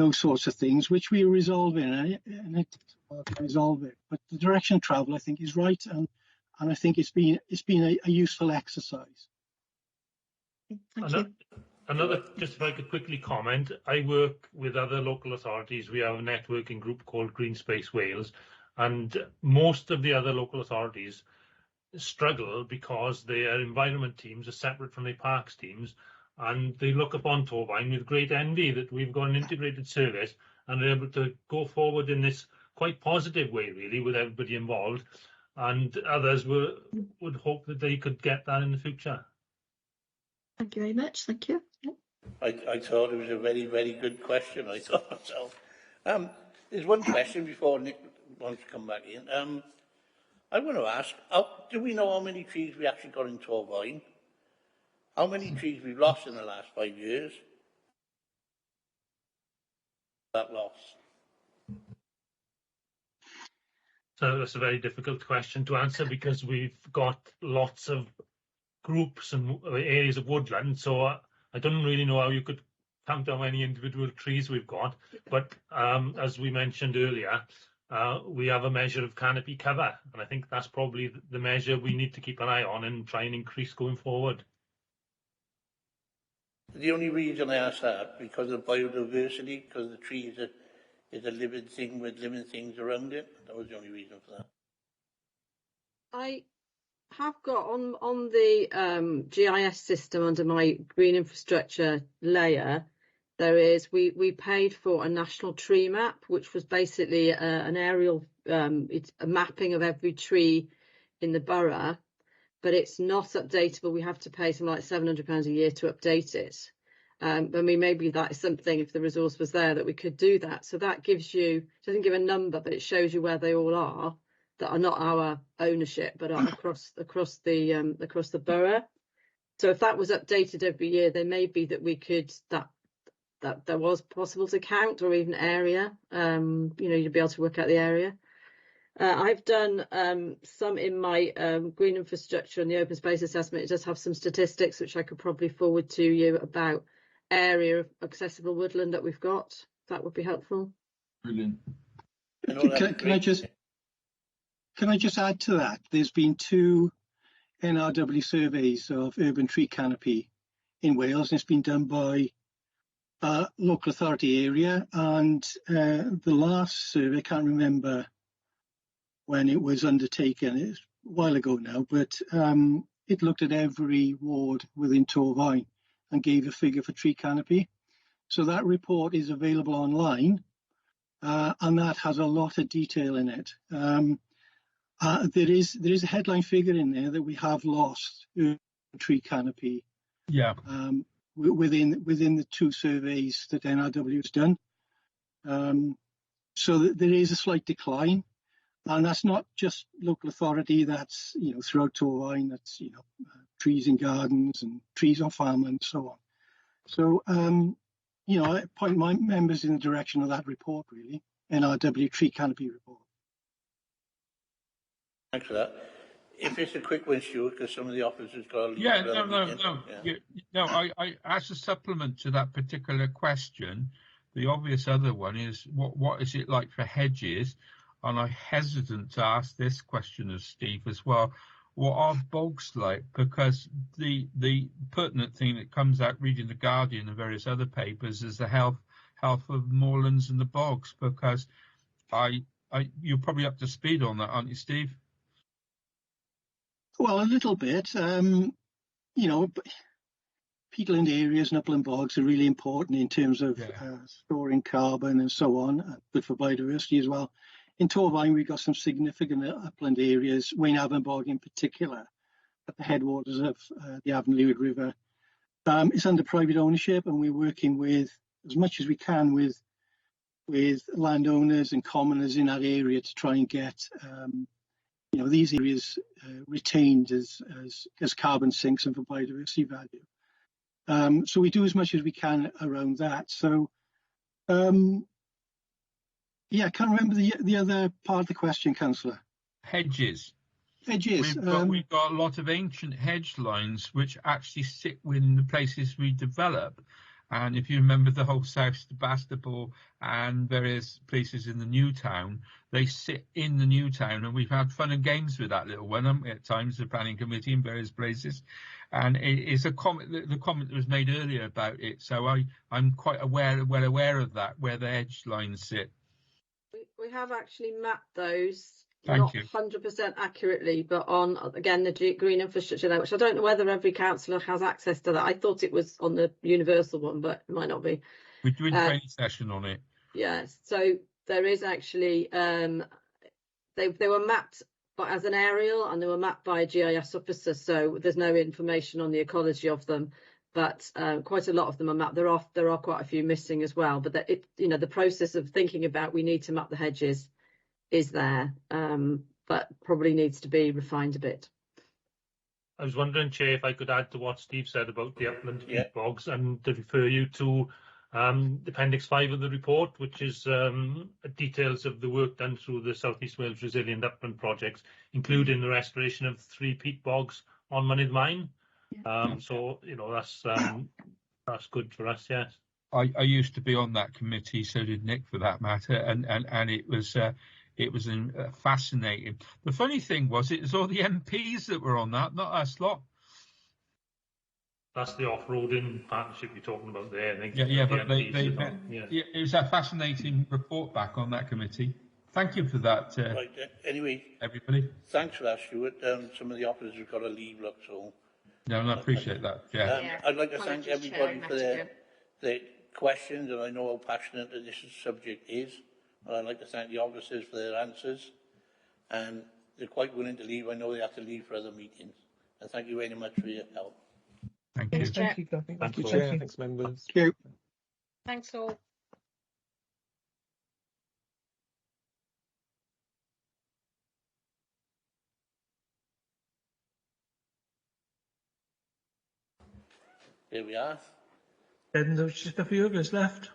those sorts of things, which we are resolving, and it's hard to resolve it. But the direction of travel, I think, is right, and I think it's been a useful exercise. Thank you. Just if I could quickly comment, I work with other local authorities. We have a networking group called Green Space Wales, and most of the other local authorities struggle because their environment teams are separate from their parks teams, and they look upon Torfaen with great envy that we've got an integrated service and are able to go forward in this quite positive way, really, with everybody involved, and others would hope that they could get that in the future. Thank you very much. Thank you. I thought it was a very, very good question, I thought myself. There's one question before Nick wants to come back in. I want to ask, do we know how many trees we actually got in Torfaen? How many trees we've lost in the last 5 years? That loss. So that's a very difficult question to answer because we've got lots of groups and areas of woodland, so I don't really know how you could count how many individual trees we've got, but as we mentioned earlier, we have a measure of canopy cover, and I think that's probably the measure we need to keep an eye on and try and increase going forward. The only reason I ask that, because of biodiversity, because the trees is a living thing with living things around it. That was the only reason for that. I have got on the GIS system under my green infrastructure layer, we paid for a national tree map, which was basically an aerial, it's a mapping of every tree in the borough, but it's not updatable. We have to pay something like £700 a year to update it. I mean, maybe that is something, if the resource was there, that we could do that. So that gives you, doesn't give a number, but it shows you where they all are that are not our ownership, but are across the borough. So if that was updated every year, there may be that we could that there was possible to count, or even area. You'd be able to work out the area. I've done some in my green infrastructure and the open space assessment. It does have some statistics which I could probably forward to you about area of accessible woodland that we've got. That would be helpful. Brilliant. Can I just add to that? There's been 2 NRW surveys of urban tree canopy in Wales, and it's been done by local authority area, and the last survey, I can't remember when it was undertaken, it's a while ago now, but it looked at every ward within Torfaen and gave a figure for tree canopy. So that report is available online, and that has a lot of detail in it. There is a headline figure in there that we have lost tree canopy. Yeah. Within the 2 surveys that NRW has done. So there is a slight decline, and that's not just local authority, that's, throughout Torfaen, that's, trees in gardens and trees on farmland and so on. So, I point my members in the direction of that report, really, NRW tree canopy report. Thanks for that. If it's a quick one, Stuart, because some of the officers got to leave. Yeah, no. I as a supplement to that particular question, the obvious other one is what is it like for hedges? And I'm hesitant to ask this question of Steve as well. What are bogs like? Because the pertinent thing that comes out reading the Guardian and various other papers is the health of moorlands and the bogs. Because you're probably up to speed on that, aren't you, Steve? Well, a little bit. Peatland areas and upland bogs are really important in terms of storing carbon and so on, good for biodiversity as well. In Torfaen, we've got some significant upland areas, Wainavon Bog in particular, at the headwaters of the Afon Llwyd River. It's under private ownership, and we're working with, as much as we can, with landowners and commoners in that area to try and get these areas retained as carbon sinks and for biodiversity value. So we do as much as we can around that. So, I can't remember the other part of the question, Councillor. Hedges. Hedges. We've got a lot of ancient hedge lines which actually sit within the places we develop. And if you remember the whole South Sebastopol and various places in the new town, they sit in the new town, and we've had fun and games with that little one, haven't we, at times, the planning committee in various places. And it is the comment that was made earlier about it. So I'm quite well aware of that, where the hedge lines sit. We have actually mapped those. Thank not you. 100% accurately, but on, again, the green infrastructure there, which I don't know whether every councillor has access to that. I thought it was on the universal one, but it might not be. We're doing a training session on it. Yes, so there is actually, they were mapped as an aerial, and they were mapped by a GIS officer, so there's no information on the ecology of them, but quite a lot of them are mapped. There are quite a few missing as well, but the process of thinking about we need to map the hedges is there, but probably needs to be refined a bit. I was wondering, Chair, if I could add to what Steve said about the upland peat bogs, and to refer you to Appendix 5 of the report, which is details of the work done through the South East Wales Resilient Upland projects, including the restoration of 3 peat bogs on Mynydd Mine. So, that's good for us, yes. I used to be on that committee, so did Nick, for that matter, and it was fascinating. The funny thing was, it was all the MPs that were on that, not us lot. That's the off-roading partnership you're talking about there, I think. Yeah, but it was a fascinating report back on that committee. Thank you for that. Right, anyway, everybody. Thanks for that, Stuart. Some of the officers have got to leave, look, so. No, I appreciate that. Yeah. I'd like to thank everybody for their questions, and I know how passionate this subject is. I'd like to thank the officers for their answers, and they're quite willing to leave. I know they have to leave for other meetings. And thank you very much for your help. Thank you. Thank you, Kathy. Thank you, Chair. Thanks, members. Thank you. Thanks all. There we are. Then there's just a few of us left.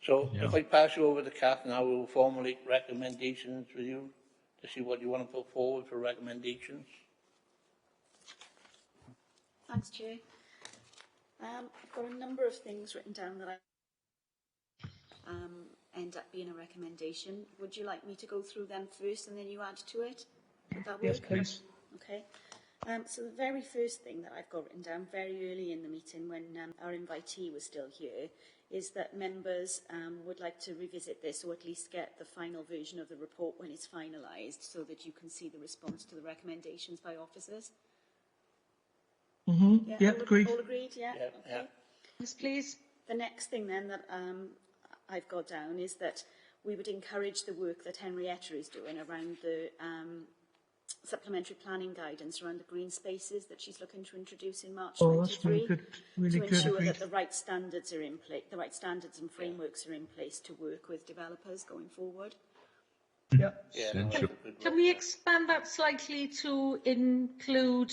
So if I pass you over to Kath now, we'll formulate recommendations with you to see what you want to put forward for recommendations. Thanks, Chair. I've got a number of things written down that I end up being a recommendation. Would you like me to go through them first and then you add to it? Would that work? Yes, please. Okay. So the very first thing that I've got written down very early in the meeting when our invitee was still here is that members would like to revisit this, or at least get the final version of the report when it's finalised, so that you can see the response to the recommendations by officers. Mm-hmm. Yeah, agreed. All agreed, yeah? Yeah, okay. yeah. Yes, please. The next thing then that I've got down is that we would encourage the work that Henrietta is doing around the supplementary planning guidance around the green spaces that she's looking to introduce in March 23. That's really good. Really to good. ensure Agreed. that the right standards are in place, the right standards and frameworks are in place to work with developers going forward. Yeah. Can we expand that slightly to include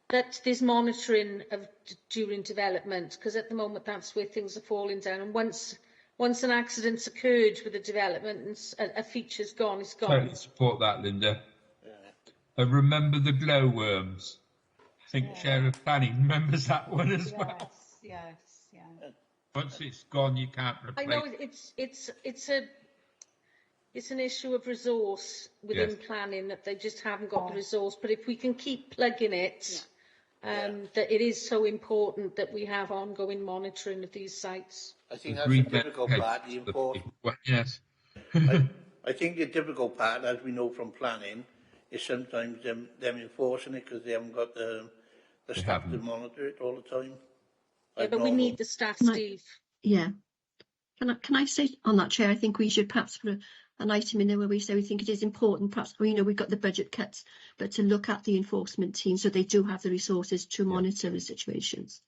that there's monitoring of during development? Because at the moment that's where things are falling down. And once an accident's occurred with a development and a feature's gone, it's gone. Totally support that, Linda. And remember the glowworms. I think Chair of Planning remembers that one as well. Yes. Once it's gone, you can't I replace know it's an issue of resource within planning, that they just haven't got the resource. But if we can keep plugging it, that it is so important that we have ongoing monitoring of these sites. I think that's the difficult part, the important. Yes. I think the difficult part, as we know from planning, is sometimes them enforcing it because they haven't got the staff to monitor it all the time. Yeah, but we need the staff, Steve. Yeah. Can I say on that, Chair, I think we should perhaps put an item in there where we say we think it is important, perhaps, we've got the budget cuts, but to look at the enforcement team so they do have the resources to monitor the situations.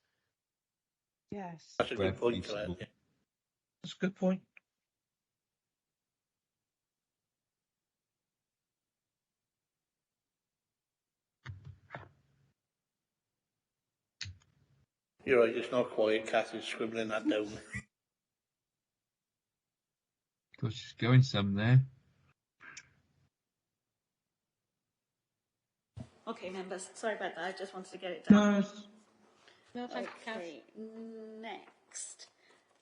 Yes. That's a good point, Claire. That's a good point. You're right, it's not quiet. Catherine's scribbling that down. Gosh, she's going some there. Okay, members, sorry about that. I just wanted to get it down. No, thank you, Kath. Okay, next.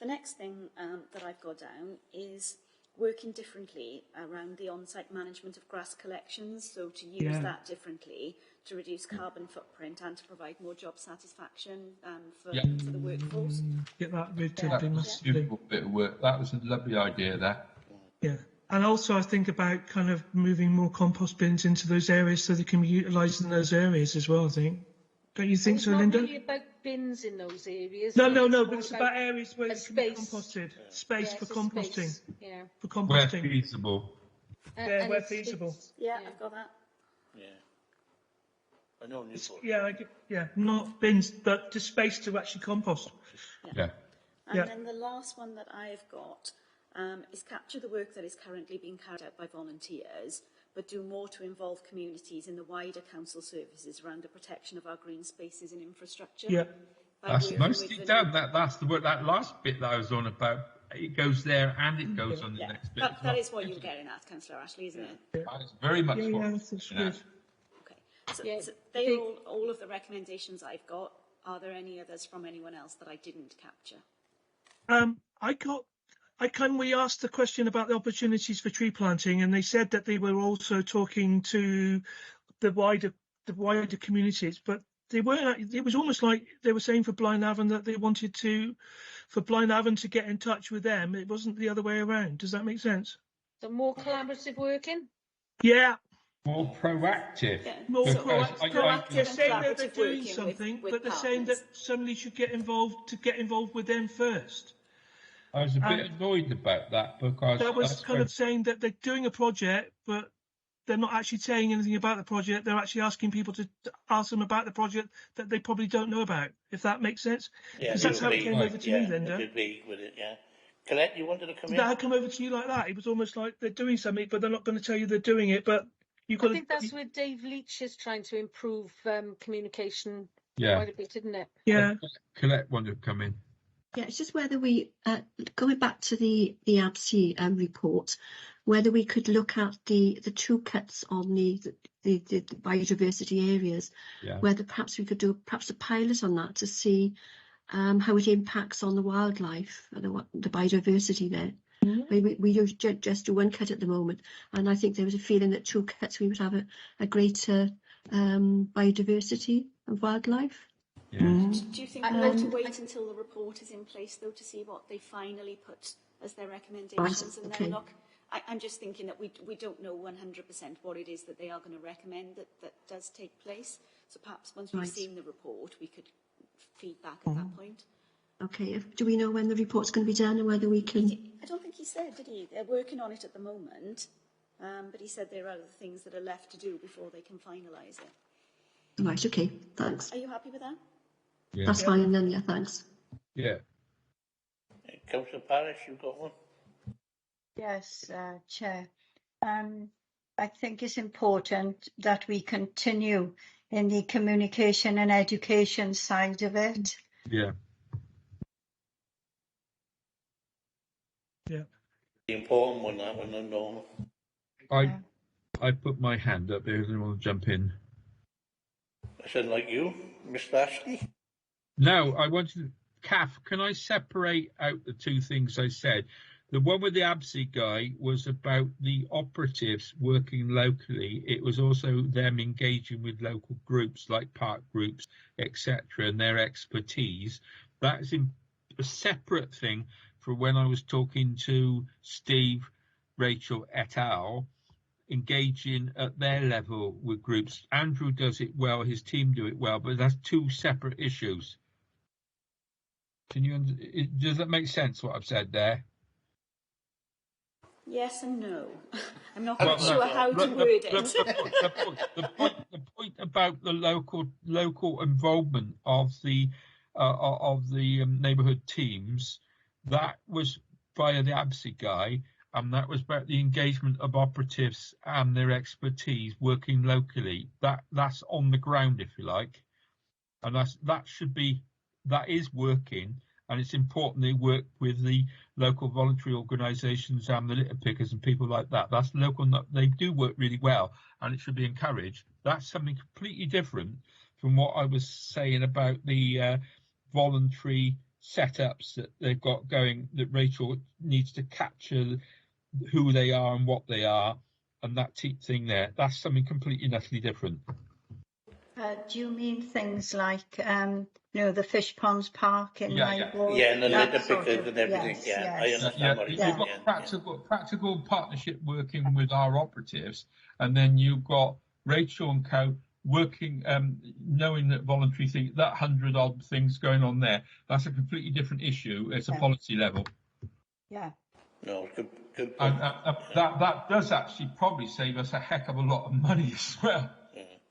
The next thing that I've got down is working differently around the on-site management of grass collections, so to use that differently to reduce carbon footprint and to provide more job satisfaction for the workforce. Get that rid to That was a beautiful bit of work. That was a lovely idea, that. Yeah. And also I think about kind of moving more compost bins into those areas so they can be utilised in those areas as well, I think. Don't you think so, Linda? It's not really about bins in those areas. No, but it's about areas where it can be composted. Space for composting. Space. Yeah. For composting. Where feasible. Where feasible. Yeah, I've got that. Yeah. I know Newport. Not bins, but just space to actually compost. Yeah. And then the last one that I've got is capture the work that is currently being carried out by volunteers, but do more to involve communities in the wider council services around the protection of our green spaces and infrastructure. Yeah. That's mostly done. That's the work. That last bit that I was on about. It goes there and it goes on the next bit. That is what you're getting at, Councillor Ashley, isn't it? That is very much what. That's good. Okay. So they are all of the recommendations I've got. Are there any others from anyone else that I didn't capture? We asked the question about the opportunities for tree planting, and they said that they were also talking to the wider communities, but they weren't. It was almost like they were saying for Blaenavon that they wanted for Blaenavon to get in touch with them. It wasn't the other way around. Does that make sense? So more collaborative working? Yeah. More proactive. Yeah. More proactive. They're saying that they're Collaborative doing working something, with but they're saying that partners. somebody should get involved with them first. I was a bit annoyed about that because that was kind of saying that they're doing a project, but they're not actually saying anything about the project. They're actually asking people to ask them about the project that they probably don't know about, if that makes sense. Yeah, because that's how it came over to me, Linda. I did agree with it, yeah. Colette, you wanted to come in? Did that come over to you like that? It was almost like they're doing something, but they're not going to tell you they're doing it. But you've got I think that's where Dave Leach is trying to improve communication Yeah. quite a bit, isn't it? Yeah. Colette wanted to come in. Yeah, it's just whether we, going back to the ABSI report, whether we could look at the two cuts on the biodiversity areas, whether perhaps we could do perhaps a pilot on that to see how it impacts on the wildlife and the biodiversity there. We just do one cut at the moment, and I think there was a feeling that two cuts we would have a greater biodiversity and wildlife. Yeah. Do you think we ought to wait until the report is in place, though, to see what they finally put as their recommendations, and then look? I'm just thinking that we don't know 100% what it is that they are going to recommend that does take place. So perhaps once we've seen the report, we could feed back at that point. Okay. Do we know when the report's going to be done and whether we can? I don't think he said, did he? They're working on it at the moment, but he said there are other things that are left to do before they can finalise it. Right. Okay. Thanks. Are you happy with that? Yeah. That's fine then. Yeah. Thanks. Yeah. Councillor Parish, you've got one. Yes, Chair. I think it's important that we continue in the communication and education side of it. Yeah. Yeah. The important one, that one, I know. I put my hand up. Does anyone want to jump in? I said like you, Mr. Ashley. No, I wanted. Kath, can I separate out the two things I said? The one with the ABSI guy was about the operatives working locally. It was also them engaging with local groups like park groups, etc., and their expertise. That is a separate thing from when I was talking to Steve, Rachel et al., engaging at their level with groups. Andrew does it well, his team do it well, but that's two separate issues. Does that make sense, what I've said there? Yes and no. I'm not quite sure how to word it. The point about the local involvement of the neighbourhood teams, that was via the ABSI guy, and that was about the engagement of operatives and their expertise working locally. That's on the ground, if you like, and that is working. And it's important they work with the local voluntary organisations and the litter pickers and people like that. That's local. They do work really well, and it should be encouraged. That's something completely different from what I was saying about the voluntary setups that they've got going, that Rachel needs to capture who they are and what they are, and that thing there. That's something completely and utterly different. Do you mean things like, the Fish Ponds Park in my ward? Yeah, and the litter pickers and everything. Yes, I understand what you've you're got practical partnership working with our operatives, and then you've got Rachel and co working, knowing that voluntary thing, that 100-odd things going on there. That's a completely different issue. It's a policy level. Yeah. No, good. And that does actually probably save us a heck of a lot of money as well.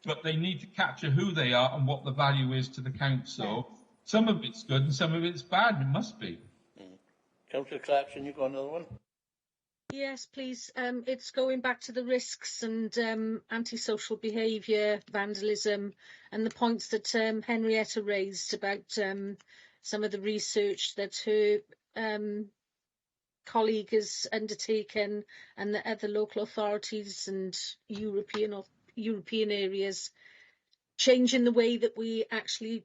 But they need to capture who they are and what the value is to the council. Yeah. Some of it's good and some of it's bad. It must be. Councillor Clarkson, you got another one? Yes, please. It's going back to the risks and antisocial behaviour, vandalism, and the points that Henrietta raised about some of the research that her colleague has undertaken, and the other local authorities and European areas, changing the way that we actually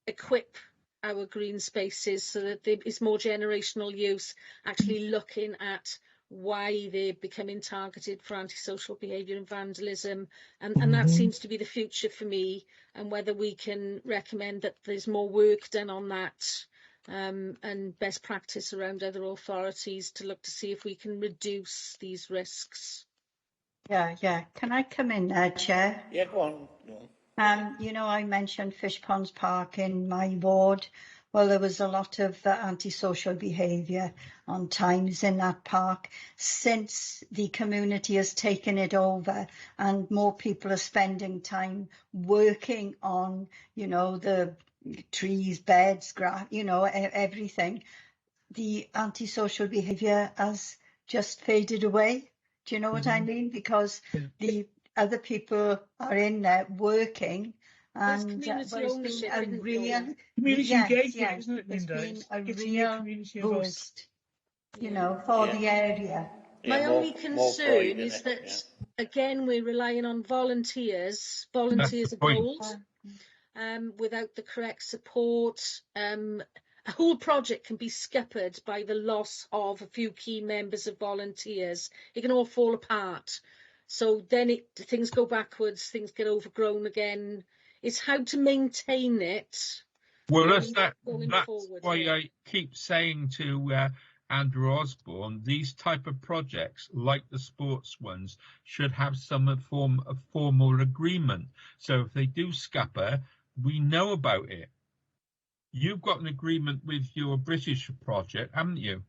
equip our green spaces so that there is more generational use, actually looking at why they're becoming targeted for antisocial behaviour and vandalism, and that seems to be the future for me, and whether we can recommend that there's more work done on that, and best practice around other authorities to look to see if we can reduce these risks. Yeah. Can I come in there, Chair? Yeah, go on. I mentioned Fish Ponds Park in my ward. Well, there was a lot of antisocial behaviour on times in that park. Since the community has taken it over and more people are spending time working on, the trees, beds, grass, everything, the antisocial behaviour has just faded away. Do you know what I mean? Because the other people are in there working, and it's been a real community engagement, isn't it, Linda? It's been a real boost, for the area. My only concern is that, again, we're relying on volunteers. Volunteers are gold. Without the correct support, a whole project can be scuppered by the loss of a few key members of volunteers. It can all fall apart. So then things go backwards, things get overgrown again. It's how to maintain it. Well, that's forward, why I keep saying to Andrew Osborne, these type of projects, like the sports ones, should have some form of formal agreement. So if they do scupper, we know about it. You've got an agreement with your British project, haven't you?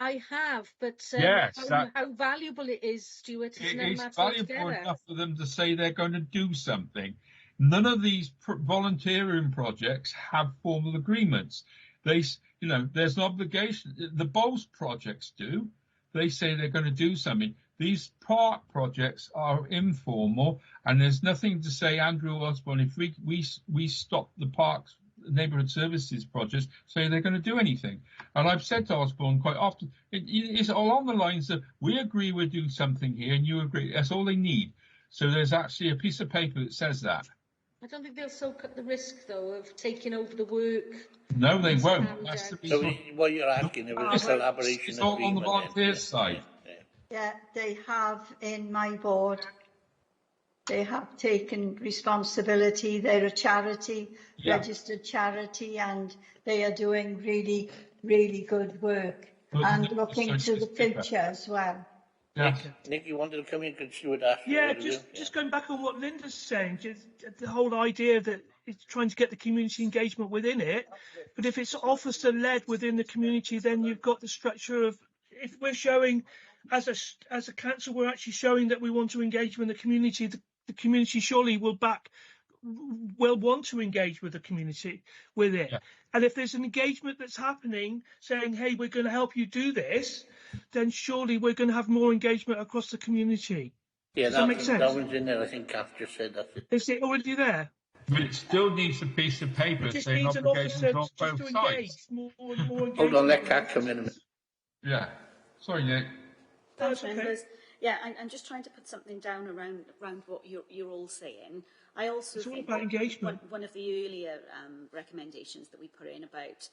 I have, but yes, how valuable it is, Stuart, is another matter valuable altogether. Enough for them to say they're going to do something. None of these volunteering projects have formal agreements. There's an obligation. The Bowls projects do. They say they're going to do something. These park projects are informal, and there's nothing to say, Andrew Osborne, if we stop the parks neighbourhood services projects, say they're going to do anything. And I've said to Osborne quite often, it's along the lines of, we agree we're doing something here, and you agree. That's all they need. So there's actually a piece of paper that says that. I don't think they'll soak up the risk, though, of taking over the work. No, they won't. So what you're asking is a collaboration it's all on the volunteers' side. Yeah, they have in my board. They have taken responsibility. They're a charity, registered charity, and they are doing really, really good work and looking to the future as well. Nick, you wanted to come in and Stuart asked you. Yeah, just going back on what Linda's saying, just the whole idea that it's trying to get the community engagement within it. But if it's officer-led within the community, then you've got the structure of, if we're showing, as a council, we're actually showing that we want to engage with the community, the community surely will want to engage with the community with it. Yeah. And if there's an engagement that's happening saying, hey, we're going to help you do this, then surely we're going to have more engagement across the community. Yeah, Does that make sense? That one's in there. I think Kath just said that. Is it already there? But it still needs a piece of paper saying obligations on both sides. More hold on, let Kath come in a minute. Yeah. Sorry, Nick. Thanks, members. Yeah, I'm just trying to put something down around what you're all saying. I also think about engagement. One of the earlier recommendations that we put in about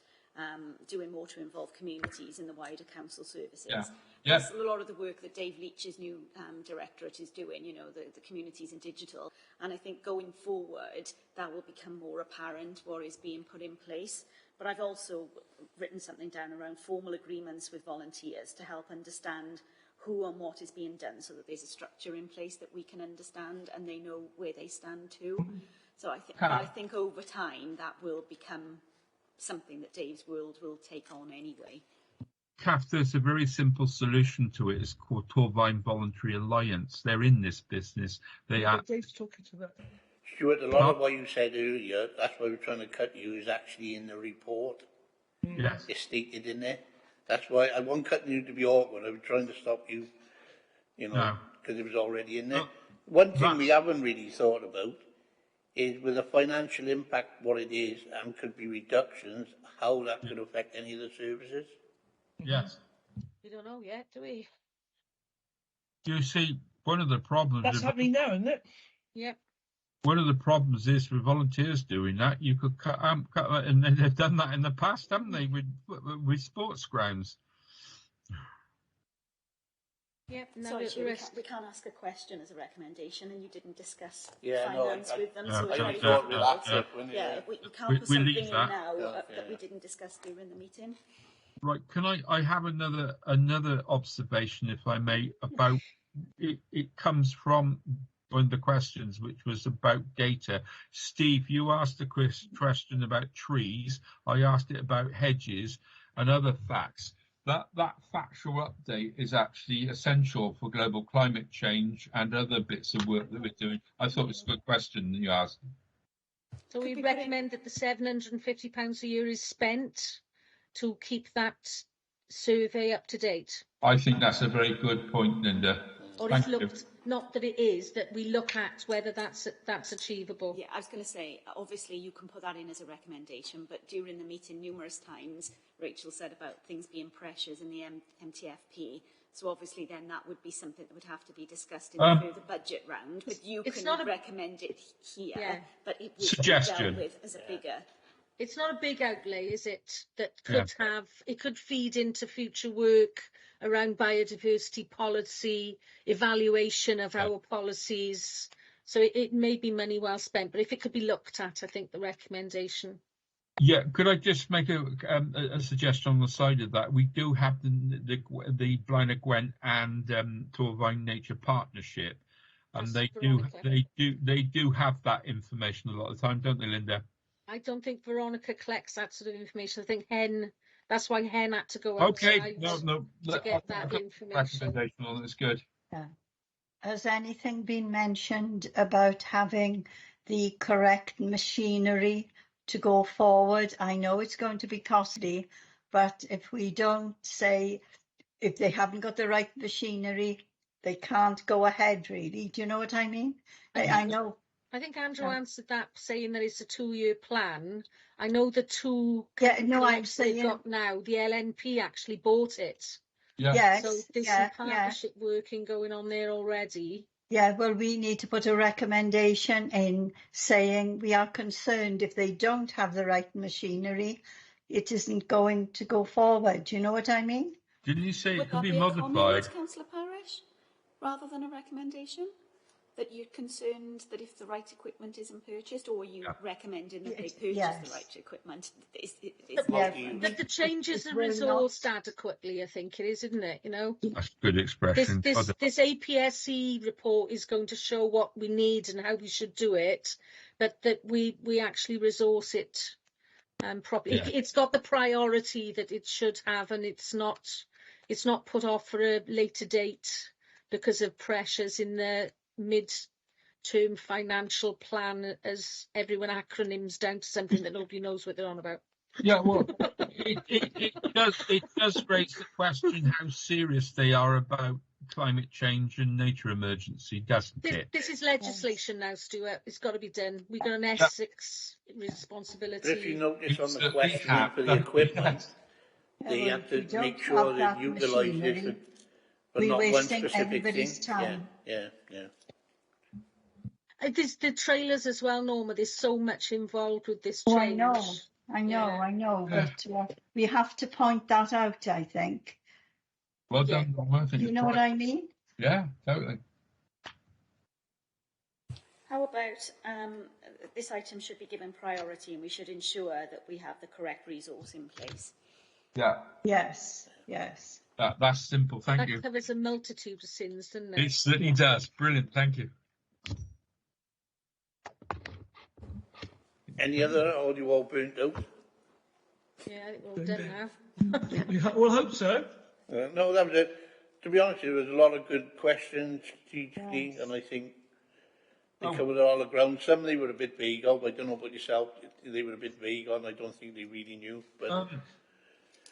doing more to involve communities in the wider council services. That's a lot of the work that Dave Leach's new directorate is doing, the communities in digital. And I think going forward, that will become more apparent what is being put in place. But I've also written something down around formal agreements with volunteers to help understand who and what is being done, so that there's a structure in place that we can understand and they know where they stand too. So I think over time that will become something that Dave's World will take on anyway. Kath, there's a very simple solution to it. It's called Torvine Voluntary Alliance. They're in this business. Dave's talking to that. Stuart, a lot of what you said earlier, that's why we're trying to cut you, is actually in the report. Yes. It's stated in there. That's why I wasn't cutting you to be awkward. I was trying to stop you, because it was already in there. One thing we haven't really thought about is, with the financial impact, what it is, and could be reductions, how that could affect any of the services. Yes. We don't know yet, do we? You see, one of the problems... That's happening now, isn't it? Yep. One of the problems is for volunteers doing that, you could cut, and they've done that in the past, haven't they, with sports grounds? Yep. Sorry, we can't ask a question as a recommendation, and you didn't discuss finance with them. So we can't put something in now that we didn't discuss during the meeting. Right. Can I have another observation, if I may, about it? It comes from one of the questions, which was about data. Steve, you asked a question about trees. I asked it about hedges and other facts. That factual update is actually essential for global climate change and other bits of work that we're doing. I thought it was a good question that you asked. So we recommend that the £750 a year is spent to keep that survey up to date. I think that's a very good point, Linda. Or it's looked, not that it is, that we look at whether that's achievable. Yeah, I was going to say, obviously you can put that in as a recommendation, but during the meeting numerous times, Rachel said about things being pressures in the MTFP. So obviously then that would be something that would have to be discussed in the further budget round. But you can recommend it here, but it would be dealt with as a bigger It's not a big outlay, is it? That could it could feed into future work around biodiversity policy, evaluation of our policies. So it may be money well spent, but if it could be looked at, I think the recommendation. Yeah, could I just make a suggestion on the side of that? We do have the Blaenau Gwent and Torfaen Nature Partnership, and they do have that information a lot of the time, don't they, Linda? I don't think Veronica collects that sort of information. I think that's why Hen had to go outside to get that information. That's good. Yeah. Has anything been mentioned about having the correct machinery to go forward? I know it's going to be costly, but if we don't say, if they haven't got the right machinery, they can't go ahead, really. Do you know what I mean? I know. I think Andrew answered that, saying that it's a 2-year plan. I know the two I'm saying they've got now, the LNP actually bought it. Yeah. Yes. So there's some partnership working going on there already. Yeah, well, we need to put a recommendation in saying we are concerned if they don't have the right machinery, it isn't going to go forward. Do you know what I mean? Didn't you say it could be Would that be a modified? comment, Councillor Parish, rather than a recommendation? That you're concerned that if the right equipment isn't purchased, or you recommending that they purchase the right equipment? That the changes are resourced adequately, I think it is, isn't it? You know, that's a good expression. This APSE report is going to show what we need and how we should do it, but that we actually resource it properly. Yeah. It's got the priority that it should have, and it's not put off for a later date because of pressures in the mid-term financial plan, as everyone acronyms down to something that nobody knows what they're on about. Yeah, well, it does raise the question how serious they are about climate change and nature emergency, doesn't it? This is legislation now, Stuart. It's got to be done. We've got an Essex responsibility. But if you notice on the question for the equipment, they have to make sure they utilise it, but not one specific thing. Time. Yeah. There's the trailers as well, Norma. There's so much involved with this change. I know, but we have to point that out, I think. Well done, Norma. You know what I mean? Yeah, totally. How about this item should be given priority, and we should ensure that we have the correct resource in place? Yeah. Yes. That's simple, thank you. That covers a multitude of sins, doesn't it? It certainly does. Brilliant, thank you. Any other, or are you all burnt out? Yeah, I think we're all done now. We'll hope so. No, that was it. To be honest, there was a lot of good questions strategically, and I think they covered all the ground. Some they were a bit vague on. I don't know about yourself. They were a bit vague on. I don't think they really knew. But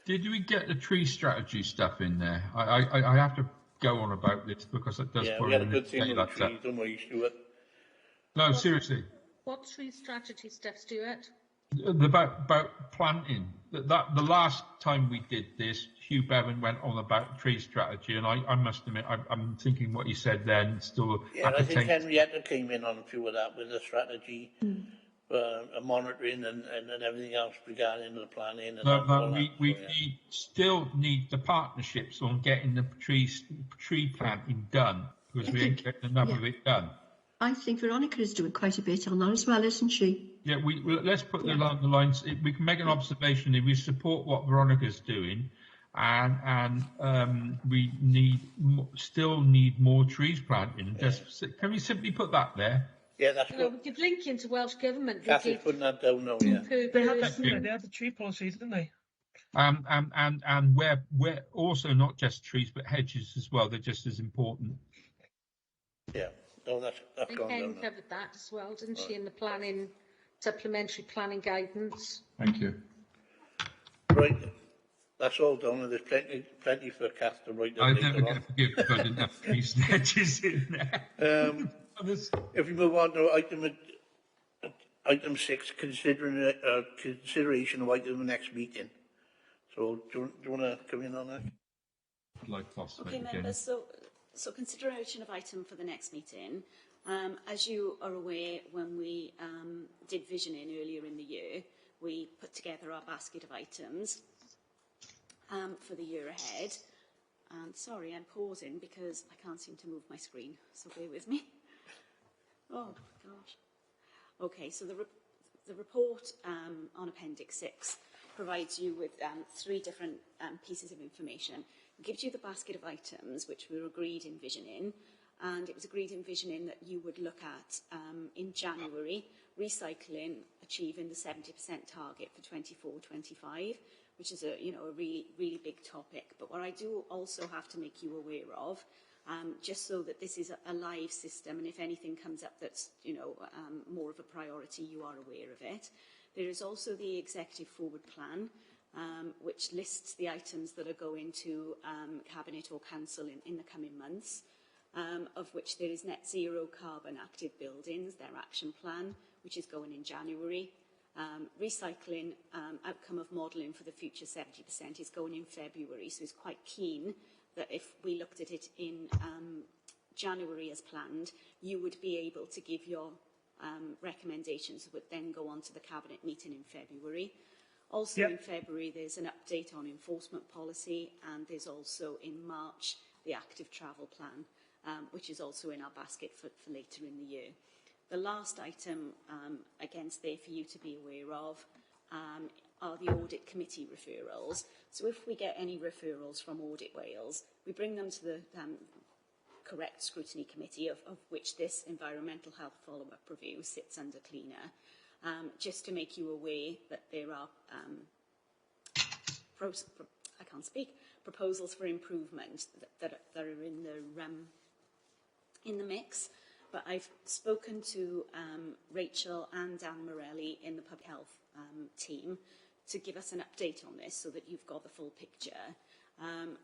did we get the tree strategy stuff in there? I have to go on about this because it does. Yeah, we had a good thing with the trees. Don't worry, Stuart. No, seriously. What tree strategy stuff, Stuart? About planting. The last time we did this, Hugh Bevan went on about tree strategy, and I must admit, I'm thinking what he said then still. Yeah, I think Henrietta came in on a few of that with the strategy, monitoring and everything else regarding the planning. And we still need the partnerships on getting the tree planting done, because we ain't getting enough of it done. I think Veronica is doing quite a bit on that as well, isn't she? Yeah, let's put the lines. We can make an observation if we support what Veronica's doing, and we still need more trees planting. Can we simply put that there? Yeah, that's good. We could link into Welsh Government. Kathy's putting that down now, yeah. They had the tree policy, didn't they? And we're also not just trees but hedges as well. They're just as important. Yeah. No, that's gone down. Covered that as well, didn't she, in the planning, supplementary planning guidance? Thank you. Right, that's all done, and there's plenty for Kath to write down. I'm never going to forgive because I didn't have trees and hedges in there. If we move on to item 6, consideration of item of the next meeting. So, do you want to come in on that? I'd like to Okay, members. So consideration of item for the next meeting. As you are aware, when we did visioning earlier in the year, we put together our basket of items for the year ahead. And sorry, I'm pausing because I can't seem to move my screen, so bear with me. Oh, gosh. Okay, so the report on Appendix 6 provides you with 3 different pieces of information. It gives you the basket of items, which were agreed in Visioning, and it was agreed in Visioning that you would look at, in January, recycling, achieving the 70% target for 24-25, which is a really, really big topic. But what I do also have to make you aware of, just so that this is a live system, and if anything comes up that's, more of a priority, you are aware of it. There is also the Executive Forward Plan, which lists the items that are going to Cabinet or Council in the coming months, of which there is Net Zero Carbon Active Buildings, their action plan, which is going in January. Recycling, outcome of modelling for the future 70% is going in February, so it's quite keen that if we looked at it in January as planned, you would be able to give your recommendations that would then go on to the Cabinet meeting in February. Also in February, there's an update on enforcement policy, and there's also in March the active travel plan, which is also in our basket for later in the year. The last item, again, there for you to be aware of, are the Audit Committee referrals. So if we get any referrals from Audit Wales, we bring them to the Correct Scrutiny Committee, of which this Environmental Health Follow-up Review sits under Cleaner, just to make you aware that there are proposals for improvement that are in the mix. But I've spoken to Rachel and Dan Morelli in the Public Health team to give us an update on this so that you've got the full picture.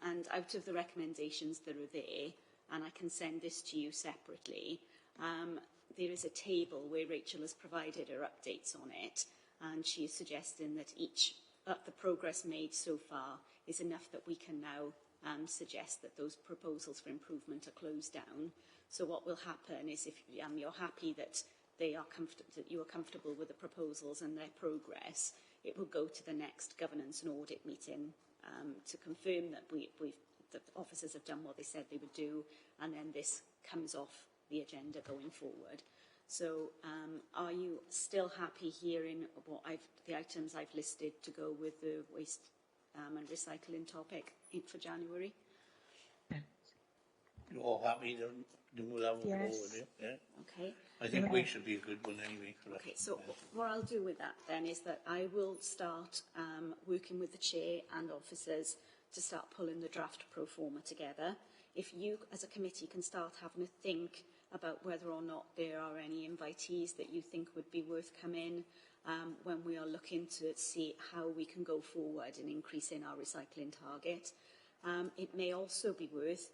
And out of the recommendations that are there, and I can send this to you separately, there is a table where Rachel has provided her updates on it, and she is suggesting that each the progress made so far is enough that we can now suggest that those proposals for improvement are closed down. So what will happen is, if you're happy that you are comfortable with the proposals and their progress, it will go to the next governance and audit meeting to confirm that that the officers have done what they said they would do, and then this comes off the agenda going forward. So are you still happy hearing the items I've listed to go with the waste and recycling topic for January? You're all happy to move that one forward, yeah? Okay. I think we should be a good one anyway for us. Okay, so what I'll do with that then is that I will start working with the chair and officers to start pulling the draft pro forma together. If you, as a committee, can start having a think about whether or not there are any invitees that you think would be worth coming when we are looking to see how we can go forward in increasing our recycling target. It may also be worth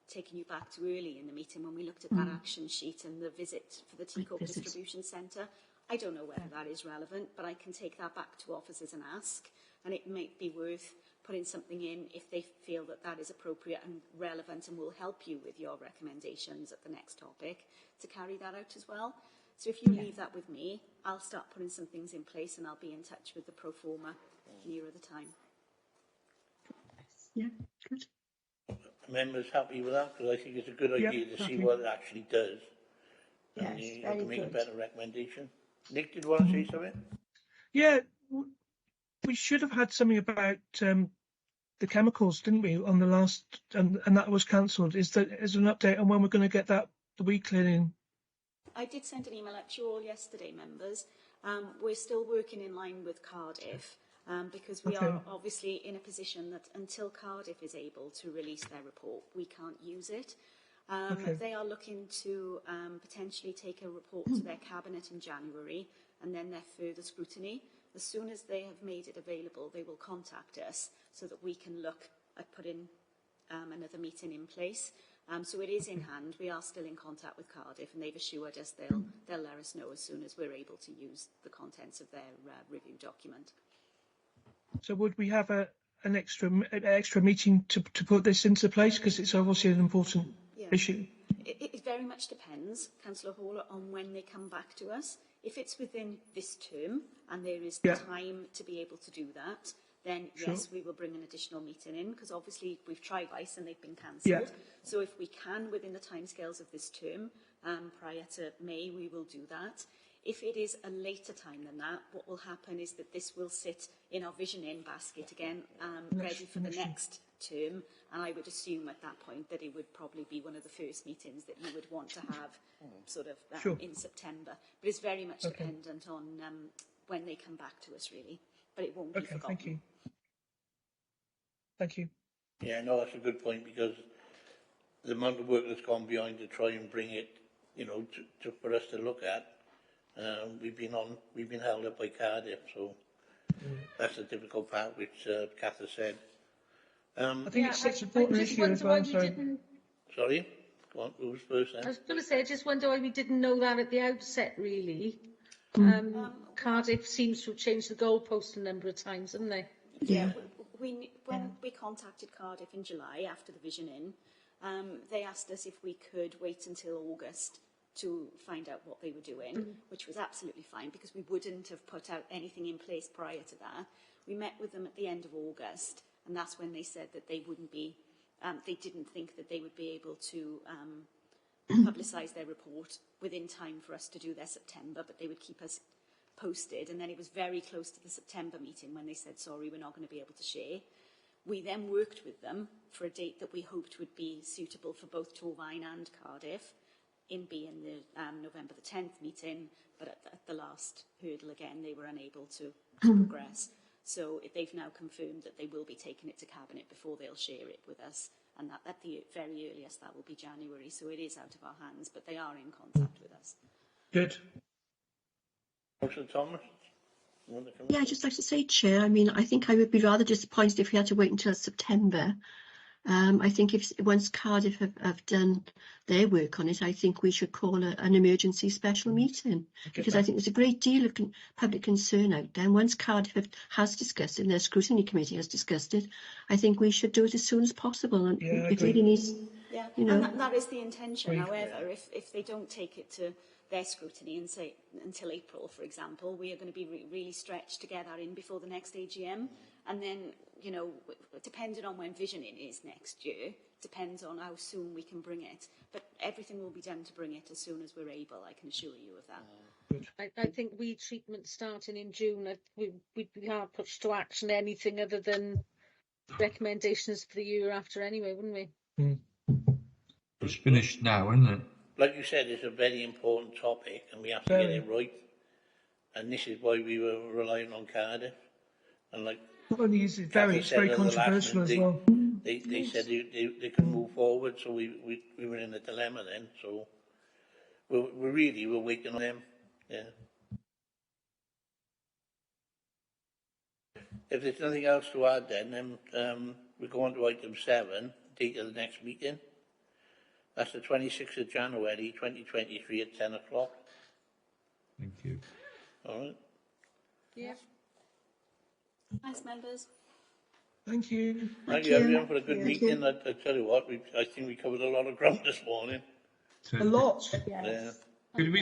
taking you back to early in the meeting when we looked at that action sheet and the visit for the Teacock Distribution Centre. I don't know whether that is relevant, but I can take that back to officers and ask, and it might be worth putting something in if they feel that that is appropriate and relevant and will help you with your recommendations at the next topic, to carry that out as well. So if you leave that with me, I'll start putting some things in place and I'll be in touch with the pro forma nearer the time. Yeah, good. Members happy with that? Because I think it's a good idea to see what it actually does. Yes, and you very can make good. a better recommendation. Nick, did you want to say something? Yeah, we should have had something about the chemicals, didn't we, on the last, and that was cancelled. Is there an update on when we're going to get that, the weed cleaning? I did send an email out to you all yesterday, members. We're still working in line with Cardiff because we are obviously in a position that until Cardiff is able to release their report, we can't use it. They are looking to potentially take a report to their cabinet in January and then their further scrutiny. As soon as they have made it available, they will contact us so that we can look at putting another meeting in place. So it is in hand. We are still in contact with Cardiff, and they've assured us they'll let us know as soon as we're able to use the contents of their review document. So would we have an extra meeting to put this into place, because it's obviously an important issue? It very much depends, Councillor Hall, on when they come back to us. If it's within this term and there is Yeah. time to be able to do that, then Sure. yes, we will bring an additional meeting in, because obviously we've tried twice and they've been cancelled. Yeah. So if we can, within the timescales of this term, prior to May, we will do that. If it is a later time than that, what will happen is that this will sit in our vision-in basket again, ready for the next term, and I would assume at that point that it would probably be one of the first meetings that you would want to have sort of Sure. in September. But it's very much Okay. dependent on when they come back to us, really. But it won't be Okay, forgotten. thank you. Thank you. Yeah, no, that's a good point, because the amount of work that's gone behind to try and bring it, you know, for us to look at, we've been held up by Cardiff, so that's the difficult part, which Kath has said. I think it's such an I important just issue wonder as why well. we So, didn't. Sorry, go on, who was first I then? was going to say, I just wonder why we didn't know that at the outset, really. Cardiff seems to have changed the goalpost a number of times, haven't they? Yeah, when we contacted Cardiff in July after the Vision In, they asked us if we could wait until August to find out what they were doing, which was absolutely fine, because we wouldn't have put out anything in place prior to that. We met with them at the end of August, and that's when they said that they wouldn't be, they didn't think that they would be able to publicise their report within time for us to do their September, but they would keep us posted. And then it was very close to the September meeting when they said, sorry, we're not going to be able to share. We then worked with them for a date that we hoped would be suitable for both Torfaen and Cardiff, in being the November the 10th meeting, but at the last hurdle again, they were unable to progress. So they've now confirmed that they will be taking it to Cabinet before they'll share it with us, and that at the very earliest that will be January. So it is out of our hands, but they are in contact with us. good. Councillor Thomas? You want to come Yeah, I'd just like to say, Chair, I mean, I think I would be rather disappointed if we had to wait until September. I think if once Cardiff have done their work on it, I think we should call an emergency special meeting, because I think there's a great deal of public concern out there. And once Cardiff has discussed it, and their scrutiny committee has discussed it, I think we should do it as soon as possible. And Yeah, I it agree. really needs, Yeah, you know. and that is the intention. Agreed. However, if they don't take it to their scrutiny and say until April, for example, we are going to be really stretched to get that in before the next AGM. And then, you know, depending on when Vision In is next year, depends on how soon we can bring it. But everything will be done to bring it as soon as we're able, I can assure you of that. I think weed treatment starting in June, we can't push to action anything other than recommendations for the year after anyway, wouldn't we? It's finished now, isn't it? Like you said, it's a very important topic, and we have to get it right. And this is why we were relying on Cardiff. And like Not only is it Catherine said very at the last controversial as minute, well. They said they can move forward, so we were in a dilemma then. So we're waiting on them. Yeah. If there's nothing else to add, then we go on to item 7, date of the next meeting. That's the 26th of January 2023 at 10 o'clock. Thank you. All right. Yeah. Thanks, members. Thank you. Thank you everyone for a good meeting. I tell you what, I think we covered a lot of ground this morning. A lot. Yeah. Could we